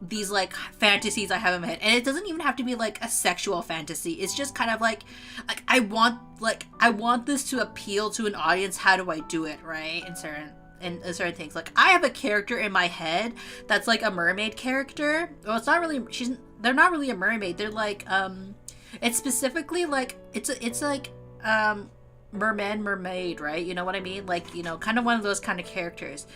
these like fantasies I have in my head. And it doesn't even have to be like a sexual fantasy. It's just kind of like I want this to appeal to an audience. How do I do it, right? In certain things. Like, I have a character in my head that's like a mermaid character. Well, it's not really, they're not really a mermaid. They're like it's specifically like it's like mermaid, right? You know what I mean? Like, you know, kind of one of those kind of characters.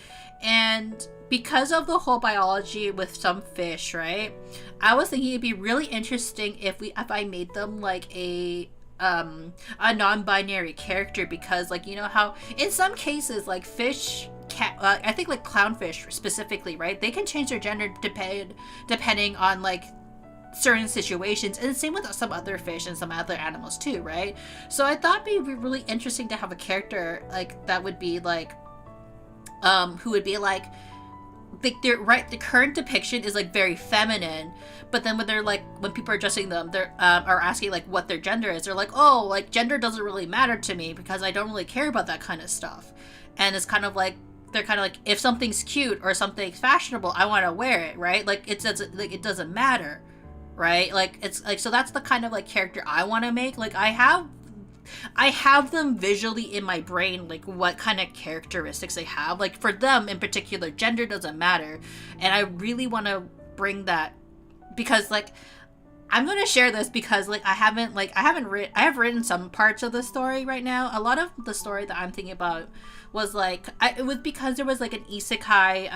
And because of the whole biology with some fish, right? I was thinking it'd be really interesting if I made them like a non-binary character, because, like, you know how in some cases like fish I think like clownfish specifically, right? They can change their gender depending on like certain situations, and the same with some other fish and some other animals too, right? So I thought it'd be really interesting to have a character like that would be like who would be like the current depiction is like very feminine, but then when people are addressing them, they're are asking like what their gender is, they're like, oh, like, gender doesn't really matter to me because I don't really care about that kind of stuff. And it's kind of like, they're kind of like, if something's cute or something's fashionable, I want to wear it, right? Like, it doesn't matter, right? Like, it's like, so that's the kind of like character I want to make. Like, I have them visually in my brain, like what kind of characteristics they have. Like, for them in particular, gender doesn't matter, and I really want to bring that, because like I'm going to share this because like I have written some parts of the story right now. A lot of the story that I'm thinking about was like it was because there was like an isekai.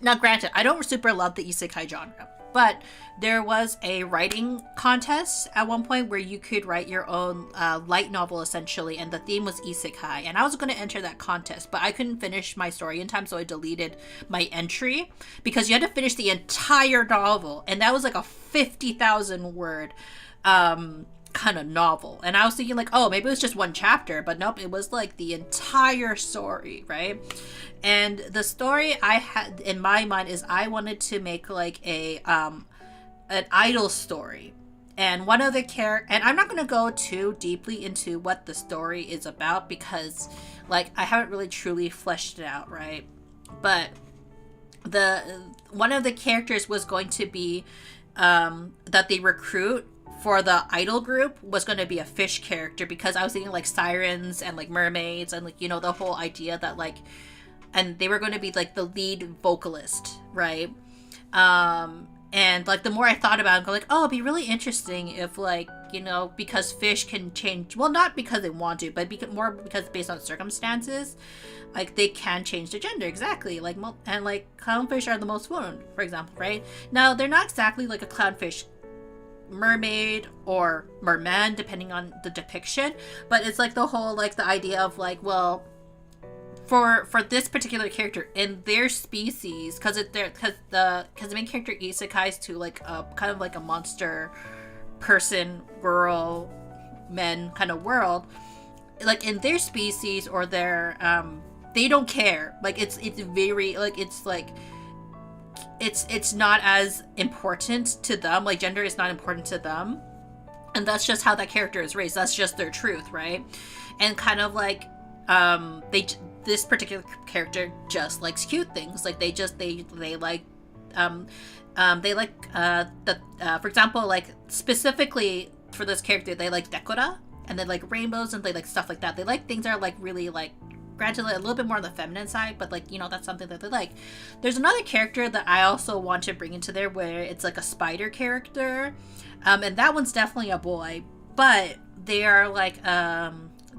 Now, granted, I don't super love the isekai genre, but there was a writing contest at one point where you could write your own light novel, essentially, and the theme was isekai. And I was going to enter that contest, but I couldn't finish my story in time, so I deleted my entry, because you had to finish the entire novel, and that was like a 50,000 word kind of novel. And I was thinking like, oh, maybe it was just one chapter, but nope, it was like the entire story, right? And the story I had in my mind is I wanted to make like an idol story. And one of the and I'm not going to go too deeply into what the story is about, because like I haven't really truly fleshed it out, right? But one of the characters was going to be that they recruit for the idol group was going to be a fish character, because I was thinking like sirens and like mermaids and like, you know, the whole idea that like, and they were going to be like the lead vocalist, right? And like the more I thought about it, I'm like, oh, it'd be really interesting if like, you know, because fish can change, well, not because they want to, but more because based on circumstances, like they can change their gender, exactly. Like, and like clownfish are the most known, for example, right? Now, they're not exactly like a clownfish mermaid or merman, depending on the depiction, but it's like the whole like the idea of like, well, for this particular character in their species, because the main character isekais to like a kind of like a monster person, girl, men kind of world, like in their species or their they don't care, like it's very like, it's like it's not as important to them. Like, gender is not important to them, and that's just how that character is raised. That's just their truth, right? And kind of like this particular character just likes cute things. Like, they like for example, like specifically for this character, they like decora, and they like rainbows, and they like stuff like that. They like things that are like really like, granted, like, a little bit more on the feminine side, but like, you know, that's something that they like. There's another character that I also want to bring into there where it's like a spider character, and that one's definitely a boy, but they are like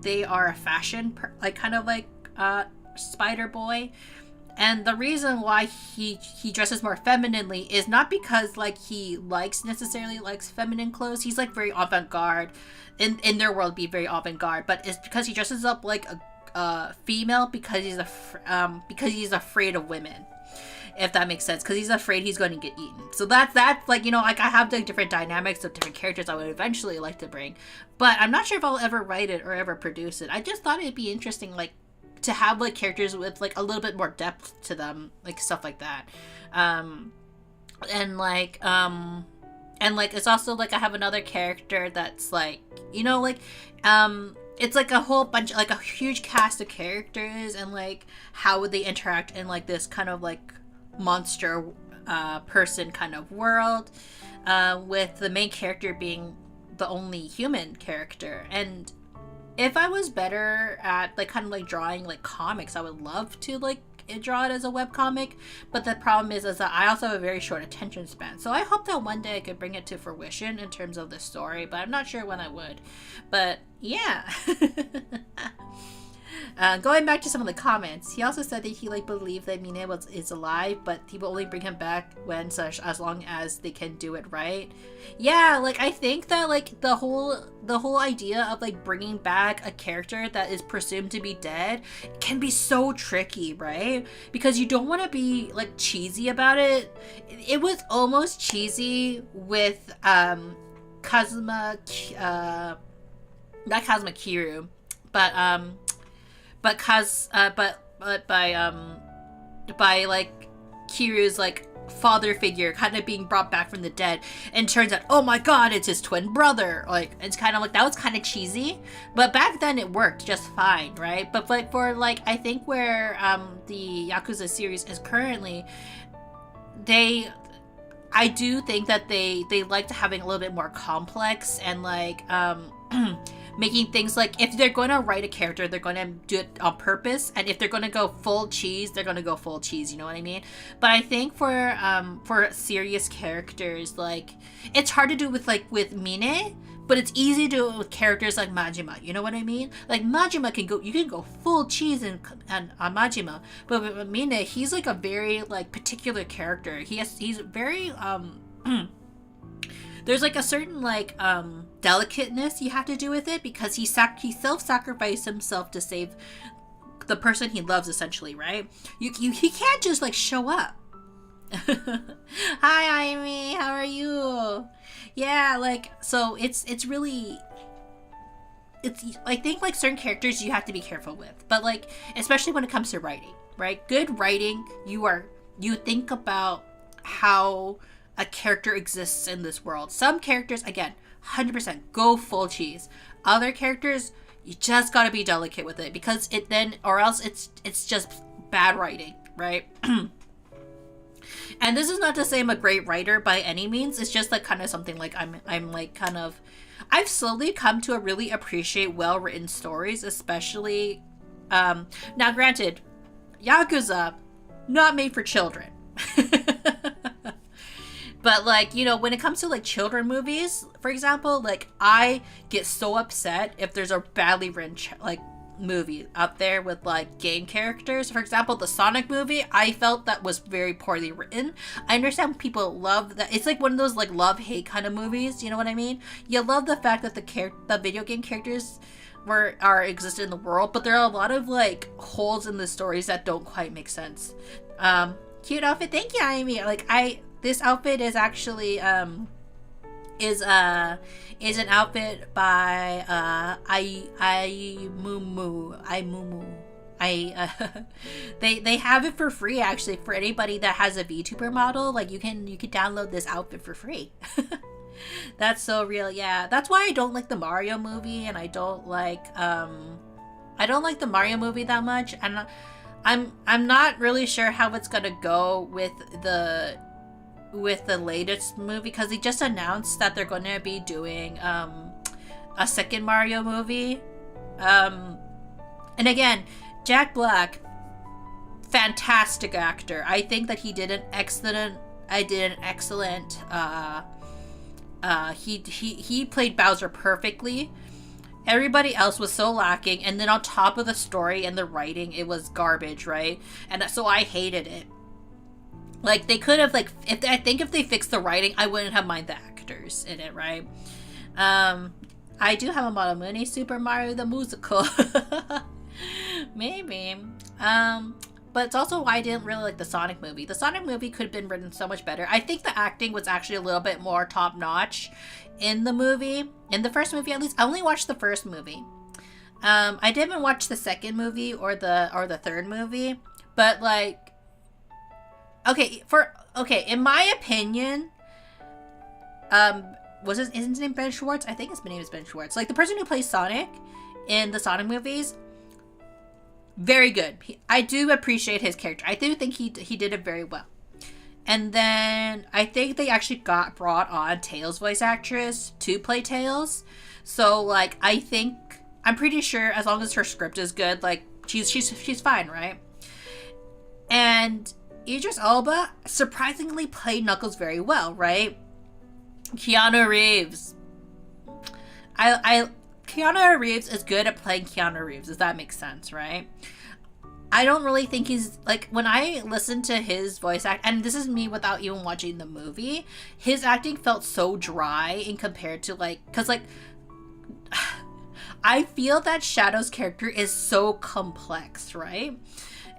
they are a fashion like kind of like spider boy. And the reason why he dresses more femininely is not because like he necessarily likes feminine clothes. He's like very avant-garde in their world, be very avant-garde, but it's because he dresses up like a female because he's afraid of women, if that makes sense, because he's afraid he's going to get eaten. So that's like, you know, like I have the different dynamics of different characters I would eventually like to bring, but I'm not sure if I'll ever write it or ever produce it. I just thought it'd be interesting, like, to have like characters with like a little bit more depth to them, like stuff like that. And like it's also like I have another character that's like, you know, like it's like a whole bunch, like a huge cast of characters, and like how would they interact in like this kind of like monster person kind of world, with the main character being the only human character. And if I was better at like kind of like drawing like comics, I would love to like draw it as a webcomic, but the problem is that I also have a very short attention span. So I hope that one day I could bring it to fruition in terms of the story, but I'm not sure when I would. But yeah. Going back to some of the comments, he also said that he like believed that Mine is alive, but he will only bring him back as long as they can do it right. Yeah, like I think that like the whole idea of like bringing back a character that is presumed to be dead can be so tricky, right? Because you don't want to be like cheesy about it. It was almost cheesy with Kazuma, not Kazuma Kiryu, but by like Kiryu's like father figure kind of being brought back from the dead, and turns out, oh my god, it's his twin brother. Like, it's kind of like, that was kind of cheesy, but back then it worked just fine, right? But like for like, I think where the Yakuza series is currently, I do think that they like to having a little bit more complex, and like making things like, if they're going to write a character, they're going to do it on purpose, and if they're going to go full cheese, they're going to go full cheese, you know what I mean? But I think for serious characters, like, it's hard to do with Mine, but it's easy to do it with characters like Majima, you know what I mean? Like, Majima you can go full cheese and on Majima, but with Mine, he's like a very like particular character. He's very there's like a certain like delicateness you have to do with it, because he self-sacrificed himself to save the person he loves, essentially, right? He can't just like show up. Hi Amy, how are you? Yeah, like, so it's really, I think like certain characters you have to be careful with, but like especially when it comes to writing, right? Good writing, you think about how a character exists in this world. Some characters, again, 100% go full cheese. Other characters, you just gotta be delicate with it, because or else it's just bad writing, right? And this is not to say I'm a great writer by any means. It's just like kind of something like I'm like kind of, I've slowly come to really appreciate well-written stories, especially now granted, Yakuza, not made for children. But like, you know, when it comes to like children movies, for example, like I get so upset if there's a badly written like movie out there with like game characters. For example, the Sonic movie, I felt that was very poorly written. I understand people love that. It's like one of those like love-hate kind of movies, you know what I mean? You love the fact that the video game characters existed in the world, but there are a lot of like holes in the stories that don't quite make sense. Cute outfit, thank you, Amy. Like this outfit is actually is an outfit by they have it for free actually for anybody that has a VTuber model. Like you can download this outfit for free. That's so real. Yeah, that's why I don't like the Mario movie, and I don't like the Mario movie that much, and I'm not really sure how it's gonna go with the latest movie, because they just announced that they're gonna be doing a second Mario movie. And again, Jack Black, fantastic actor. I think that he did an excellent. He played Bowser perfectly. Everybody else was so lacking, and then on top of the story and the writing, it was garbage, right? And so I hated it. Like they could have if they fixed the writing, I wouldn't have minded the actors in it, right? I do have a model Munii Super Mario the Musical. Maybe. But it's also why I didn't really like the Sonic movie. The Sonic movie could have been written so much better. I think the acting was actually a little bit more top-notch in the movie. In the first movie, at least. I only watched the first movie. I didn't watch the second movie or the third movie. But like, in my opinion, isn't his name Ben Schwartz? I think his name is Ben Schwartz. Like the person who plays Sonic in the Sonic movies, very good. I do appreciate his character. I do think he did it very well. And then I think they actually brought on Tails' voice actress to play Tails. So like I'm pretty sure as long as her script is good, like she's fine, right? And Idris Elba surprisingly played Knuckles very well, right? Keanu Reeves. Keanu Reeves is good at playing Keanu Reeves. Does that make sense, right? I don't really think he's like, when I listen to his voice act, and this is me without even watching the movie, his acting felt so dry in compared to because I feel that Shadow's character is so complex, right?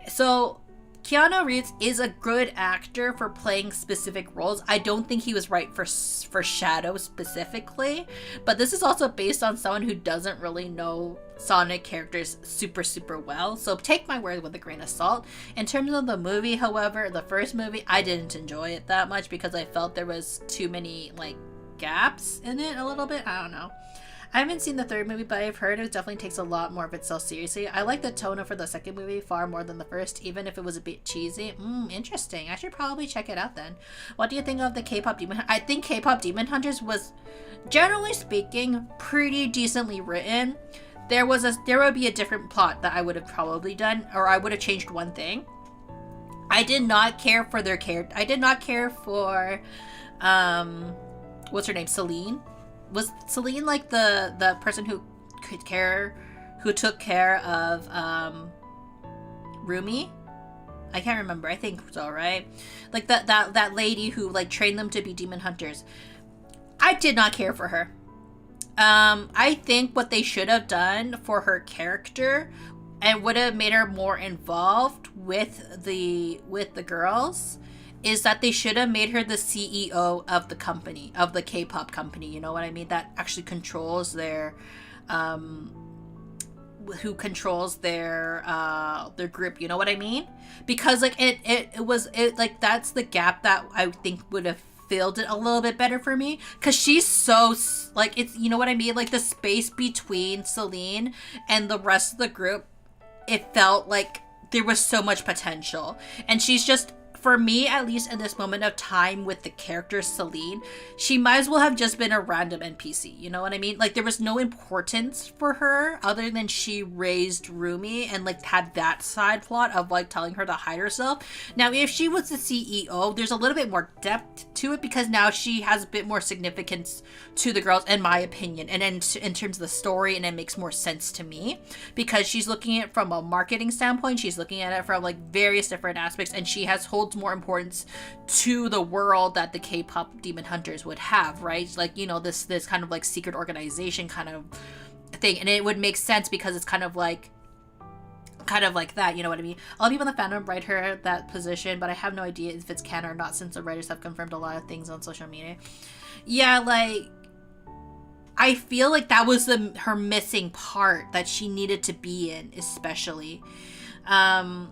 So Keanu Reeves is a good actor for playing specific roles. I don't think he was right for Shadow specifically, but this is also based on someone who doesn't really know Sonic characters super, super well. So take my word with a grain of salt. In terms of the movie, however, the first movie, I didn't enjoy it that much because I felt there was too many gaps in it a little bit. I don't know. I haven't seen the third movie, but I've heard it definitely takes a lot more of itself seriously. I like the tone for the second movie far more than the first, even if it was a bit cheesy. Interesting. I should probably check it out then. What do you think of the K-pop Demon Hunters? I think K-pop Demon Hunters was, generally speaking, pretty decently written. There would be a different plot that I would have probably done, or I would have changed one thing. I did not care for their character. I did not care for, what's her name? Celine? Was Celine like the person who took care of Rumi? I can't remember. I think so, right? Like that lady who trained them to be demon hunters. I did not care for her. I think what they should have done for her character and would have made her more involved with the girls is that they should have made her the CEO of the company, of the K-pop company, you know what I mean? That actually controls their, who controls their group, you know what I mean? Because that's the gap that I think would have filled it a little bit better for me. Cause she's so, it's, you know what I mean? Like the space between Celine and the rest of the group, it felt like there was so much potential. And she's just, for me, at least in this moment of time with the character Celine, she might as well have just been a random NPC. You know what I mean? Like, there was no importance for her other than she raised Rumi and, had that side plot of, telling her to hide herself. Now, if she was the CEO, there's a little bit more depth to it because now she has a bit more significance to the girls, in my opinion. And in terms of the story, and it makes more sense to me because she's looking at it from a marketing standpoint. She's looking at it from, various different aspects, and she holds more importance to the world that the K-pop Demon Hunters would have, right? This kind of secret organization kind of thing, and it would make sense because it's kind of like that, you know what I mean? A lot of people in the fandom write her that position, but I have no idea if it's canon or not since the writers have confirmed a lot of things on social media. Yeah, I feel like that was her missing part that she needed to be in, especially. I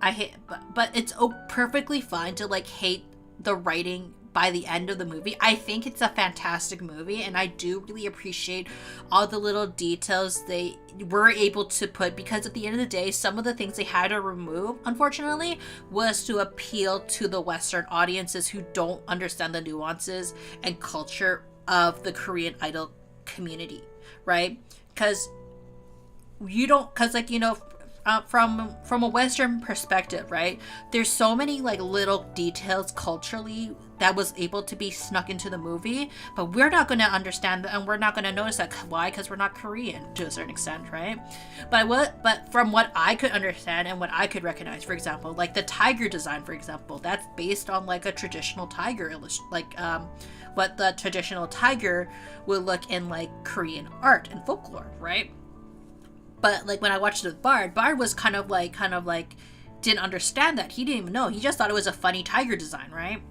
hate, but it's perfectly fine to like hate the writing by the end of the movie. I think it's a fantastic movie, and I do really appreciate all the little details they were able to put, because at the end of the day, some of the things they had to remove, unfortunately, was to appeal to the Western audiences who don't understand the nuances and culture of the Korean idol community, right? Because like, you know, from a Western perspective, right, there's so many like little details culturally that was able to be snuck into the movie, but we're not going to understand that, and we're not going to notice that. Why? Because we're not Korean to a certain extent, right? But from what I could understand and what I could recognize, for example, like the tiger design, for example, that's based on like a traditional tiger, what the traditional tiger would look in like Korean art and folklore, right? But like when I watched it with Bard was kind of like didn't understand that. He didn't even know. He just thought it was a funny tiger design, right?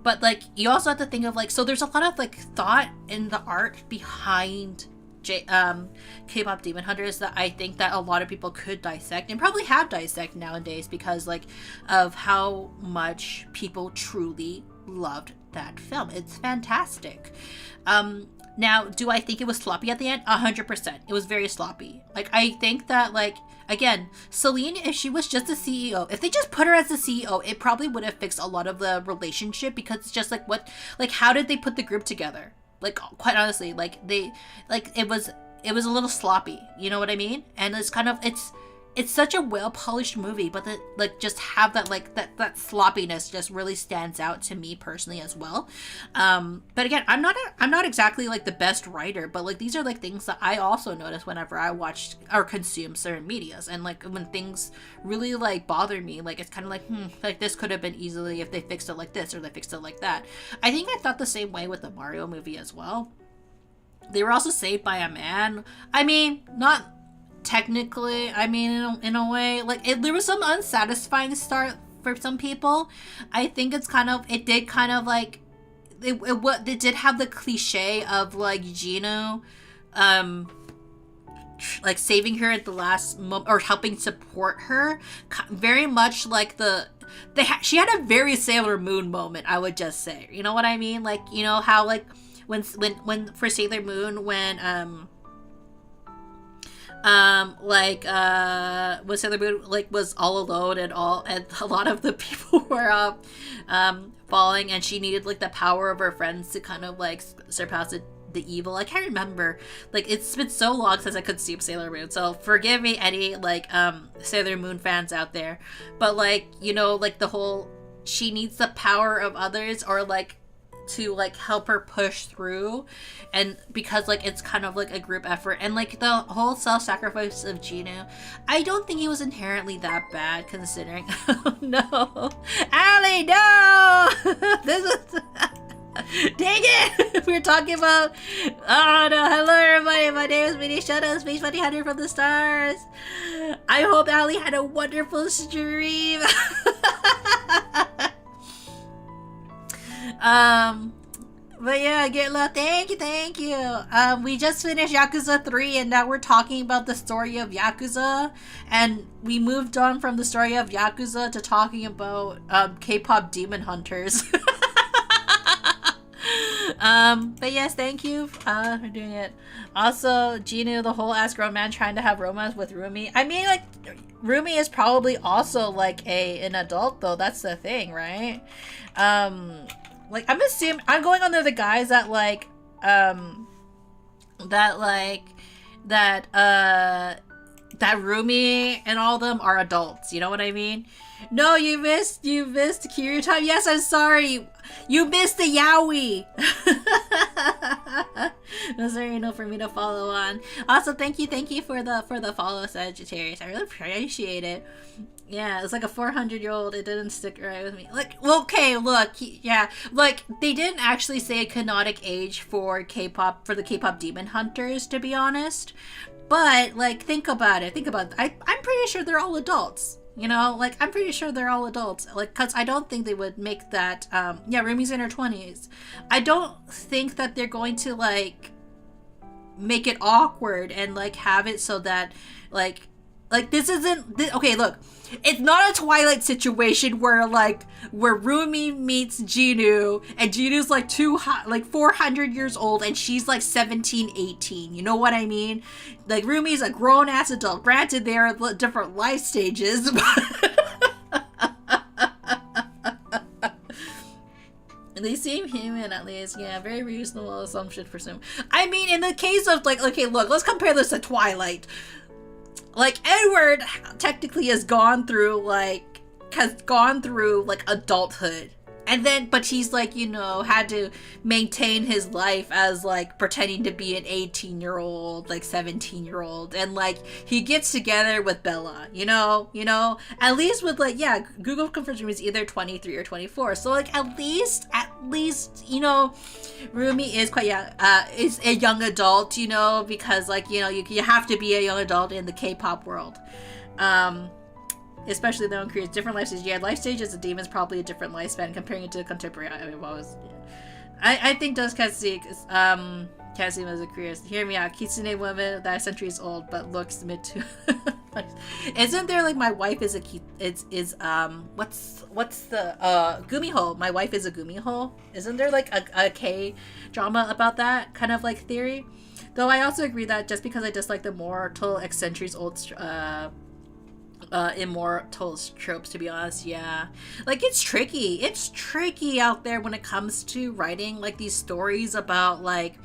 But like you also have to think of like, so there's a lot of like thought in the art behind K-pop Demon Hunters that I think that a lot of people could dissect, and probably have dissect nowadays, because like of how much people truly loved that film. It's fantastic. Now, do I think it was sloppy at the end? 100%. It was very sloppy. Like, I think that, like, again, Celine, if she was just the CEO, if they just put her as the CEO, it probably would have fixed a lot of the relationship, because it's just like, how did they put the group together? Like, quite honestly, like, it was a little sloppy, you know what I mean? And it's kind of, it's such a well-polished movie, but just have that sloppiness just really stands out to me personally as well. But again, I'm not exactly like the best writer, but like these are like things that I also notice whenever I watch or consume certain medias, and like when things really like bother me, like it's kind of like this could have been easily if they fixed it like this or they fixed it like that. I think I thought the same way with the Mario movie as well. They were also saved by a man. I mean, not technically, I mean, in a way, like there was some unsatisfying start for some people. I think it did have the cliche of like Gino like saving her at the last moment, or helping support her, very much like she had a very Sailor Moon moment, I would just say, you know what I mean? Like, you know how like when for Sailor Moon, when when Sailor Moon like was all alone, and a lot of the people were falling, and she needed like the power of her friends to kind of like surpass the evil. I can't remember, like it's been so long since I could see Sailor Moon, so forgive me any like Sailor Moon fans out there, but like, you know, like the whole she needs the power of others, or like to like help her push through, and because like it's kind of like a group effort, and like the whole self-sacrifice of Gino, I don't think he was inherently that bad considering. Oh no, Allie, no. This is dang it. We're talking about, oh no, hello everybody, my name is Munii Shoda, Space Bunny Hunter from the stars. I hope Allie had a wonderful stream. But yeah, get love. Thank you. We just finished Yakuza 3, and now we're talking about the story of Yakuza, and we moved on from the story of Yakuza to talking about K-pop Demon Hunters. But yes, thank you for doing it. Also, Gino, the whole ass grown man trying to have romance with Rumi. I mean, like, Rumi is probably also like an adult, though. That's the thing, right? Like, I'm going under the guys that that Rumi and all of them are adults. You know what I mean? No, you missed Kiryu time. Yes, I'm sorry. You missed the yaoi. That's very enough for me to follow on. Also, thank you for the follow, Sagittarius. I really appreciate it. Yeah, it's like a 400-year-old. It didn't stick right with me. Like, okay, look, yeah, like they didn't actually say a canonic age for K-pop, for the K-pop Demon Hunters, to be honest. But like, think about it. I'm pretty sure they're all adults. You know, like, I'm pretty sure they're all adults. Like, because I don't think they would make that, yeah, Rumi's in her 20s. I don't think that they're going to, like, make it awkward and, like, have it so that, like, Like, this isn't... Okay, look. It's not a Twilight situation where Rumi meets Jinu, and Jinu's like 400 years old, and she's like 17, 18. You know what I mean? Like, Rumi's a grown-ass adult. Granted, they are different life stages, they seem human, at least. Yeah, very reasonable assumption for some. I mean, in the case of, like, okay, look, let's compare this to Twilight. Like, Edward technically has gone through adulthood. And then, but he's, like, you know, had to maintain his life as, like, pretending to be an 18-year-old, like, 17-year-old. And, like, he gets together with Bella, you know? At least with, like, yeah, Google confirms he's either 23 or 24. So, like, at least, you know, Rumi is quite, is a young adult, you know? Because, like, you know, you have to be a young adult in the K-pop world. Especially though in Korea's different life stages. Yeah, life stage as a demon is probably a different lifespan comparing it to contemporary. I think those Cassie was a Korea. Hear me out. Kitsune woman that is centuries old but looks mid to. Isn't there like my wife is a what's the Gumiho? My wife is a Gumiho. Isn't there like a K drama about that kind of like theory? Though I also agree that just because I dislike the mortal centuries old immortals tropes, to be honest, yeah, like it's tricky out there when it comes to writing like these stories about like,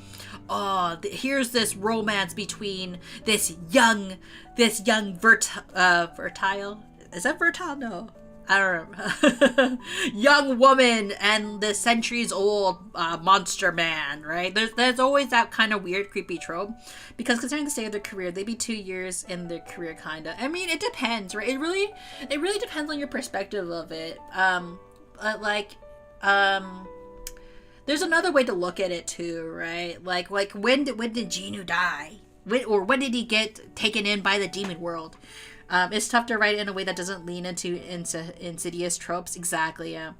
oh, here's this romance between this young fertile, is that fertile? No, I don't know. Young woman and the centuries old monster man, right? There's always that kind of weird, creepy trope. Because considering the state of their career, they'd be 2 years in their career, kinda. I mean, it depends, right? It really depends on your perspective of it. There's another way to look at it too, right? Like when did Jinu die? When did he get taken in by the demon world? It's tough to write it in a way that doesn't lean into insidious tropes. Exactly, yeah.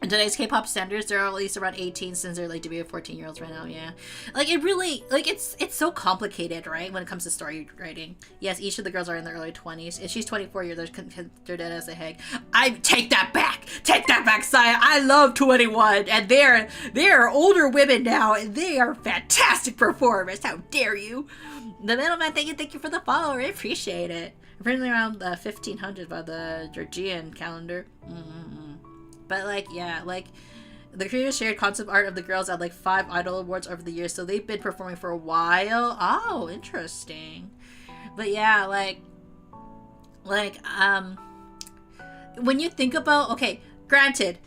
In today's K-pop standards, they're at least around 18 since they're like debuted 14-year-olds right now, yeah. Like it really, like it's so complicated, right, when it comes to story writing. Yes, each of the girls are in their early 20s. If she's 24 years, they're considered as a hag. I take that back, Saya. I love 21, and they're older women now, and they are fantastic performers. How dare you? The middleman, thank you for the follow. I appreciate it. Originally around the 1500s by the Georgian calendar. But like, yeah, like the creators shared concept art of the girls at like 5 idol awards over the years, so they've been performing for a while. Oh, interesting. But yeah, like when you think about, okay, granted,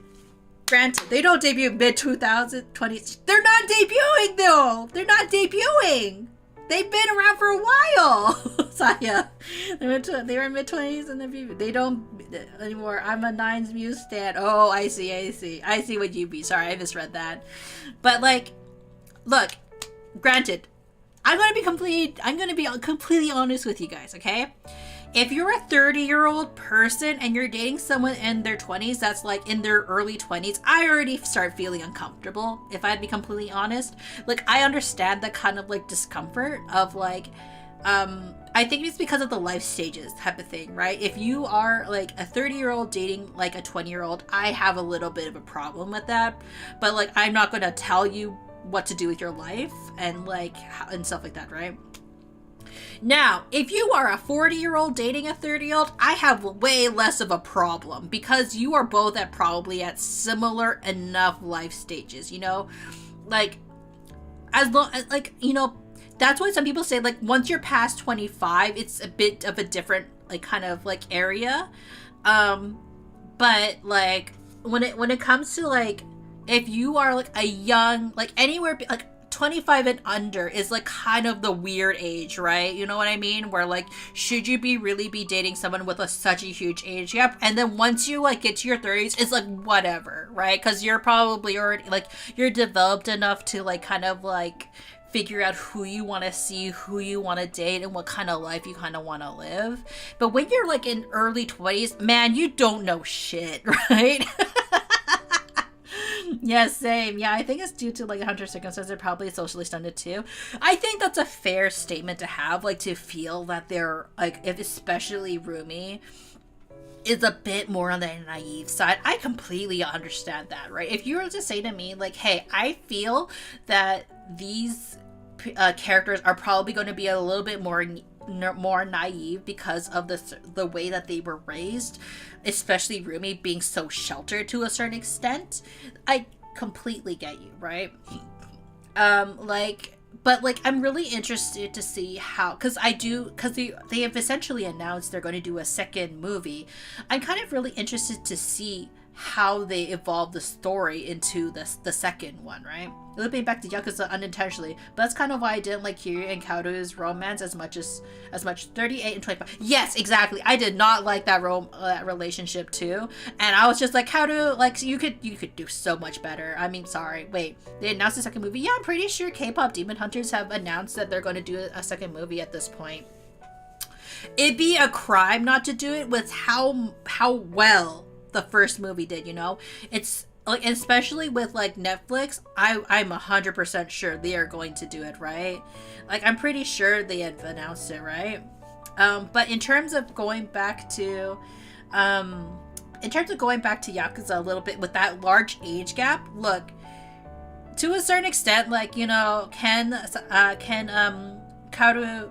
they don't debut mid 2020s. They're not debuting though. They're not debuting. They've been around for a while. Saya, they were in mid-20s and they don't anymore. I'm a Nines Muse stan. Oh, I see what you be. Sorry, I misread that. But like, look, granted, I'm gonna be completely honest with you guys, okay? If you're a 30-year-old person and you're dating someone in their 20s that's like in their early 20s, I already start feeling uncomfortable, if I'd be completely honest. Like, I understand the kind of like discomfort of like, I think it's because of the life stages type of thing, right? If you are like a 30-year-old dating like a 20-year-old, I have a little bit of a problem with that. But like, I'm not gonna tell you what to do with your life and like, and stuff like that, right? Now, if you are a 40-year-old dating a 30-year-old, I have way less of a problem because you are both probably at similar enough life stages, you know? Like, as long as, like, you know, that's why some people say, like, once you're past 25, it's a bit of a different, like, kind of, like, area. But, like, when it comes to, like, if you are, like, a young, like, anywhere, like, 25 and under is like kind of the weird age, right? You know what I mean? Where like, should you really be dating someone with such a huge age gap? And then once you like get to your 30s, it's like whatever, right? Because you're probably already like, you're developed enough to like kind of like figure out who you want to see, who you want to date, and what kind of life you kind of want to live. But when you're like in early 20s, man, you don't know shit, right? Yeah, same. Yeah, I think it's due to like Hunter's circumstances. They're probably socially stunted too. I think that's a fair statement to have, like to feel that they're like, if especially Rumi is a bit more on the naive side. I completely understand that, right? If you were to say to me like, hey, I feel that these characters are probably going to be a little bit more naive because of the way that they were raised, especially Rumi being so sheltered to a certain extent, I completely get you, right? But I'm really interested to see how, because they have essentially announced they're going to do a second movie. I'm kind of really interested to see how they evolve the story into the second one, right? Looping back to Yakuza unintentionally, but that's kind of why I didn't like Kiryu and Kaoru's romance as much 38 and 25. Yes, exactly. I did not like that relationship too, and I was just like, Kaoru, like you could do so much better. I mean, sorry, wait, they announced the second movie. Yeah, I'm pretty sure K-pop Demon Hunters have announced that they're going to do a second movie at this point. It'd be a crime not to do it with how well the first movie did, you know? It's like, especially with like Netflix, I'm 100% sure they are going to do it, right? Like, I'm pretty sure they have announced it, right? But in terms of going back to Yakuza a little bit with that large age gap, look, to a certain extent, like, you know, can Kaoru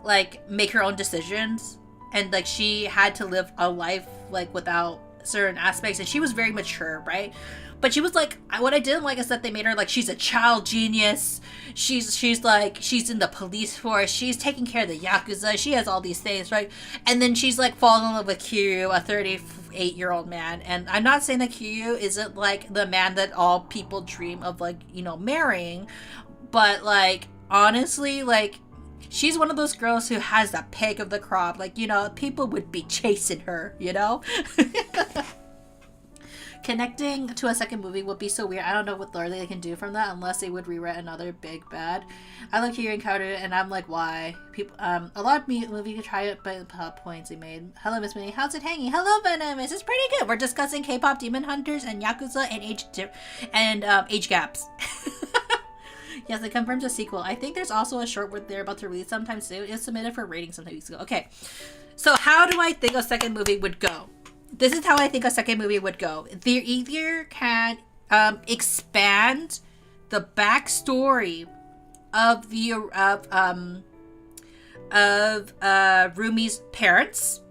like make her own decisions, and like she had to live a life like without certain aspects, and she was very mature, right? But she was like, what I didn't like is that they made her like she's a child genius. She's in the police force. She's taking care of the Yakuza. She has all these things, right? And then she's like falling in love with Kiryu, a 38-year-old man. And I'm not saying that Kiryu isn't like the man that all people dream of, like, you know, marrying, but like honestly, like, she's one of those girls who has the pick of the crop. Like, you know, people would be chasing her, you know? Connecting to a second movie would be so weird. I don't know what lore they can do from that unless they would rewrite another big bad. I like hearing Kaoru, and I'm like, why? People, a lot of movie could try it, but the points they made. Hello, Miss Munii. How's it hanging? Hello, Venomous. It's pretty good. We're discussing K-pop Demon Hunters and Yakuza and age gaps. Yes, it confirms a sequel. I think there's also a short word they're about to release sometime soon. It was submitted for rating some weeks ago. Okay, so how do I think a second movie would go? This is how I think a second movie would go. They either can expand the backstory of Rumi's parents,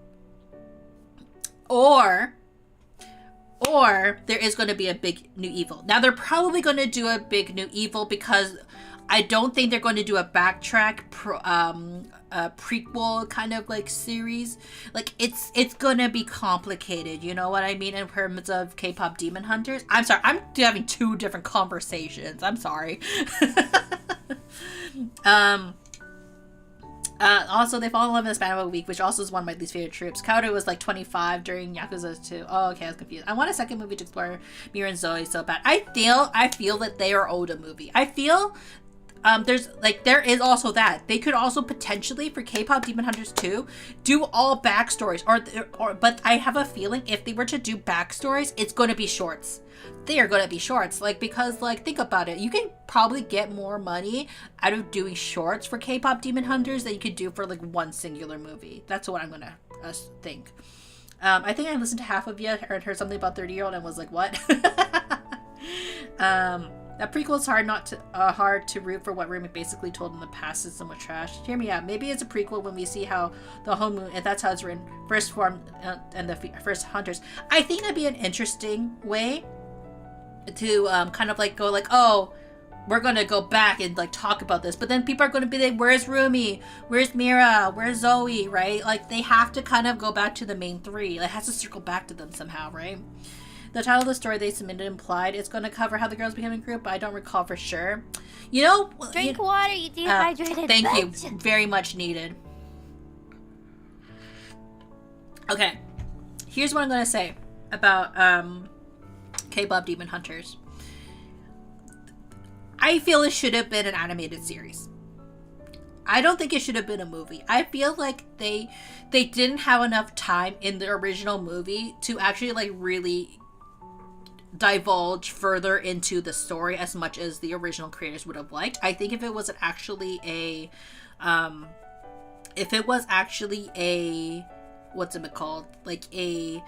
or there is going to be a big new evil. Now, they're probably going to do a big new evil because I don't think they're going to do a backtrack prequel kind of like series. Like, it's going to be complicated, you know what I mean, in terms of K-pop Demon Hunters. I'm sorry, I'm having two different conversations. I'm sorry. Also, they fall in love in the span of a week, which also is one of my least favorite tropes. Kaoru was like 25 during Yakuza 2. Oh, okay, I was confused. I want a second movie to explore Mira and Zoe so bad. I feel that they are owed a movie. I feel there is also that. They could also potentially, for K-pop Demon Hunters 2, do all backstories. But I have a feeling if they were to do backstories, it's going to be shorts. They are going to be shorts, like, because, like, think about it, you can probably get more money out of doing shorts for K-pop Demon Hunters than you could do for like one singular movie. That's what I'm gonna think. I think I listened to half of you and heard something about 30-year-old and was like, what? That prequel is hard to root for. What Rumi basically told in the past is somewhat trash. Hear me out. Maybe it's a prequel when we see how the Homu, if that's how it's written, first formed and the first hunters. I think that'd be an interesting way to kind of like go like, oh, we're gonna go back and like talk about this, but then people are gonna be like, where's Rumi, where's Mira, where's Zoe, right? Like, they have to kind of go back to the main three. It has to circle back to them somehow, right? The title of the story they submitted implied it's going to cover how the girls became a group, but I don't recall for sure. You know, drink water, you dehydrated. Thank you, very much needed. Okay, here's what I'm going to say about K-pop Demon Hunters. I feel it should have been an animated series. I don't think it should have been a movie. I feel like they didn't have enough time in the original movie to actually like really divulge further into the story as much as the original creators would have liked. I think if it was actually a what's it called, like a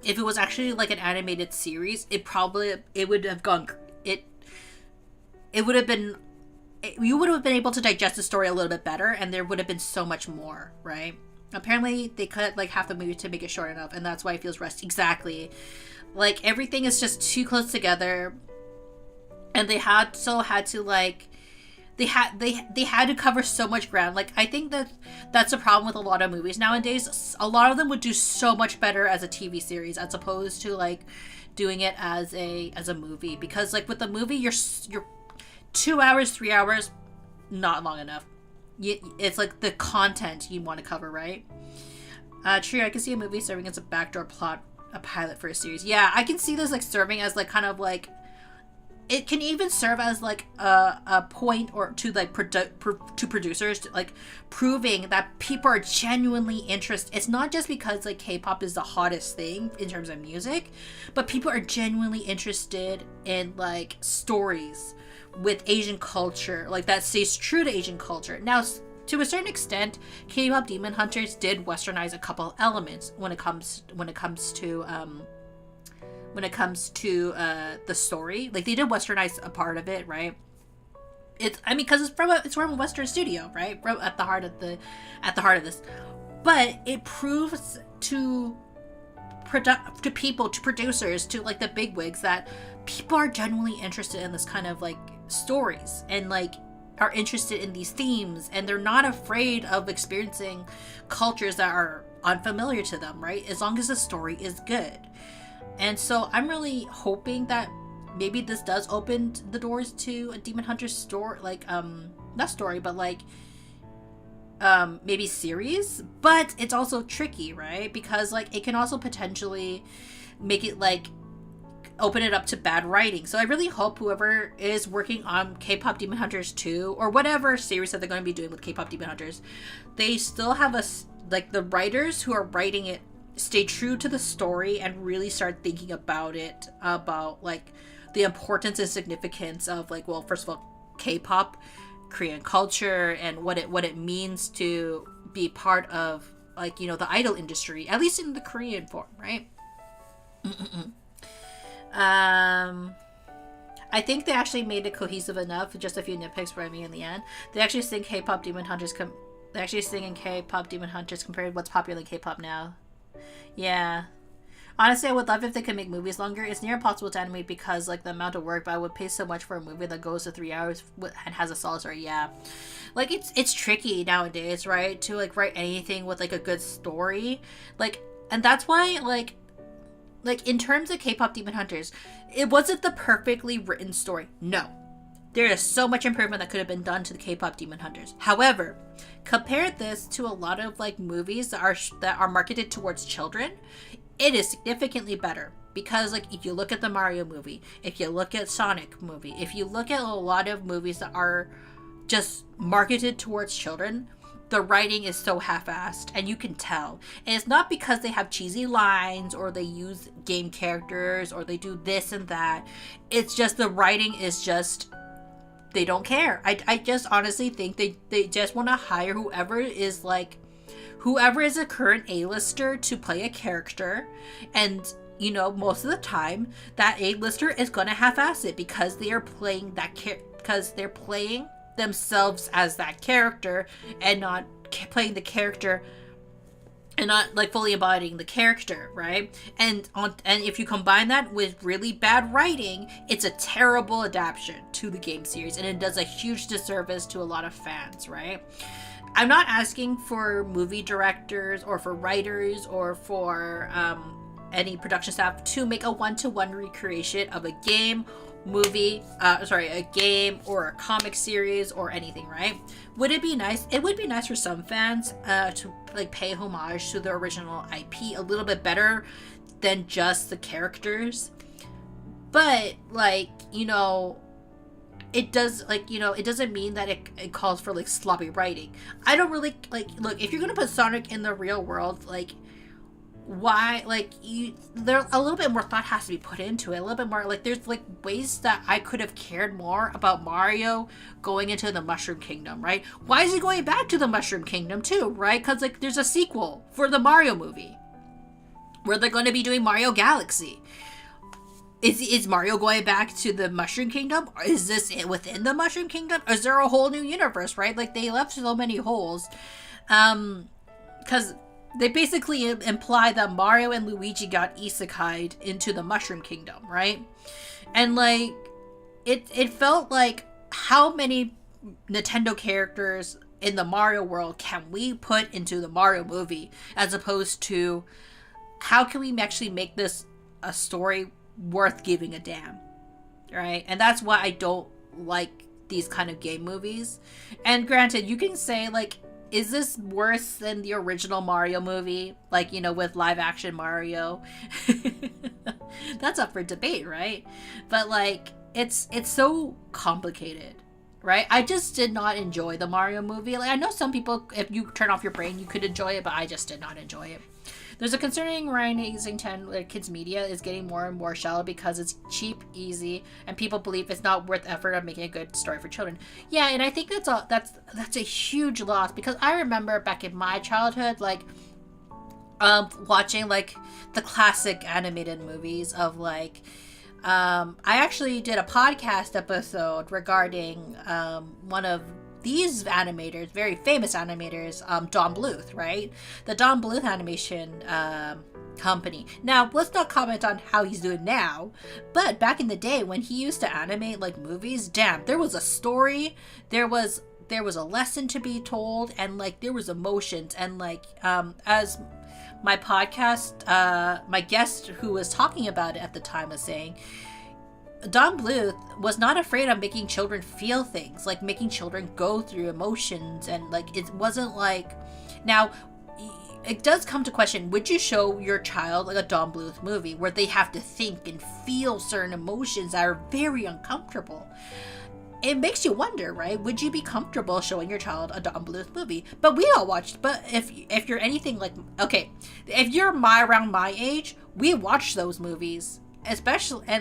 if it was actually like an animated series, it would have gone, it would have been, you would have been able to digest the story a little bit better, and there would have been so much more, right? Apparently they cut like half the movie to make it short enough, and that's why it feels rushed. Exactly. Like everything is just too close together, and they had to like they had to cover so much ground. Like I think that's a problem with a lot of movies nowadays. A lot of them would do so much better as a TV series as opposed to like doing it as a movie, because like with the movie you're 2 hours, 3 hours, not long enough. It's like the content you want to cover, right? True, I can see a movie serving as a backdoor plot, a pilot for a series. Yeah, I can see this like serving as like kind of like, it can even serve as like a point or to like to producers to like proving that people are genuinely interested. It's not just because like K-pop is the hottest thing in terms of music, but people are genuinely interested in like stories with Asian culture, like that stays true to Asian culture. Now, to a certain extent, K-pop Demon Hunters did westernize a couple elements when it comes to the story. Like they did westernize a part of it, right? Because it's from a Western studio, right? At the heart of this, but it proves to people, to producers, to like the bigwigs, that people are genuinely interested in this kind of like stories and like are interested in these themes, and they're not afraid of experiencing cultures that are unfamiliar to them, right? As long as the story is good. And so I'm really hoping that maybe this does open the doors to a Demon Hunter story, like not story, but like maybe series. But it's also tricky, right? Because like it can also potentially make it like open it up to bad writing. So I really hope whoever is working on K-pop Demon Hunters 2 or whatever series that they're going to be doing with K-pop Demon Hunters, they still have like the writers who are writing it stay true to the story and really start thinking about it, about like the importance and significance of like, well, first of all, K-pop, Korean culture, and what it means to be part of like, you know, the idol industry, at least in the Korean form, right? I think they actually made it cohesive enough. Just a few nitpicks for me in the end. They actually sing K-pop Demon Hunters. They actually sing in K-pop Demon Hunters compared to what's popular in K-pop now. Yeah. Honestly, I would love if they could make movies longer. It's near impossible to animate because like the amount of work, but I would pay so much for a movie that goes to 3 hours and has a solid story. Yeah. Like it's tricky nowadays, right? To like write anything with like a good story. Like, and that's why like in terms of K-pop Demon Hunters, it wasn't the perfectly written story. No. There is so much improvement that could have been done to the K-pop Demon Hunters. However, compare this to a lot of like movies that are marketed towards children, it is significantly better. Because like if you look at the Mario movie, if you look at Sonic movie, if you look at a lot of movies that are just marketed towards children, the writing is so half-assed, and you can tell. And it's not because they have cheesy lines or they use game characters or they do this and that. It's just the writing is just, they don't care. I just honestly think they just want to hire whoever is a current A-lister to play a character, and you know, most of the time that A-lister is gonna half-ass it because they are playing because they're playing themselves as that character and not playing the character and not like fully embodying the character, right? And if you combine that with really bad writing, it's a terrible adaptation to the game series, and it does a huge disservice to a lot of fans, right? I'm not asking for movie directors or for writers or for any production staff to make a one-to-one recreation of a game, a game or a comic series or anything, right? Would it be nice? It would be nice for some fans to like pay homage to the original IP a little bit better than just the characters. But like, you know, it does, like, you know, it doesn't mean that it calls for like sloppy writing. I don't really like, look, if you're gonna put Sonic in the real world, like, why, like, there a little bit more thought has to be put into it, a little bit more, like, there's like ways that I could have cared more about Mario going into the Mushroom Kingdom, right? Why is he going back to the Mushroom Kingdom too, right? Because like there's a sequel for the Mario movie where they're going to be doing Mario Galaxy. Is Mario going back to the Mushroom Kingdom? Or is this within the Mushroom Kingdom? Or is there a whole new universe, right? Like, they left so many holes. Because they basically imply that Mario and Luigi got isekai'd into the Mushroom Kingdom, right? And, like, it felt like, how many Nintendo characters in the Mario world can we put into the Mario movie? As opposed to, how can we actually make this a story worth giving a damn, right? And that's why I don't like these kind of game movies. And granted, you can say, like, is this worse than the original Mario movie? Like, you know, with live action Mario? That's up for debate, right? But, like, it's so complicated, right? I just did not enjoy the Mario movie. Like, I know some people, if you turn off your brain, you could enjoy it, but I just did not enjoy it. There's a concerning rising trend where kids' media is getting more and more shallow because it's cheap, easy, and people believe it's not worth effort of making a good story for children. Yeah, and I think that's a huge loss, because I remember back in my childhood, like, watching like the classic animated movies of like, I actually did a podcast episode regarding one of these animators, very famous animators, Don Bluth, right? The Don Bluth animation company. Now, let's not comment on how he's doing now, but back in the day when he used to animate like movies, damn, there was a story, there was a lesson to be told, and like there was emotions, and like as my podcast, my guest who was talking about it at the time was saying, Don Bluth was not afraid of making children feel things, like making children go through emotions, and like it wasn't like, now it does come to question, would you show your child like a Don Bluth movie where they have to think and feel certain emotions that are very uncomfortable? It makes you wonder, right? Would you be comfortable showing your child a Don Bluth movie? But we all watched, but if you're anything like, okay, if you're around my age, we watched those movies. Especially if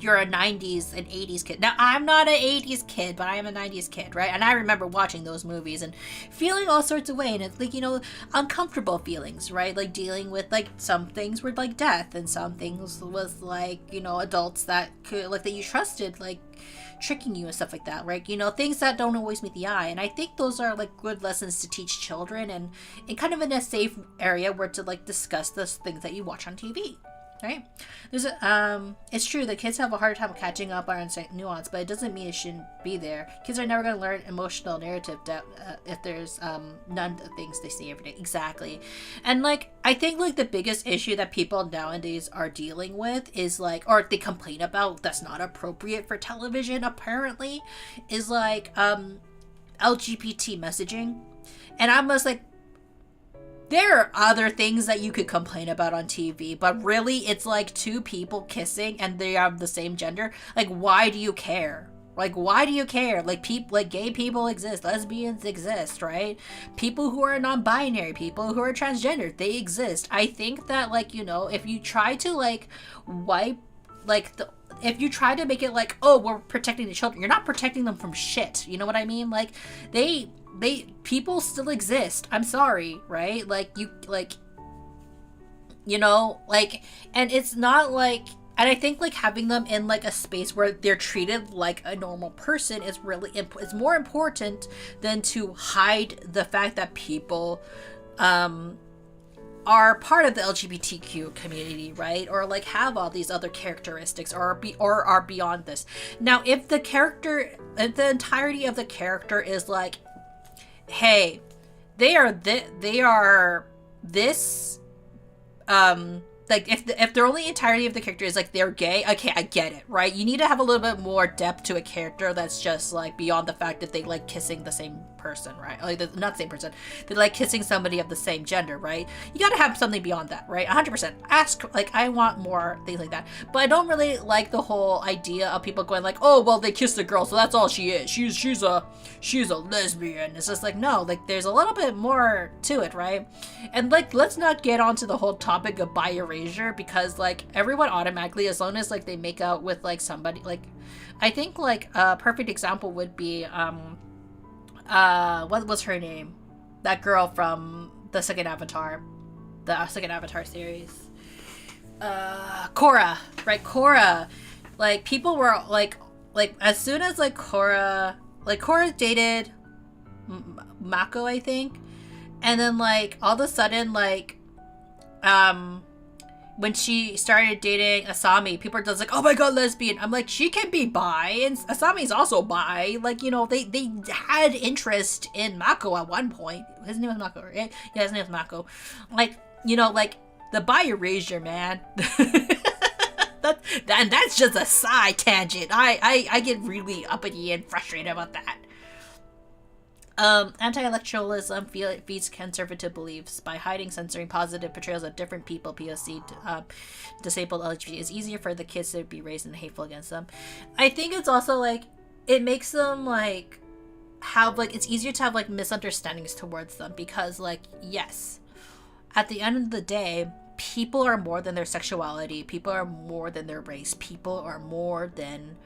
you're a 90s and 80s kid. Now, I'm not an 80s kid, but I am a 90s kid, right? And I remember watching those movies and feeling all sorts of way, and it's like, you know, uncomfortable feelings, right? Like dealing with like some things were like death, and some things was like, you know, adults that could like that you trusted, like tricking you and stuff like that, right? You know, things that don't always meet the eye. And I think those are like good lessons to teach children, and kind of in a safe area where to like discuss those things that you watch on TV, right? There's it's true that kids have a hard time catching up on nuance, but it doesn't mean it shouldn't be there. Kids are never going to learn emotional narrative depth if there's none of the things they see every day. Exactly. And like, I think like the biggest issue that people nowadays are dealing with is like, or they complain about that's not appropriate for television apparently, is like LGBT messaging. And I'm just like, there are other things that you could complain about on TV, but really it's like two people kissing and they have the same gender. Like, why do you care? Like, why do you care? Like, gay people exist, lesbians exist, right? People who are non-binary, people who are transgender, they exist. I think that, like, you know, if you try to like if you try to make it like, oh, we're protecting the children, you're not protecting them from shit. You know what I mean? Like, people still exist. I'm sorry, right? Like, you know, like, and it's not like, and I think like having them in like a space where they're treated like a normal person is really it's more important than to hide the fact that people are part of the LGBTQ community, right? Or like have all these other characteristics, or are beyond this. Now, if the entirety of the character is like, hey, they are this, like if the only entirety of the character is like they're gay, okay, I get it, right? You need to have a little bit more depth to a character that's just like beyond the fact that they like kissing the same person, right? Like not the same person. They like kissing somebody of the same gender, right? You gotta have something beyond that, right? 100%. Ask, like, I want more things like that. But I don't really like the whole idea of people going like, oh, well, they kissed a girl, so that's all she is. She's a lesbian. It's just like, no, like there's a little bit more to it, right? And like, let's not get onto the whole topic of bi erasure, because like everyone automatically, as long as like they make out with like somebody, like I think like a perfect example would be what was her name? That girl from the second Avatar series. Korra, right? Korra. Like people were like as soon as like Korra dated Mako, I think, and then like all of a sudden like when she started dating Asami, people are just like, oh my god, lesbian. I'm like, she can be bi, and Asami's also bi. Like, you know, they had interest in Mako at one point. His name was Mako, right? Yeah, his name was Mako. Like, you know, like, the bi erasure, man. That's just a side tangent. I get really uppity and frustrated about that. Anti-electoralism feeds conservative beliefs. By hiding, censoring positive portrayals of different people, POC, disabled, LGBT, is easier for the kids to be raised and hateful against them. I think it's also, like, it makes them, like, have, like, it's easier to have, like, misunderstandings towards them, because, like, yes, at the end of the day, people are more than their sexuality, people are more than their race, people are more than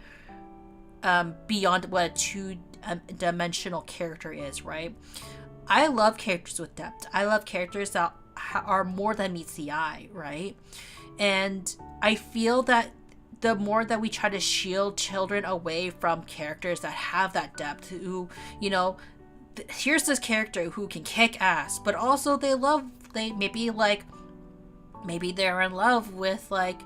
beyond what a two-dimensional character is, right? I love characters with depth. I love characters that are more than meets the eye, right? And I feel that the more that we try to shield children away from characters that have that depth, who, you know, here's this character who can kick ass, but also maybe they're in love with, like,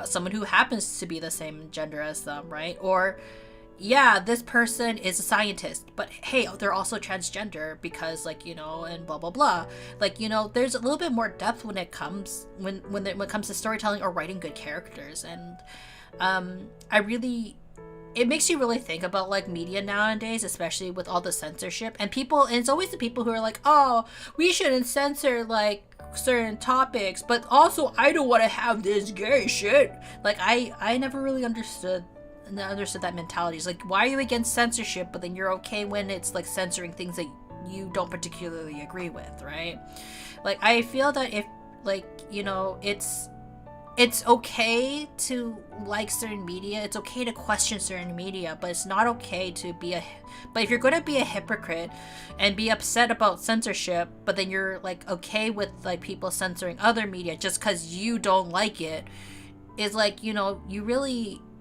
someone who happens to be the same gender as them, right? Or, yeah, this person is a scientist, but hey, they're also transgender because, like, you know, and blah blah blah. Like, you know, there's a little bit more depth when it comes when it comes to storytelling or writing good characters, and it makes you really think about, like, media nowadays, especially with all the censorship and it's always the people who are like, oh, we shouldn't censor, like, certain topics, but also I don't want to have this gay shit. Like, I never really understood that mentality. It's like, why are you against censorship, but then you're okay when it's, like, censoring things that you don't particularly agree with, right? Like, I feel that if, like, you know, it's okay to like certain media, it's okay to question certain media, but it's not okay to but if you're going to be a hypocrite and be upset about censorship, but then you're, like, okay with, like, people censoring other media just because you don't like it, is, like, you know,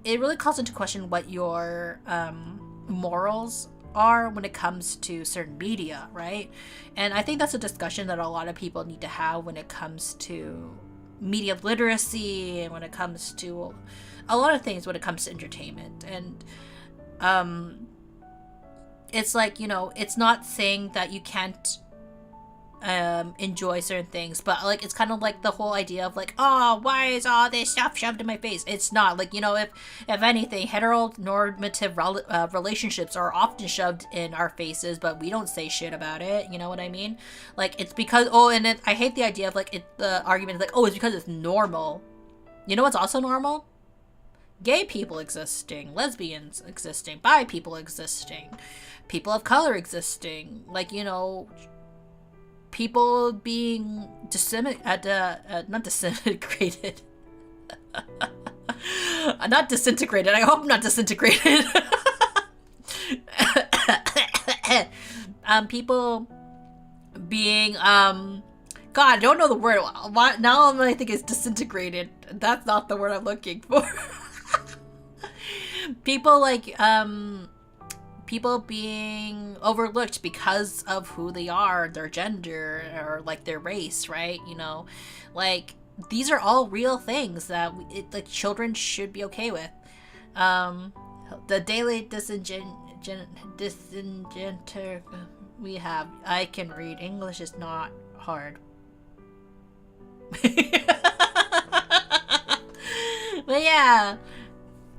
it really calls into question what your morals are when it comes to certain media, right? And I think that's a discussion that a lot of people need to have when it comes to media literacy, and when it comes to a lot of things when it comes to entertainment. And it's like, you know, it's not saying that you can't enjoy certain things, but, like, it's kind of like the whole idea of, like, oh, why is all this stuff shoved in my face? It's not, like, you know, if anything, heteronormative relationships are often shoved in our faces, but we don't say shit about it, you know what I mean? Like, it's because, I hate the idea of, like, the argument is like, oh, it's because it's normal. You know what's also normal? Gay people existing, lesbians existing, bi people existing, people of color existing, like, you know, people being not disintegrated. Not disintegrated. I hope not disintegrated. People being God, I don't know the word. Now all I think is disintegrated. That's not the word I'm looking for. People, like, people being overlooked because of who they are, their gender, or, like, their race, right? You know, like, these are all real things that like, children should be okay with. The daily we have, I can read. English is not hard. But yeah,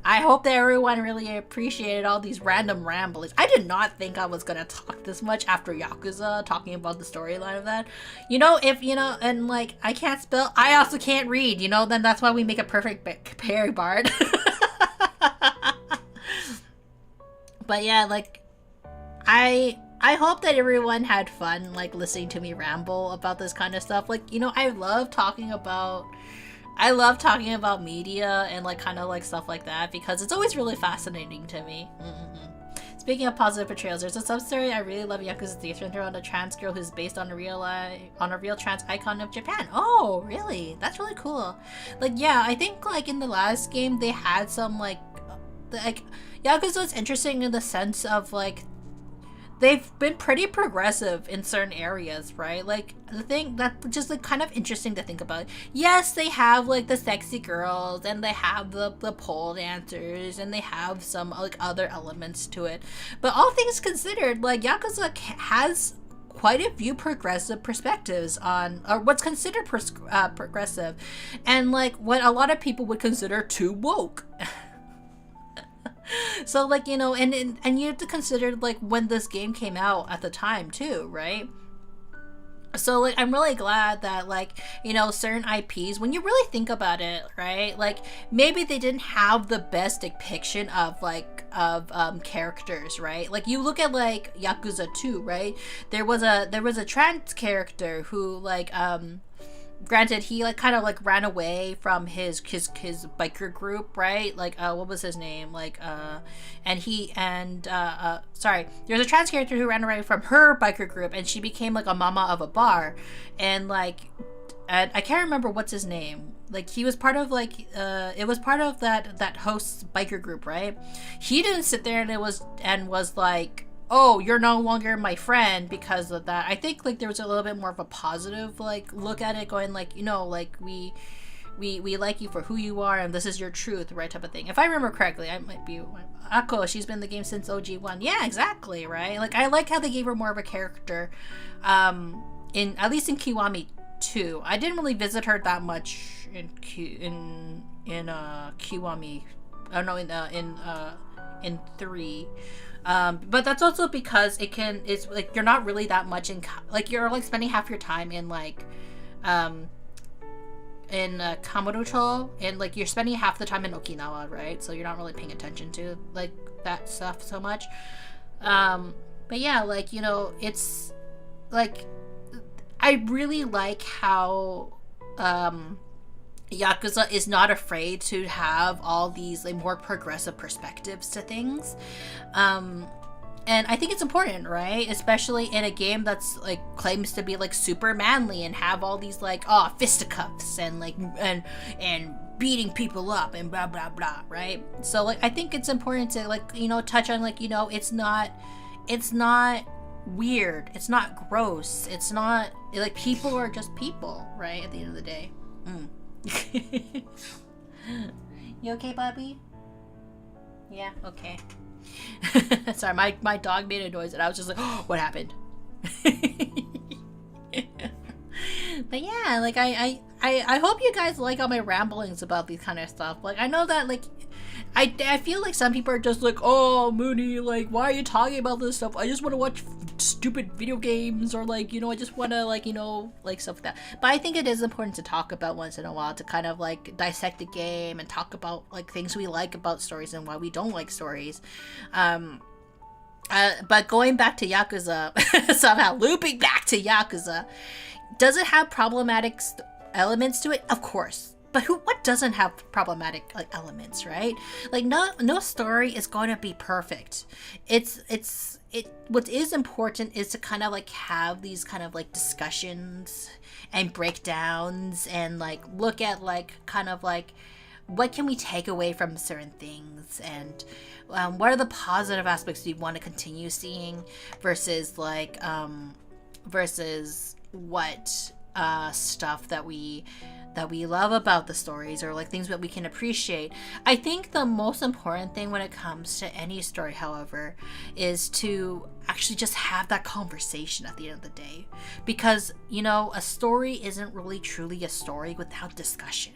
I hope that everyone really appreciated all these random ramblings. I did not think I was gonna talk this much after Yakuza, talking about the storyline of that. You know, if, you know, and like, I can't spell, I also can't read, you know, then that's why we make a perfect Perry Bard. But yeah, like, I hope that everyone had fun, like, listening to me ramble about this kind of stuff. Like, you know, I love talking about media and like kind of like stuff like that because it's always really fascinating to me. Speaking of positive portrayals, there's a sub-story I really love, Yakuza 3, centered on a trans girl who's based on a real trans icon of Japan. Oh, really? That's really cool. Like, yeah, I think like in the last game they had some like Yakuza is interesting in the sense of like they've been pretty progressive in certain areas, right? Like, the thing that's just like kind of interesting to think about. Yes, they have like the sexy girls and they have the pole dancers and they have some like other elements to it. But all things considered, like Yakuza has quite a few progressive perspectives on, or what's considered progressive, and like what a lot of people would consider too woke. So like, you know, and you have to consider like when this game came out at the time too, right? So like, I'm really glad that like, you know, certain IPs, when you really think about it, right, like maybe they didn't have the best depiction of like characters, right? Like you look at like Yakuza 2, right? There was a trans character who like granted, he like kind of like ran away from his biker group, right? Like what was his name? Like sorry, there's a trans character who ran away from her biker group, and she became like a mama of a bar, and I can't remember what's his name. Like he was part of like it was part of that host's biker group, right? He didn't sit there and was like, oh, you're no longer my friend because of that. I think like there was a little bit more of a positive like look at it, going like, you know, like we like you for who you are and this is your truth, right, type of thing. If I remember correctly, I might be Akko, she's been in the game since OG1. Yeah, exactly, right? Like I like how they gave her more of a character in at least in Kiwami 2. I didn't really visit her that much in Kiwami. Oh no, in 3. But that's also because it's like you're not really that much in like you're like spending half your time in like in Kamurocho, and like you're spending half the time in Okinawa, right? So you're not really paying attention to like that stuff so much. But yeah, like, you know, it's like I really like how Yakuza is not afraid to have all these like more progressive perspectives to things. And I think it's important, right? Especially in a game that's like claims to be like super manly and have all these like fisticuffs and like and beating people up and blah blah blah, right? So like I think it's important to like, you know, touch on like, you know, it's not weird, it's not gross, it's not like, people are just people, right, at the end of the day. You okay, Bobby? Yeah, okay. Sorry, my dog made a noise and I was just like, oh, what happened? But yeah, like I hope you guys like all my ramblings about these kind of stuff. Like I know that like I feel like some people are just like, oh, Munii, like why are you talking about this stuff? I just want to watch stupid video games, or like, you know, I just want to like, you know, like stuff like that. But I think it is important to talk about once in a while, to kind of like dissect the game and talk about like things we like about stories and why we don't like stories. But going back to Yakuza, somehow looping back to Yakuza, does it have problematic elements to it? Of course. But what doesn't have problematic like elements, right? Like no story is going to be perfect. What is important is to kind of like have these kind of like discussions and breakdowns and like look at like kind of like what can we take away from certain things, and what are the positive aspects we want to continue seeing versus like versus what stuff that we love about the stories, or like things that we can appreciate. I think the most important thing when it comes to any story, however, is to actually just have that conversation at the end of the day, because, you know, a story isn't really truly a story without discussion.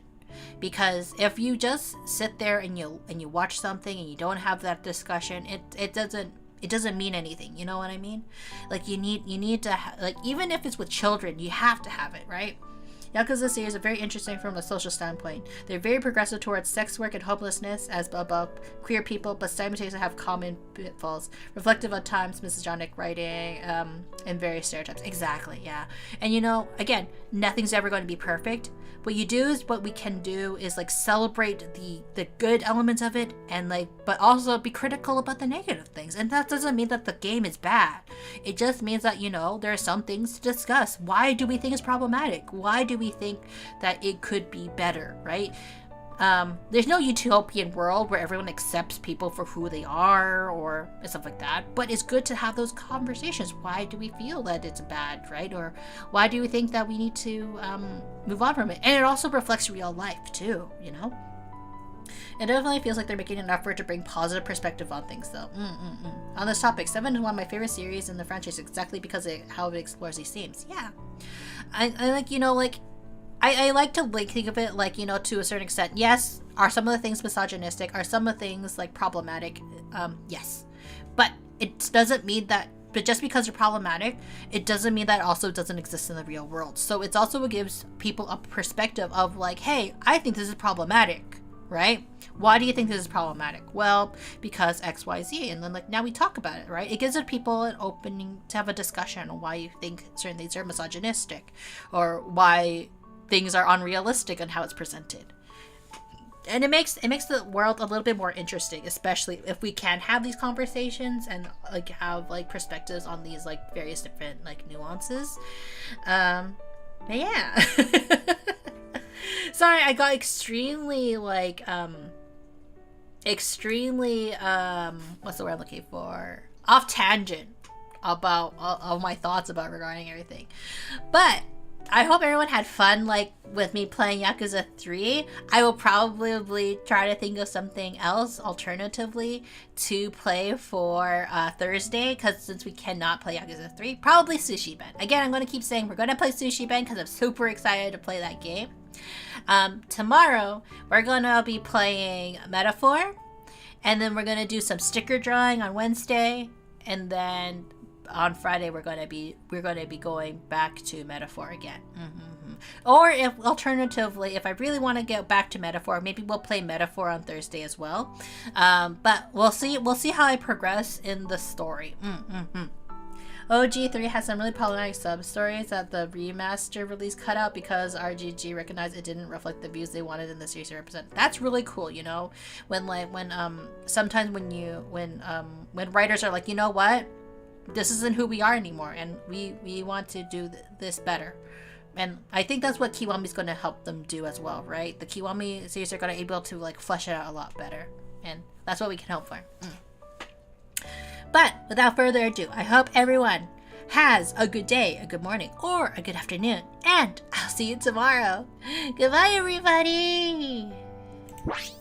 Because if you just sit there and you watch something and you don't have that discussion, it doesn't mean anything. You know what I mean? Like you need to like, even if it's with children, you have to have it, right? Yakuza series are very interesting from a social standpoint. They're very progressive towards sex work and homelessness as about queer people, but simultaneously have common pitfalls, reflective of times misogynic writing, and various stereotypes. Exactly, yeah. And you know, again, nothing's ever going to be perfect. What we can do is like celebrate the good elements of it, and like, but also be critical about the negative things. And that doesn't mean that the game is bad. It just means that, you know, there are some things to discuss. Why do we think it's problematic? Why do we think that it could be better, right? There's no utopian world where everyone accepts people for who they are or stuff like that, but it's good to have those conversations. Why do we feel that it's bad, right? Or why do we think that we need to move on from it? And it also reflects real life too, you know? It definitely feels like they're making an effort to bring positive perspective on things, though. On this topic, 7 is one of my favorite series in the franchise exactly because of how it explores these themes. Yeah. I like, you know, like, I like to like think of it like, you know, to a certain extent. Yes, are some of the things misogynistic? Are some of the things like problematic? Yes. But it doesn't mean that, but just because they're problematic, it doesn't mean that also doesn't exist in the real world. So it's also what gives people a perspective of like, hey, I think this is problematic, right? Why do you think this is problematic? Well, because X, Y, Z. And then like now we talk about it, right? It gives people an opening to have a discussion on why you think certain things are misogynistic, or why things are unrealistic and how it's presented. And it makes the world a little bit more interesting, especially if we can have these conversations and like have like perspectives on these like various different like nuances. But yeah. Sorry, I got extremely like what's the word I'm looking for? Off tangent about all my thoughts about regarding everything. But I hope everyone had fun, like, with me playing Yakuza 3. I will probably try to think of something else, alternatively, to play for Thursday, because since we cannot play Yakuza 3, probably Sushi Ben. Again, I'm going to keep saying we're going to play Sushi Ben, because I'm super excited to play that game. Tomorrow, we're going to be playing Metaphor, and then we're going to do some sticker drawing on Wednesday, and then on Friday we're going to be going back to Metaphor again. Or if alternatively, if I really want to get back to Metaphor, maybe we'll play Metaphor on Thursday as well. But we'll see how I progress in the story. OG3 has some really problematic sub-stories that the remaster release cut out because RGG recognized it didn't reflect the views they wanted in the series to represent. That's really cool, you know? Sometimes when writers are like, you know what? This isn't who we are anymore, and we want to do this better. And I think that's what Kiwami's going to help them do as well, right? The Kiwami series are going to be able to like flesh it out a lot better, and that's what we can hope for. But without further ado, I hope everyone has a good day, a good morning, or a good afternoon, and I'll see you tomorrow. Goodbye, everybody! What?